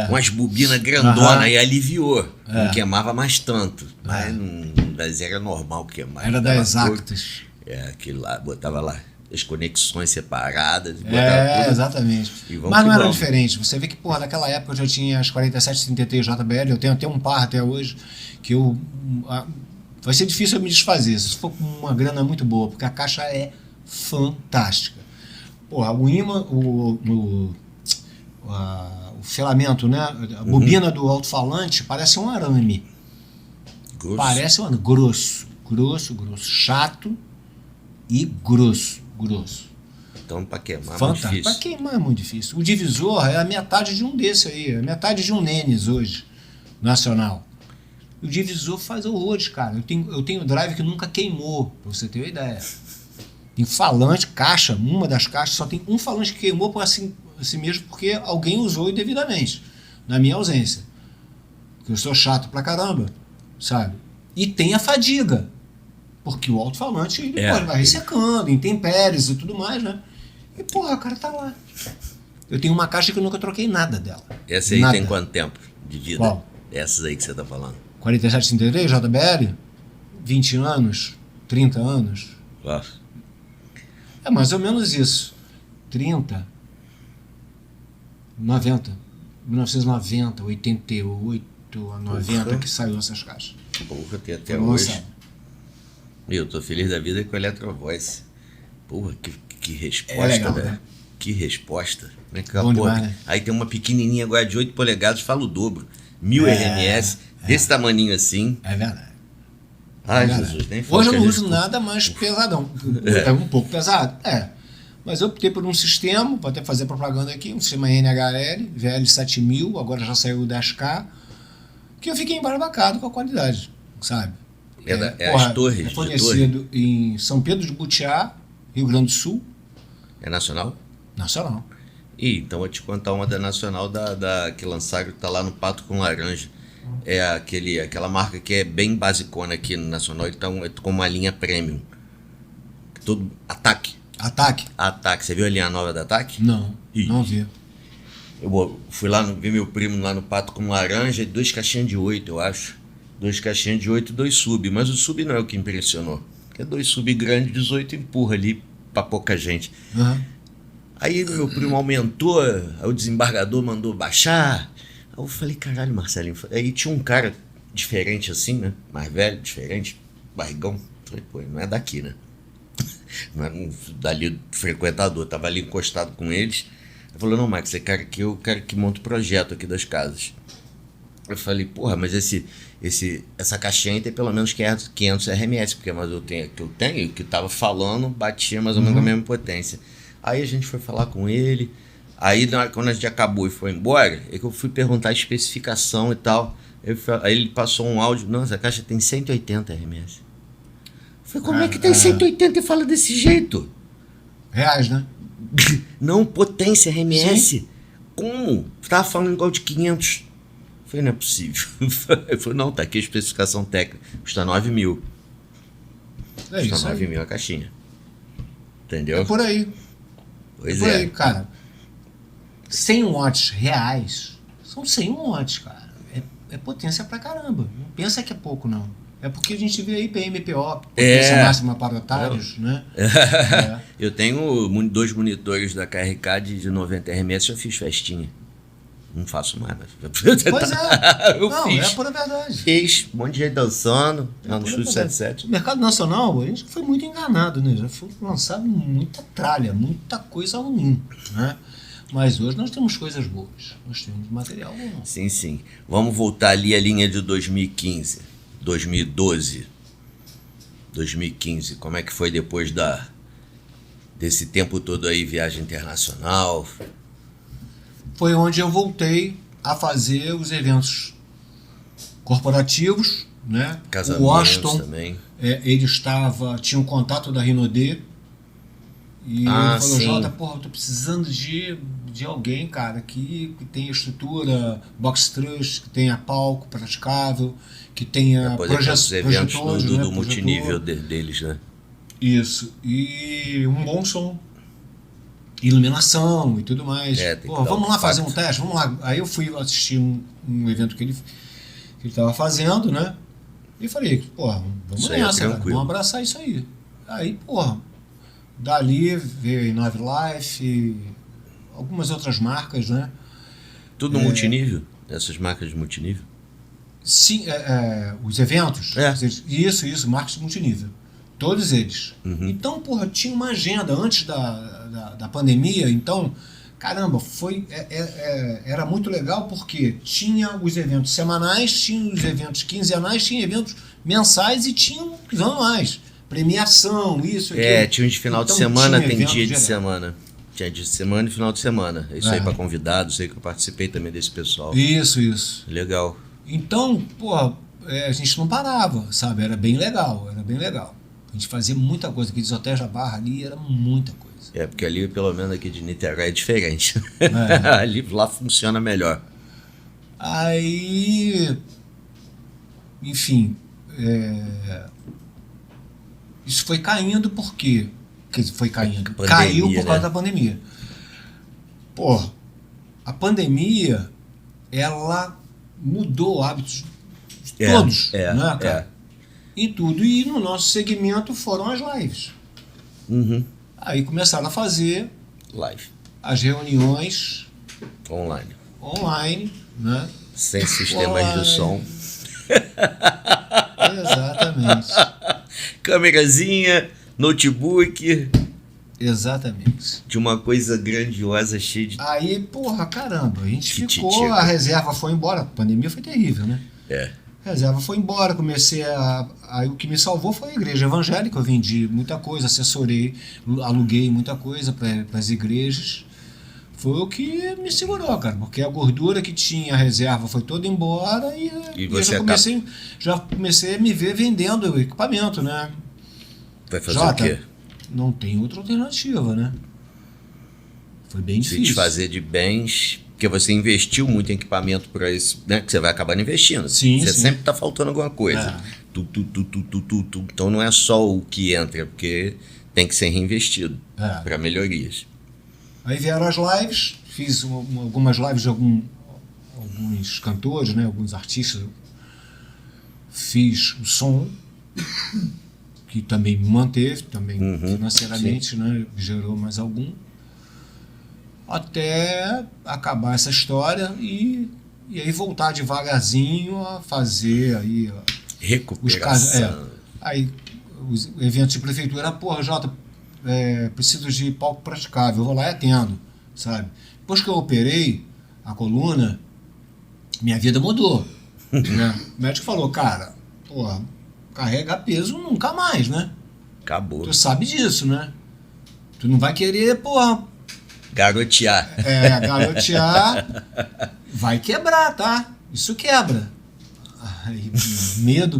Umas bobinas grandonas, e aliviou. Não queimava mais tanto. Mas era normal queimar. Era da Exactos. Aquilo lá, botava lá as conexões separadas. Botava tudo. Exatamente. Mas não era diferente. Você vê que, porra, naquela época eu já tinha as 4733 JBL, eu tenho até um par até hoje, que eu... vai ser difícil eu me desfazer, se for com uma grana muito boa, porque a caixa é fantástica. Porra, o imã, o filamento, né? A bobina do alto-falante parece um arame. Grosso. Parece um arame. Grosso. Chato e grosso. Então, pra queimar é muito Fantástico. difícil. Pra queimar é muito difícil. O divisor é a metade de um desse aí. É a metade de um Nenes hoje, nacional. O divisor faz horrores, cara. Eu tenho drive que nunca queimou, pra você ter uma ideia. Tem falante, caixa, uma das caixas, só tem um falante que queimou por assim mesmo porque alguém usou indevidamente, na minha ausência. Porque eu sou chato pra caramba, sabe? E tem a fadiga. Porque o alto-falante ele vai ressecando, intempéries e tudo mais, né? E, porra, o cara tá lá. Eu tenho uma caixa que eu nunca troquei nada dela. Essa aí nada. tem quanto tempo de vida? Qual? Essas aí que você tá falando. 4733, JBL? 20 anos? 30 anos? Nossa. É mais ou menos isso. 30, 90, 1990, 88, 90 que saiu essas caixas. Porra, tem até hoje. Eu tô feliz da vida com a Electrovoice. Porra, que resposta, legal, velho. né? Que resposta. Bom demais, né? Aí tem uma pequenininha agora de 8 polegadas, fala o dobro. 1000 RMS, desse tamaninho assim. É verdade. Ai, Jesus, nem fala Hoje eu que não a uso gente- nada mais pesadão. É um pouco pesado? Mas eu optei por um sistema, vou até fazer propaganda aqui, um sistema NHL, VL7000, agora já saiu o 10K, que eu fiquei embarbacado com a qualidade, sabe? As torres É de fornecido em São Pedro de Butiá, Rio Grande do Sul, É nacional? nacional. Então vou te contar uma da Nacional que lançaram, que tá lá no Pato com Laranja. É aquela marca que é bem basicona aqui no Nacional, então é com uma linha premium. Todo Ataque. Ataque? Você viu a linha nova da Ataque? Não, Ih. não vi. Eu fui lá, vi meu primo lá no Pato com Laranja e 2 caixinhas de 8, eu acho. 2 caixinhas de 8 e 2 sub, mas o sub não é o que impressionou. Porque 2 sub grande, 18 empurra ali pra pouca gente. Uhum. Aí meu primo aumentou, aí o desembargador mandou baixar. Aí eu falei, caralho, Marcelinho. Aí tinha um cara diferente assim, né? Mais velho, diferente, barrigão. Falei, pô, não é daqui, né? Não é dali frequentador, tava ali encostado com eles. Ele falou, não, Max, esse cara aqui é o cara que monta o projeto aqui das casas. Eu falei, porra, mas essa caixinha aí tem pelo menos 500 RMS, porque mas eu tenho o que tava falando, batia mais ou menos a mesma potência. Aí a gente foi falar com ele, aí quando a gente acabou e foi embora, é que eu fui perguntar a especificação e tal. Aí ele passou um áudio, não, essa caixa tem 180 RMS. Eu falei, como é que tem 180 e fala desse jeito? Reais, né? Não, potência RMS. Sim. Como? Você tava falando igual de 500. Eu falei, não é possível. Eu falei, não, tá aqui a especificação técnica. Custa 9 mil. É Custa isso 9 aí. mil a caixinha. Entendeu? É por aí. Pois Por é. aí, cara. 100 watts reais são 100 watts, cara. É potência pra caramba. Não pensa que é pouco, não. É porque a gente vê aí PMPO, potência máxima para otários, né? Eu tenho 2 monitores da KRK de 90 RMS, já fiz festinha. Não faço mais. Pois é. Eu Não, fiz. é a pura verdade. Fiz, um monte de gente dançando, lá no Pura Estúdio verdade. 77. O mercado nacional, a gente foi muito enganado, né? Já foi lançado muita tralha, muita coisa ruim, né? Mas hoje nós temos coisas boas. Nós temos material bom. Sim, sim. Vamos voltar ali a linha de 2015, 2012, 2015. Como é que foi depois desse tempo todo aí, viagem internacional? Foi onde eu voltei a fazer os eventos corporativos, né? O Casamentos Washington, também. ele tinha um contato da Rinodê e ele falou, sim. Jota, porra, eu tô precisando de alguém, cara, que tenha estrutura, box truss, que tenha palco praticável, que tenha Pra poder fazer os eventos projetores, do né? multinível Projetor. deles, né? Isso, e um bom som, iluminação e tudo mais. É, tem que Pô, dar vamos um lá fazer um impacto. teste, vamos lá. Aí eu fui assistir um evento que ele estava fazendo, né? E falei, porra, vamos Isso aí é nessa, cara, tranquilo. vamos abraçar isso aí. Aí, porra, dali veio Inove Life, algumas outras marcas, né? Tudo no multinível? Essas marcas de multinível? Sim, os eventos, É. isso, marketing multinível. Todos eles. Uhum. Então, porra, tinha uma agenda antes da pandemia, então, caramba, era muito legal porque tinha os eventos semanais, tinha os eventos quinzenais, tinha eventos mensais e tinha os anuais. Premiação, isso, aquilo. Tinha um de final Então, de semana, tinha tem evento dia de direto. semana. Tinha dia de semana e final de semana. Isso aí É. pra convidados, sei que eu participei também desse pessoal. Isso. Legal. Então, porra, a gente não parava, sabe? Era bem legal. A gente fazia muita coisa. Aqueles hotéis da Barra ali era muita coisa. É, porque ali, pelo menos aqui de Niterói, é diferente. É. Ali, lá funciona melhor. Aí, enfim, isso foi caindo por quê? Quer dizer, foi caindo. Pandemia, Caiu por causa né? da pandemia. Porra, a pandemia, ela mudou hábitos de todos, né, cara? Em tudo. E no nosso segmento foram as lives. Uhum. Aí começaram a fazer Live, as reuniões online. online, né? Sem sistemas de Online. som. Exatamente. Câmerazinha, notebook, Exatamente. de uma coisa grandiosa, cheia de... Aí, porra, caramba, a gente Que ficou, titica. a reserva foi embora, a pandemia foi terrível, né? É. A reserva foi embora, aí o que me salvou foi a igreja evangélica, eu vendi muita coisa, assessorei, aluguei muita coisa para as igrejas. Foi o que me segurou, cara, porque a gordura que tinha, a reserva foi toda embora e eu você já comecei a me ver vendendo equipamento, né? Vai fazer Jota, o quê? não tem outra alternativa, né? Foi bem Se difícil. desfazer de bens, porque você investiu muito em equipamento para isso, né? Que você vai acabar investindo. Sim, Você sim. sempre tá faltando alguma coisa. É. Então não é só o que entra, porque tem que ser reinvestido É. para melhorias. Aí vieram as lives, fiz algumas lives de alguns cantores, né, alguns artistas. Fiz o som, que também me manteve, também financeiramente, né, gerou mais algum. Até acabar essa história e aí voltar devagarzinho a fazer aí os casos. Recuperação. Aí os eventos de prefeitura, porra, Jota, preciso de palco praticável, eu vou lá e atendo, sabe? Depois que eu operei a coluna, minha vida mudou. Né? O médico falou, cara, porra, carregar peso nunca mais, né? Acabou. Tu sabe disso, né? Tu não vai querer, porra, Garotear. garotear, vai quebrar, tá? Isso quebra. Aí, medo.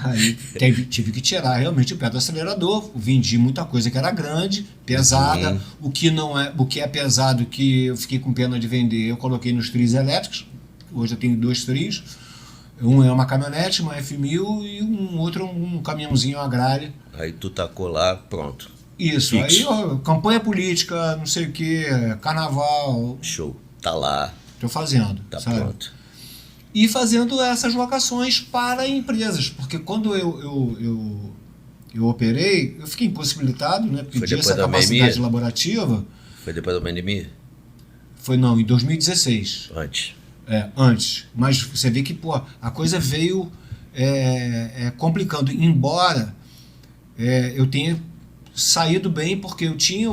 Aí tive que tirar realmente o pé do acelerador. Vendi muita coisa que era grande, pesada. O que é pesado, que eu fiquei com pena de vender, eu coloquei nos trilhos elétricos. Hoje eu tenho 2 trilhos. Um é uma caminhonete, uma F1000 e um caminhãozinho agrário. Aí tu tacou lá, pronto. Isso, Fixo. aí ó, campanha política, não sei o que, carnaval, Show. Tá lá, tô fazendo, tá sabe? pronto. E fazendo essas locações para empresas, porque quando eu operei, eu fiquei impossibilitado, né? Foi Pedi depois essa da capacidade pandemia? laborativa. Foi depois da pandemia? Foi não, em 2016. Antes. Antes. Mas você vê que, pô, a coisa veio complicando. Embora eu tenha saído bem, porque eu tinha,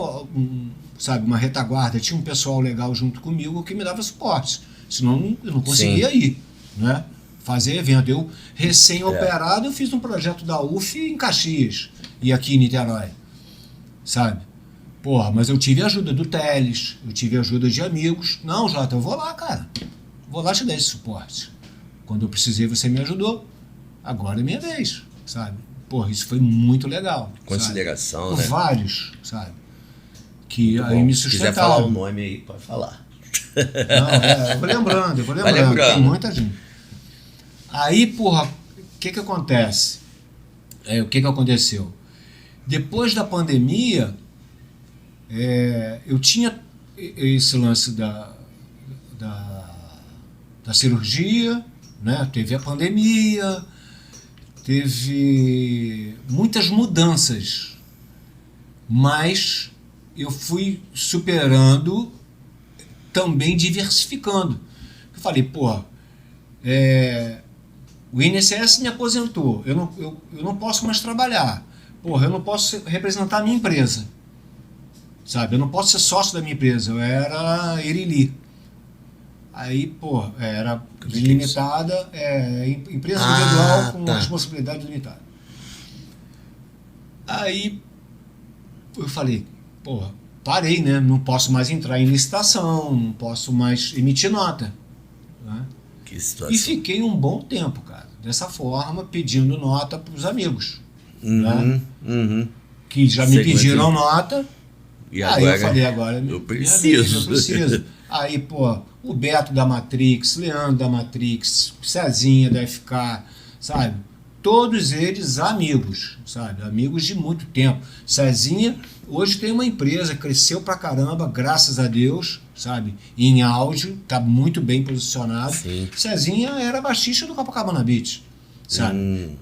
uma retaguarda, tinha um pessoal legal junto comigo que me dava suporte. Senão eu não conseguia ir, né? Fazer evento. Eu, recém-operado, eu fiz um projeto da UF em Caxias e aqui em Niterói, sabe? Porra, mas eu tive ajuda do Teles, eu tive ajuda de amigos. Não, Jota, eu vou lá, cara. Vou lá te dar esse suporte. Quando eu precisei, você me ajudou. Agora é minha vez, sabe? Porra, isso foi muito legal. Consideração, sabe? né? Por vários, sabe? Que Muito aí bom. me Se sustentaram. quiser falar o nome aí, pode falar. Não, eu vou lembrando. Vai lembrando. Tem muita gente. Aí, porra, o que acontece? O que aconteceu? Depois da pandemia, eu tinha esse lance da cirurgia, né? Teve a pandemia, teve muitas mudanças, mas eu fui superando, também diversificando. Eu falei, porra, o INSS me aposentou, eu não posso mais trabalhar, porra, eu não posso representar a minha empresa, sabe? Eu não posso ser sócio da minha empresa, eu era Erili. Aí, pô, era limitada, empresa individual com responsabilidade limitada. Aí eu falei, porra, parei, né? Não posso mais entrar em licitação, não posso mais emitir nota. Né? Que situação. E fiquei um bom tempo, cara, dessa forma, pedindo nota para os amigos. Uhum, né? Que já me pediram nota. E aí agora, eu falei, agora eu preciso. Eu preciso. Aí, pô, o Beto da Matrix, Leandro da Matrix, Cezinha da FK, sabe? Todos eles amigos, sabe? Amigos de muito tempo. Cezinha hoje tem uma empresa, cresceu pra caramba, graças a Deus, sabe? Em áudio, tá muito bem posicionado. Sim. Cezinha era baixista do Copacabana Beach, sabe?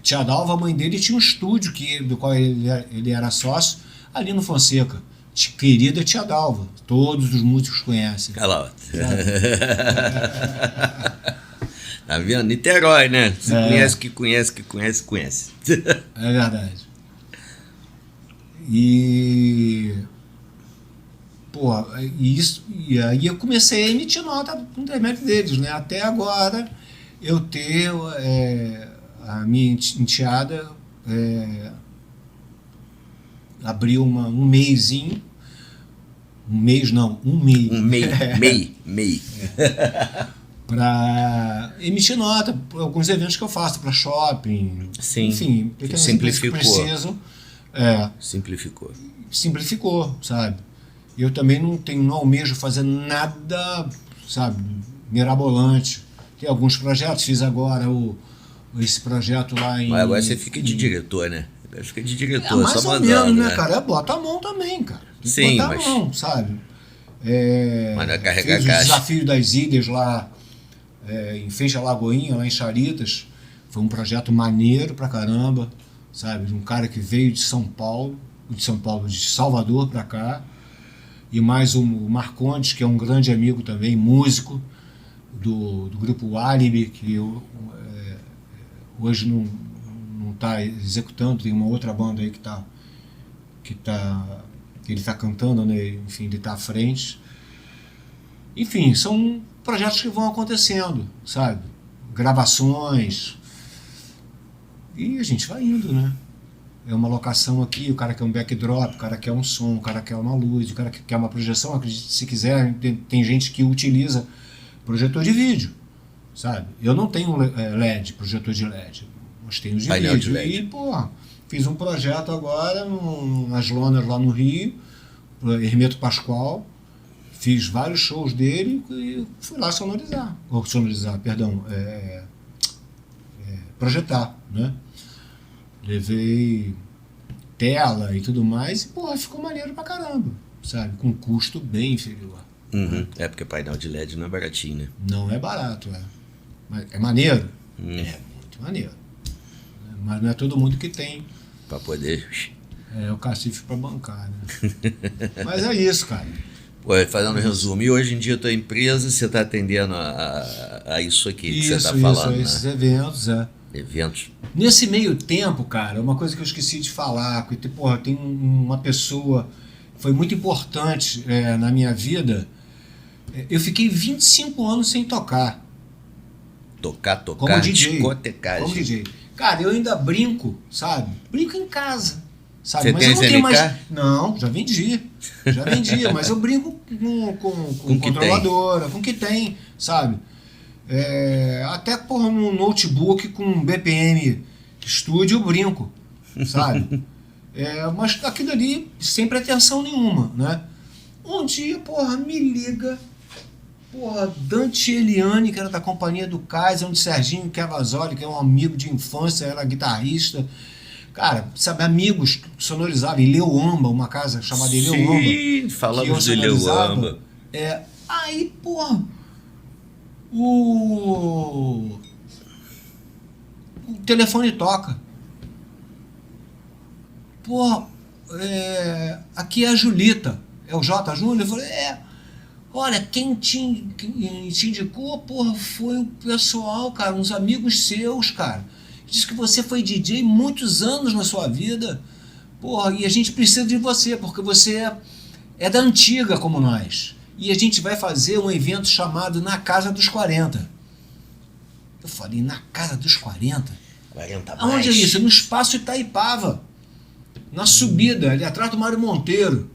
Tia Dalva, a mãe dele, tinha um estúdio do qual ele era sócio, ali no Fonseca. Querida Tia Dalva, todos os músicos conhecem. Olha lá. Tá vendo? Niterói, né? Você conhece, que conhece. É verdade. E... Pô, e aí eu comecei a emitir nota com intermédio deles, né? Até agora eu ter a minha enteada abriu um mêsinho. Um MEI. Para emitir nota para alguns eventos que eu faço, para shopping. Sim. Enfim, pequenas Simplificou. empresas que precisam. Simplificou, sabe? Eu também não almejo fazer nada, sabe, mirabolante. Tem alguns projetos, fiz agora esse projeto lá em... Mas agora você fica de diretor, né? Agora fica de diretor, mais só ou mandando, menos, né, cara? Bota a mão também, cara. Tem que Sim, botar mas... a mão, sabe? Mas não é carregar fiz caixa. o desafio das ilhas lá em frente à Lagoinha, lá em Charitas. Foi um projeto maneiro pra caramba, sabe? De um cara que veio de de Salvador pra cá. E mais o Marcondes, que é um grande amigo também, músico do grupo Alibi, que hoje não está executando, tem uma outra banda aí que ele está cantando, né? Enfim, ele está à frente. Enfim, são projetos que vão acontecendo, sabe? Gravações. E a gente vai indo, né? É uma locação aqui, o cara quer um backdrop, o cara quer um som, o cara quer uma luz, o cara quer uma projeção, acredite se quiser, tem gente que utiliza projetor de vídeo, sabe? Eu não tenho LED, projetor de LED, mas tenho de painel vídeo. de LED. E, pô, fiz um projeto agora nas lonas lá no Rio, Hermeto Pascoal, fiz vários shows dele e fui lá projetar, né? Levei tela e tudo mais e, porra, ficou maneiro pra caramba, sabe? Com custo bem inferior. Uhum. Porque painel de LED não é baratinho, né? Não é barato, Mas é maneiro? É muito maneiro. Mas não é todo mundo que tem. Pra poder... O cacife pra bancar, né? Mas é isso, cara. Ué, fazendo um resumo, e hoje em dia a tua empresa, você está atendendo a isso aqui que você está falando, esses né? eventos, Eventos. Nesse meio tempo, cara, uma coisa que eu esqueci de falar, porque, porra, tem uma pessoa que foi muito importante na minha vida. Eu fiquei 25 anos sem tocar. Tocar, Como DJ. discotecagem. Como DJ. Cara, eu ainda brinco, sabe? Brinco em casa, sabe? Você Mas tem eu não tenho SNK? mais. Não, já vendi. Já vendi, mas eu brinco com que controladora, com o que tem, sabe? Até porra, no notebook com BPM Studio eu brinco, sabe? Mas aquilo ali sem pretensão nenhuma, né? Um dia, porra, me liga, porra, Dante Eliane, que era da Companhia do Kaiser, onde Serginho Cavazoli, que é um amigo de infância, era guitarrista. Cara, sabe, amigos sonorizavam em Leuamba, uma casa chamada Leuamba. Sim, falamos de Leuamba. Aí, porra, o telefone toca. Porra, aqui é a Julita. É o J. Júnior? Eu falei, olha, quem te indicou, porra, foi o pessoal, cara, uns amigos seus, cara. Diz que você foi DJ muitos anos na sua vida, porra, e a gente precisa de você, porque você é da antiga como nós. E a gente vai fazer um evento chamado Na Casa dos 40. Eu falei, na Casa dos 40? 40 mais. Aonde é isso? No Espaço Itaipava. Na subida, ali atrás do Mário Monteiro.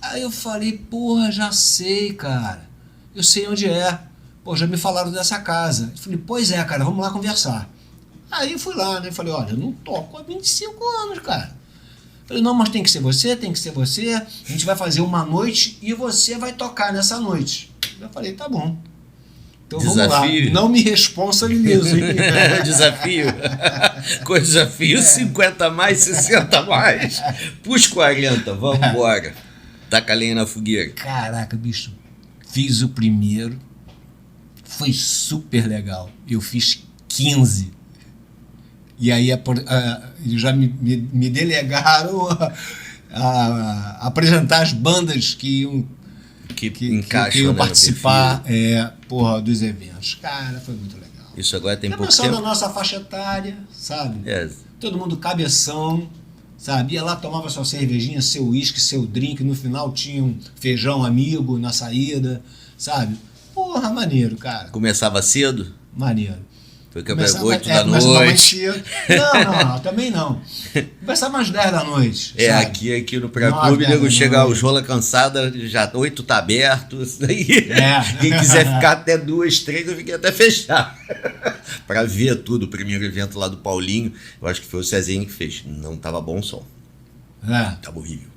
Aí eu falei, porra, já sei, cara. Eu sei onde é. Pô, já me falaram dessa casa. Eu falei, pois é, cara, vamos lá conversar. Aí eu fui lá, né? Falei, olha, eu não toco há 25 anos, cara. Falei, não, mas tem que ser você, tem que ser você. A gente vai fazer uma noite e você vai tocar nessa noite. Eu falei, tá bom. Então Desafio. vamos lá. Não me responsabilizo, hein? Desafio. Com desafio, 50 mais, 60 mais. Pus 40, vamos embora. Taca a lenha na fogueira. Caraca, bicho. Fiz o primeiro. Foi super legal. Eu fiz 15. E aí já me delegaram a apresentar as bandas que encaixam, iam né, participar dos eventos. Cara, foi muito legal. Isso agora tem pouco pessoal tempo. da nossa faixa etária, sabe? É. Todo mundo cabeção, sabe? Ia lá, tomava sua cervejinha, seu uísque, seu drink. No final tinha um feijão amigo na saída, sabe? Porra, maneiro, cara. Começava cedo? Maneiro. Foi que 8 da começava mais noite. cedo. Não, também não. Começava mais 10 da noite. É, sabe? aqui no pré-clube, 9, nego 10 chega da ao noite. rola cansada, já 8 tá aberto. Isso daí. É. Quem quiser ficar até 2, 3, eu fiquei até fechar. Pra ver tudo. O primeiro evento lá do Paulinho, eu acho que foi o Cezinho que fez. Não tava bom o som. Tava horrível.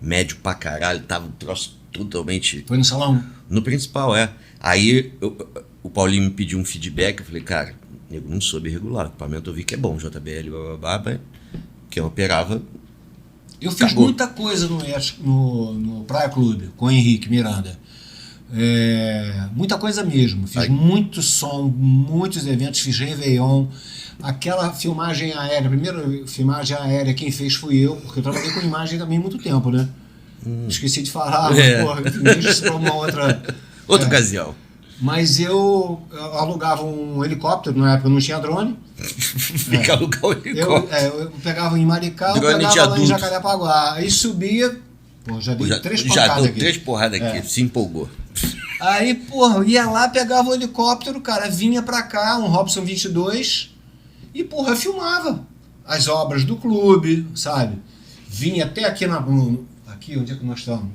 Médio pra caralho, tava um troço totalmente. Foi no salão? No principal, Aí o Paulinho me pediu um feedback, eu falei, cara, nego não soube regular, o equipamento eu vi que é bom, JBL, mas quem operava. Eu fiz Acabou. muita coisa no Praia Clube, com o Henrique Miranda. Muita coisa mesmo. Fiz muito som, muitos eventos, fiz Réveillon. Aquela filmagem aérea, a primeira filmagem aérea, quem fez fui eu, porque eu trabalhei com imagem também há muito tempo, né? Esqueci de falar, mas, porra, enfim, deixa isso pra uma outra Ocasião. Mas eu alugava um helicóptero, na época não tinha drone. Fica alugar o helicóptero. Eu pegava em Maricá, eu Drone de pegava lá em adulto. Jacarepaguá. Aí subia, já dei 3 pancadas Já deu aqui. 3 porradas aqui, se empolgou. Aí, porra, ia lá, pegava o helicóptero, cara, vinha pra cá, um Robson 22, e, porra, eu filmava as obras do clube, sabe? Vinha até aqui aqui, onde é que nós estamos?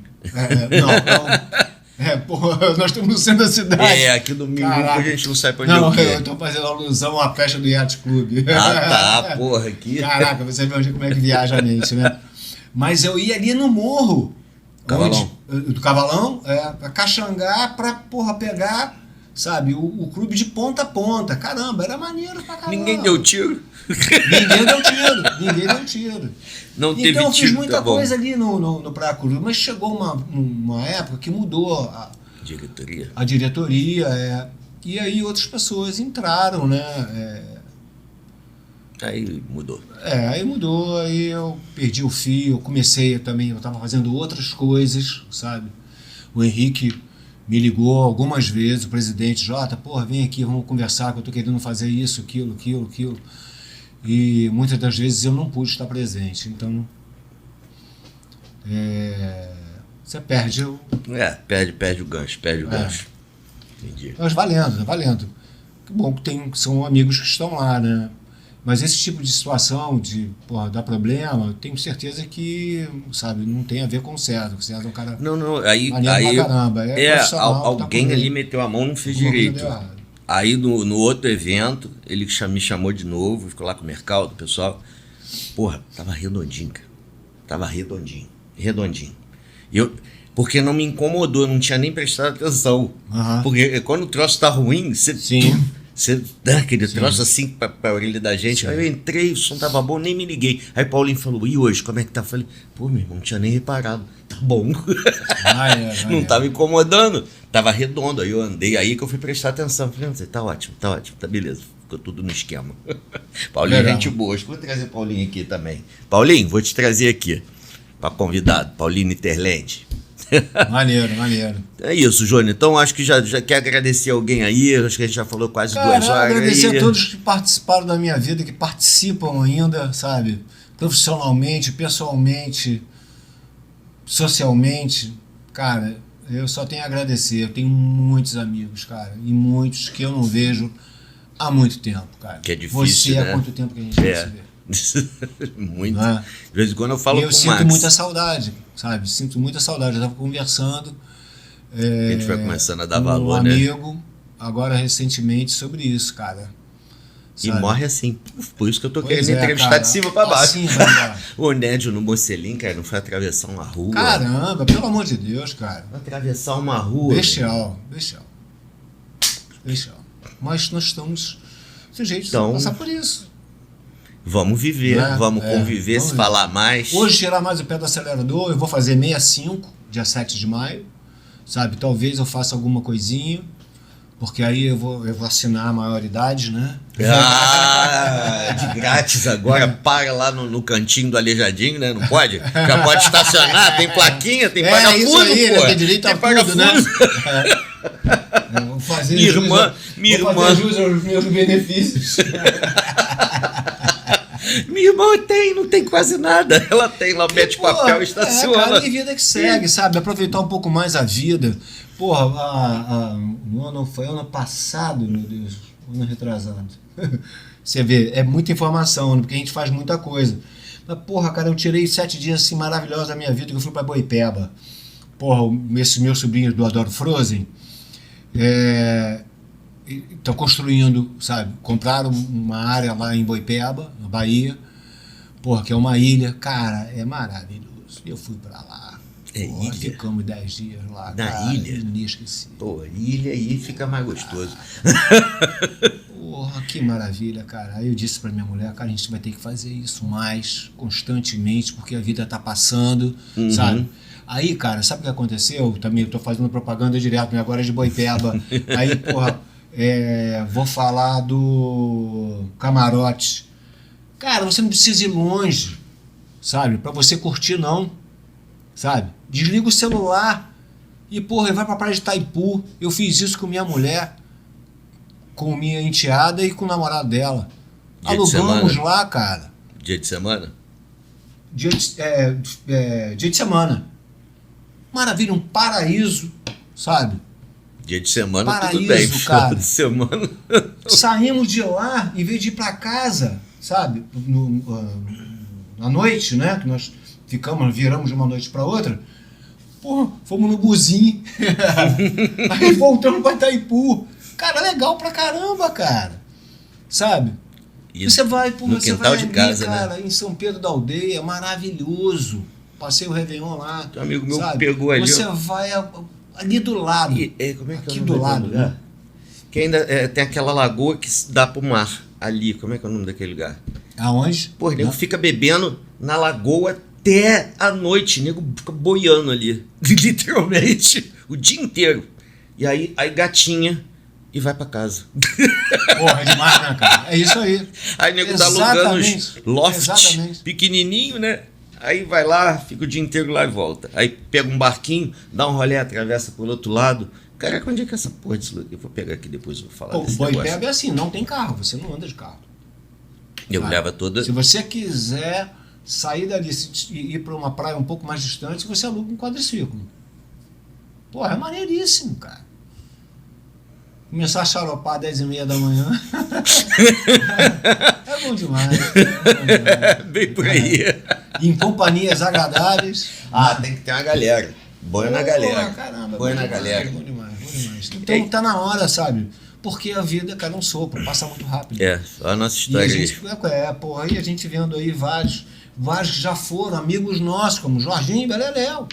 Porra, nós estamos no centro da cidade. Aqui no Mingo Caraca. a gente não sabe pra onde Não, eu eu tô fazendo alusão à festa do Yacht Clube. tá, porra, aqui. Caraca, você vê como é que viaja a mente, né? Mas eu ia ali no morro. Cavalão. Do Cavalão, pra Caxangá, pra, porra, pegar, sabe, o clube de ponta a ponta. Caramba, era maneiro pra caramba. Ninguém deu tiro. Ninguém deu tiro. Não teve Então eu tiro, fiz muita tá bom. coisa ali no Praia Clube, mas chegou uma época que mudou Diretoria. a diretoria, e aí outras pessoas entraram, né? Aí mudou. Aí eu perdi o fio, eu estava fazendo outras coisas, sabe? O Henrique me ligou algumas vezes, o presidente, Jota, porra, vem aqui, vamos conversar, que eu tô querendo fazer isso, aquilo. E muitas das vezes eu não pude estar presente. Então, você perde o... Perde o gancho, Entendi. Mas valendo. Que bom que são amigos que estão lá, né? Mas esse tipo de situação, de dar problema, eu tenho certeza que, sabe, não tem a ver com o César. O César é um cara... Não, aí pra caramba. alguém ali meteu a mão, não fez direito. Aí no outro evento, ele me chamou de novo, ficou lá com o mercado, o pessoal. Porra, tava redondinho, cara. Tava redondinho. Porque não me incomodou, não tinha nem prestado atenção. Porque quando o troço tá ruim, você dá aquele troço assim pra orelha da gente. Sim. Aí eu entrei, o som tava bom, nem me liguei. Aí Paulinho falou, e hoje, como é que tá? Eu falei, pô, meu irmão, não tinha nem reparado. Tá bom. Não tava incomodando. Tava redondo. Aí eu andei, aí que eu fui prestar atenção. Falei, tá ótimo, tá beleza. Ficou tudo no esquema. Paulinho é gente boa. Acho que vou trazer Paulinho aqui também. Paulinho, vou te trazer aqui pra convidado. Paulinho Interland. Maneiro. É isso, Jônio. Então acho que já quer agradecer alguém aí. Acho que a gente já falou quase 2 horas. Agradecer a todos que participaram da minha vida, que participam ainda, sabe? Profissionalmente, pessoalmente, socialmente. Cara, eu só tenho a agradecer. Eu tenho muitos amigos, cara. E muitos que eu não vejo há muito tempo, cara. Que é difícil, há quanto tempo que a gente não se vê? Muito. De vez em quando eu falo com o Max. Eu sinto muita saudade, sabe? Sinto muita saudade. Eu estava conversando. A gente vai começando a dar valor, né? Um amigo, agora recentemente, sobre isso, cara. Sabe? E morre assim. Por isso que eu tô querendo entrevistar, cara, de cima pra baixo. Assim, o Nédio no Mocelim, cara, não foi atravessar uma rua. Caramba, pelo amor de Deus, cara. Atravessar uma rua. Bestial. Mas nós estamos sujeitos a passar por isso. Vamos viver, vamos conviver, vamos falar mais. Hoje tirar mais o pé do acelerador, eu vou fazer 65, dia 7 de maio, sabe? Talvez eu faça alguma coisinha, porque aí eu vou assinar a maioridade, né? De grátis agora, para lá no cantinho do Aleijadinho, né? Não pode? Já pode estacionar, tem plaquinha, tem parafuso, isso aí, pô. Tem direito a tudo, né? Vou fazer minha irmã jus aos meus benefícios. Minha irmã não tem quase nada. Ela tem lá, mete papel e estaciona. Cara, e vida que segue, sabe? Aproveitar um pouco mais a vida. Porra, no ano foi ano passado, meu Deus, ano retrasado. Você vê, é muita informação, porque a gente faz muita coisa. Mas, porra, cara, eu tirei 7 dias assim maravilhosos da minha vida, que eu fui pra Boipeba. Porra, esses meus sobrinhos do Adoro Frozen estão construindo, sabe? Compraram uma área lá em Boipeba, na Bahia, porra, que é uma ilha. Cara, é maravilhoso. Eu fui pra lá. Porra, ilha? Ficamos 10 dias lá. Na cara, ilha? Inesquecível. Pô, ilha aí fica mais gostoso. Porra, que maravilha, cara. Aí eu disse pra minha mulher, cara, a gente vai ter que fazer isso mais constantemente, porque a vida tá passando, sabe? Aí, cara, sabe o que aconteceu? Também eu tô fazendo propaganda direto, né? Agora é de Boipeba. Aí, porra, vou falar do camarote. Cara, você não precisa ir longe, sabe? Pra você curtir, não. Sabe? Desliga o celular e, porra, vai pra praia de Itaipu. Eu fiz isso com minha mulher, com minha enteada e com o namorado dela. Alugamos lá, cara. Dia de semana? Dia de semana. Maravilha, um paraíso, sabe? Dia de semana, paraíso, tudo bem, cara. De semana. Saímos de lá, em vez de ir pra casa, sabe? À noite, né? Que nós viramos de uma noite pra outra. Porra, fomos no buzinho. Aí voltamos pra Itaipu. Cara, legal pra caramba, cara. Sabe? E você vai, pô, no quintal de casa, cara, né? Em São Pedro da Aldeia, maravilhoso. Passei o Réveillon lá. Um amigo meu sabe? pegou ali. Você vai ali do lado. Como é que aqui é o nome do lado, lugar? né? Que ainda tem aquela lagoa que dá pro mar ali. Como é que é o nome daquele lugar? Aonde? Pô, o nego fica bebendo na lagoa até a noite. O nego fica boiando ali. Literalmente. O dia inteiro. E aí gatinha e vai pra casa. Porra, é demais, né, cara? É isso aí. Aí o nego tá alugando os loft pequenininho, né? Aí vai lá, fica o dia inteiro lá e volta. Aí pega um barquinho, dá um rolê, atravessa pro outro lado. Caraca, onde é que é essa porra desse lugar? Eu vou pegar aqui depois, eu vou falar O desse negócio. Boipeba é assim, não tem carro, você não anda de carro. Eu Sabe? levo toda... Se você quiser sair dali e ir para uma praia um pouco mais distante, você aluga um quadriciclo. Porra, é maneiríssimo, cara. Começar a xaropar às 10h30 da manhã. É bom demais. Bem por aí. Em companhias agradáveis. Tem que ter uma galera. Põe na galera. Caramba, Põe bom na demais, galera. bom demais, bom demais. Então tá na hora, sabe? Porque a vida, cara, é um sopro, passa muito rápido. Só a nossa E a história gente, aí. porra, aí a gente vendo aí vários que já foram amigos nossos, como Jorginho Beleléu,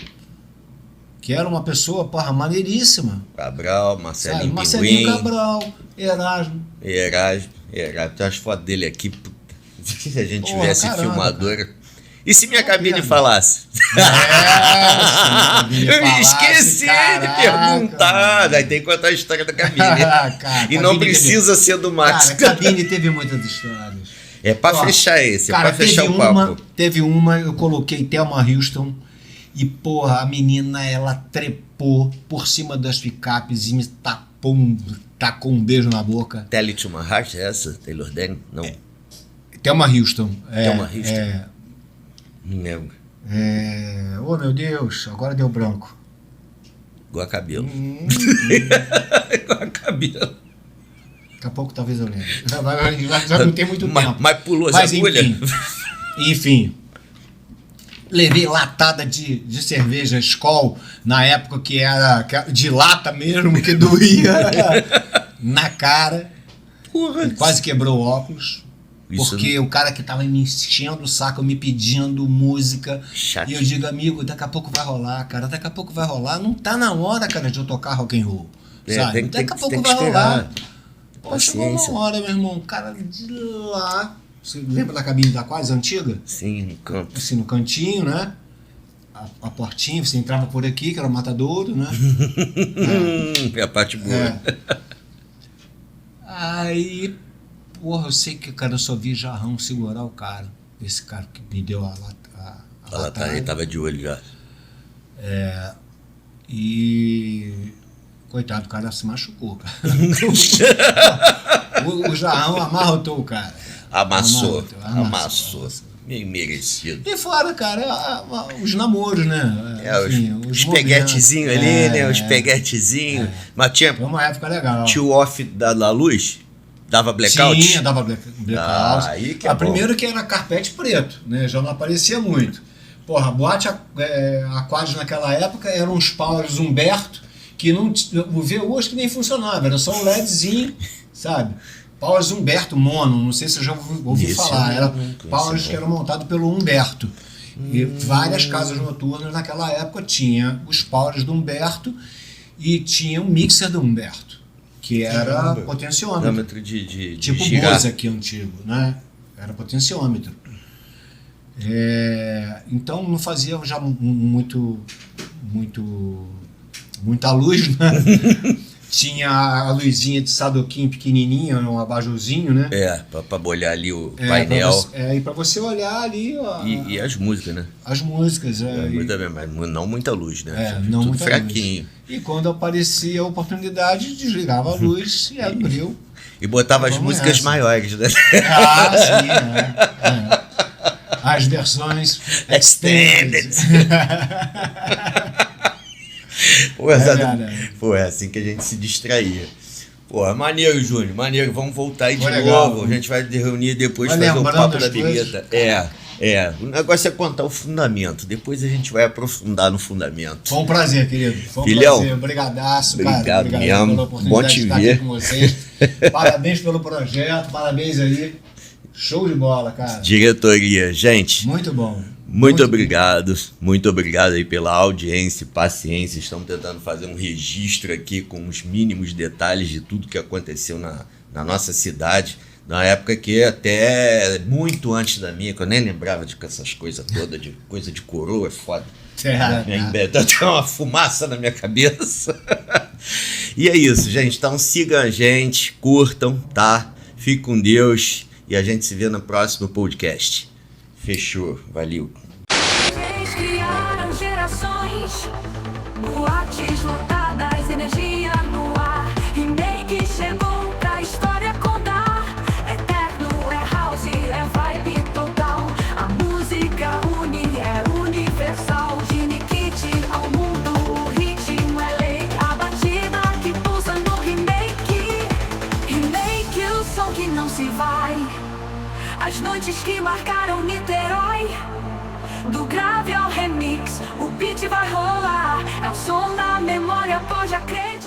que era uma pessoa, porra, maneiríssima. Cabral, Sabe? Marcelinho Marcelinho Pinguim, Cabral, Erasmo. Erasmo. Tem umas fotos dele aqui. Puta, se a gente Porra, tivesse caramba, filmadora. E se minha cabine falasse? Eu esqueci de perguntar. Aí tem que contar a história da cabine. E não precisa ser do Max. Cara, a cabine teve muitas histórias. É pra fechar esse, é cara, pra fechar o papo. Teve uma, eu coloquei Thelma Houston e, porra, a menina, ela trepou por cima das picapes e me tacou um beijo na boca. Tell It to My Heart, é essa? Taylor Dane? Não. Thelma Houston. Thelma Houston. Não lembro. Oh, meu Deus, agora deu branco. Igual a cabelo. Igual a cabelo. Daqui a pouco talvez eu lembre. Já não tem muito tempo. Mas pulou essa agulha? Enfim. Levei latada de cerveja Skol, na época que era de lata mesmo, que doía na cara. Porra. Quase quebrou o óculos. Isso Porque o cara que tava me enchendo o saco, me pedindo música. Chato. E eu digo, amigo, daqui a pouco vai rolar, cara. Daqui a pouco vai rolar. Não tá na hora, cara, de eu tocar rock and roll. Sabe? Daqui a pouco vai rolar. Pô, chegou uma hora, meu irmão. O cara de lá. Você lembra da cabine da quase antiga? Sim, no canto. Assim, no cantinho, né? A portinha, você entrava por aqui, que era o matadouro, né? É a parte boa. Aí, porra, eu sei que, cara, eu só vi Jarrão segurar o cara. Esse cara que me deu a latada. Ele tava de olho já. E... Coitado, o cara se machucou, cara. o Jarrão amarrotou o cara. Amassou. Amassou. Meio merecido. E fora, cara, os namoros, né? Enfim, os peguetezinhos ali, né? Os peguetezinhos. Mas tinha... Foi uma época legal. Tinha o off da luz? Dava blackout? Tinha, dava blackout. Aí que é bom. Primeiro que era carpete preto, né? Já não aparecia muito. Porra, a boate Aquários naquela época eram uns powers Humberto, que não... O VU acho que nem funcionava, era só um LEDzinho, sabe? Powers Humberto mono, não sei se você já ouviu falar. Era powers que eram montados pelo Humberto. E várias casas noturnas naquela época tinha os powers do Humberto e tinha um mixer do Humberto, que era potenciômetro. de tipo girar. Bose aqui antigo, né? Era potenciômetro. Então não fazia já muita luz, né? Tinha a luzinha de Sadoquim pequenininha, um abajurzinho, né? Pra bolhar ali o painel. E pra você olhar ali... E as músicas, né? As músicas, Mas não muita luz, né? Não tudo muita fraquinho. luz. E quando aparecia a oportunidade, desligava a luz e abriu. E botava as músicas maiores, né? Sim, né? As versões extended. Pô, é assim que a gente se distraía. Pô, maneiro, Júnior, maneiro. Vamos voltar aí de legal, novo. A gente vai reunir depois, vai fazer o papo da coisas. birita. O negócio é contar o fundamento. Depois a gente vai aprofundar no fundamento. Foi um prazer, querido. Foi um Filhão, prazer. Obrigadaço, obrigado cara. Obrigado mesmo. pela oportunidade Bom te de estar ver. aqui com vocês. Parabéns pelo projeto, parabéns aí. Show de bola, cara. Diretoria, gente. Muito bom. Muito obrigado aí pela audiência e paciência. Estamos tentando fazer um registro aqui com os mínimos detalhes de tudo que aconteceu na nossa cidade, na época que até muito antes da minha, que eu nem lembrava de essas coisas todas, de coisa de coroa, é foda. Tem uma fumaça na minha cabeça. E é isso, gente. Então sigam a gente, curtam, tá? Fiquem com Deus e a gente se vê no próximo podcast. Fechou, valeu. criaram gerações. Boates lotadas, energia no ar. Remake chegou pra história contar. É techno, é house, é vibe total. A música une, é universal. De Nikit ao mundo, o ritmo é lei. A batida que pulsa no remake. Remake, o som que não se vai. As noites que marcaram Niterói. Do grave ao remix, o beat vai rolar. É o som da memória, pode acreditar.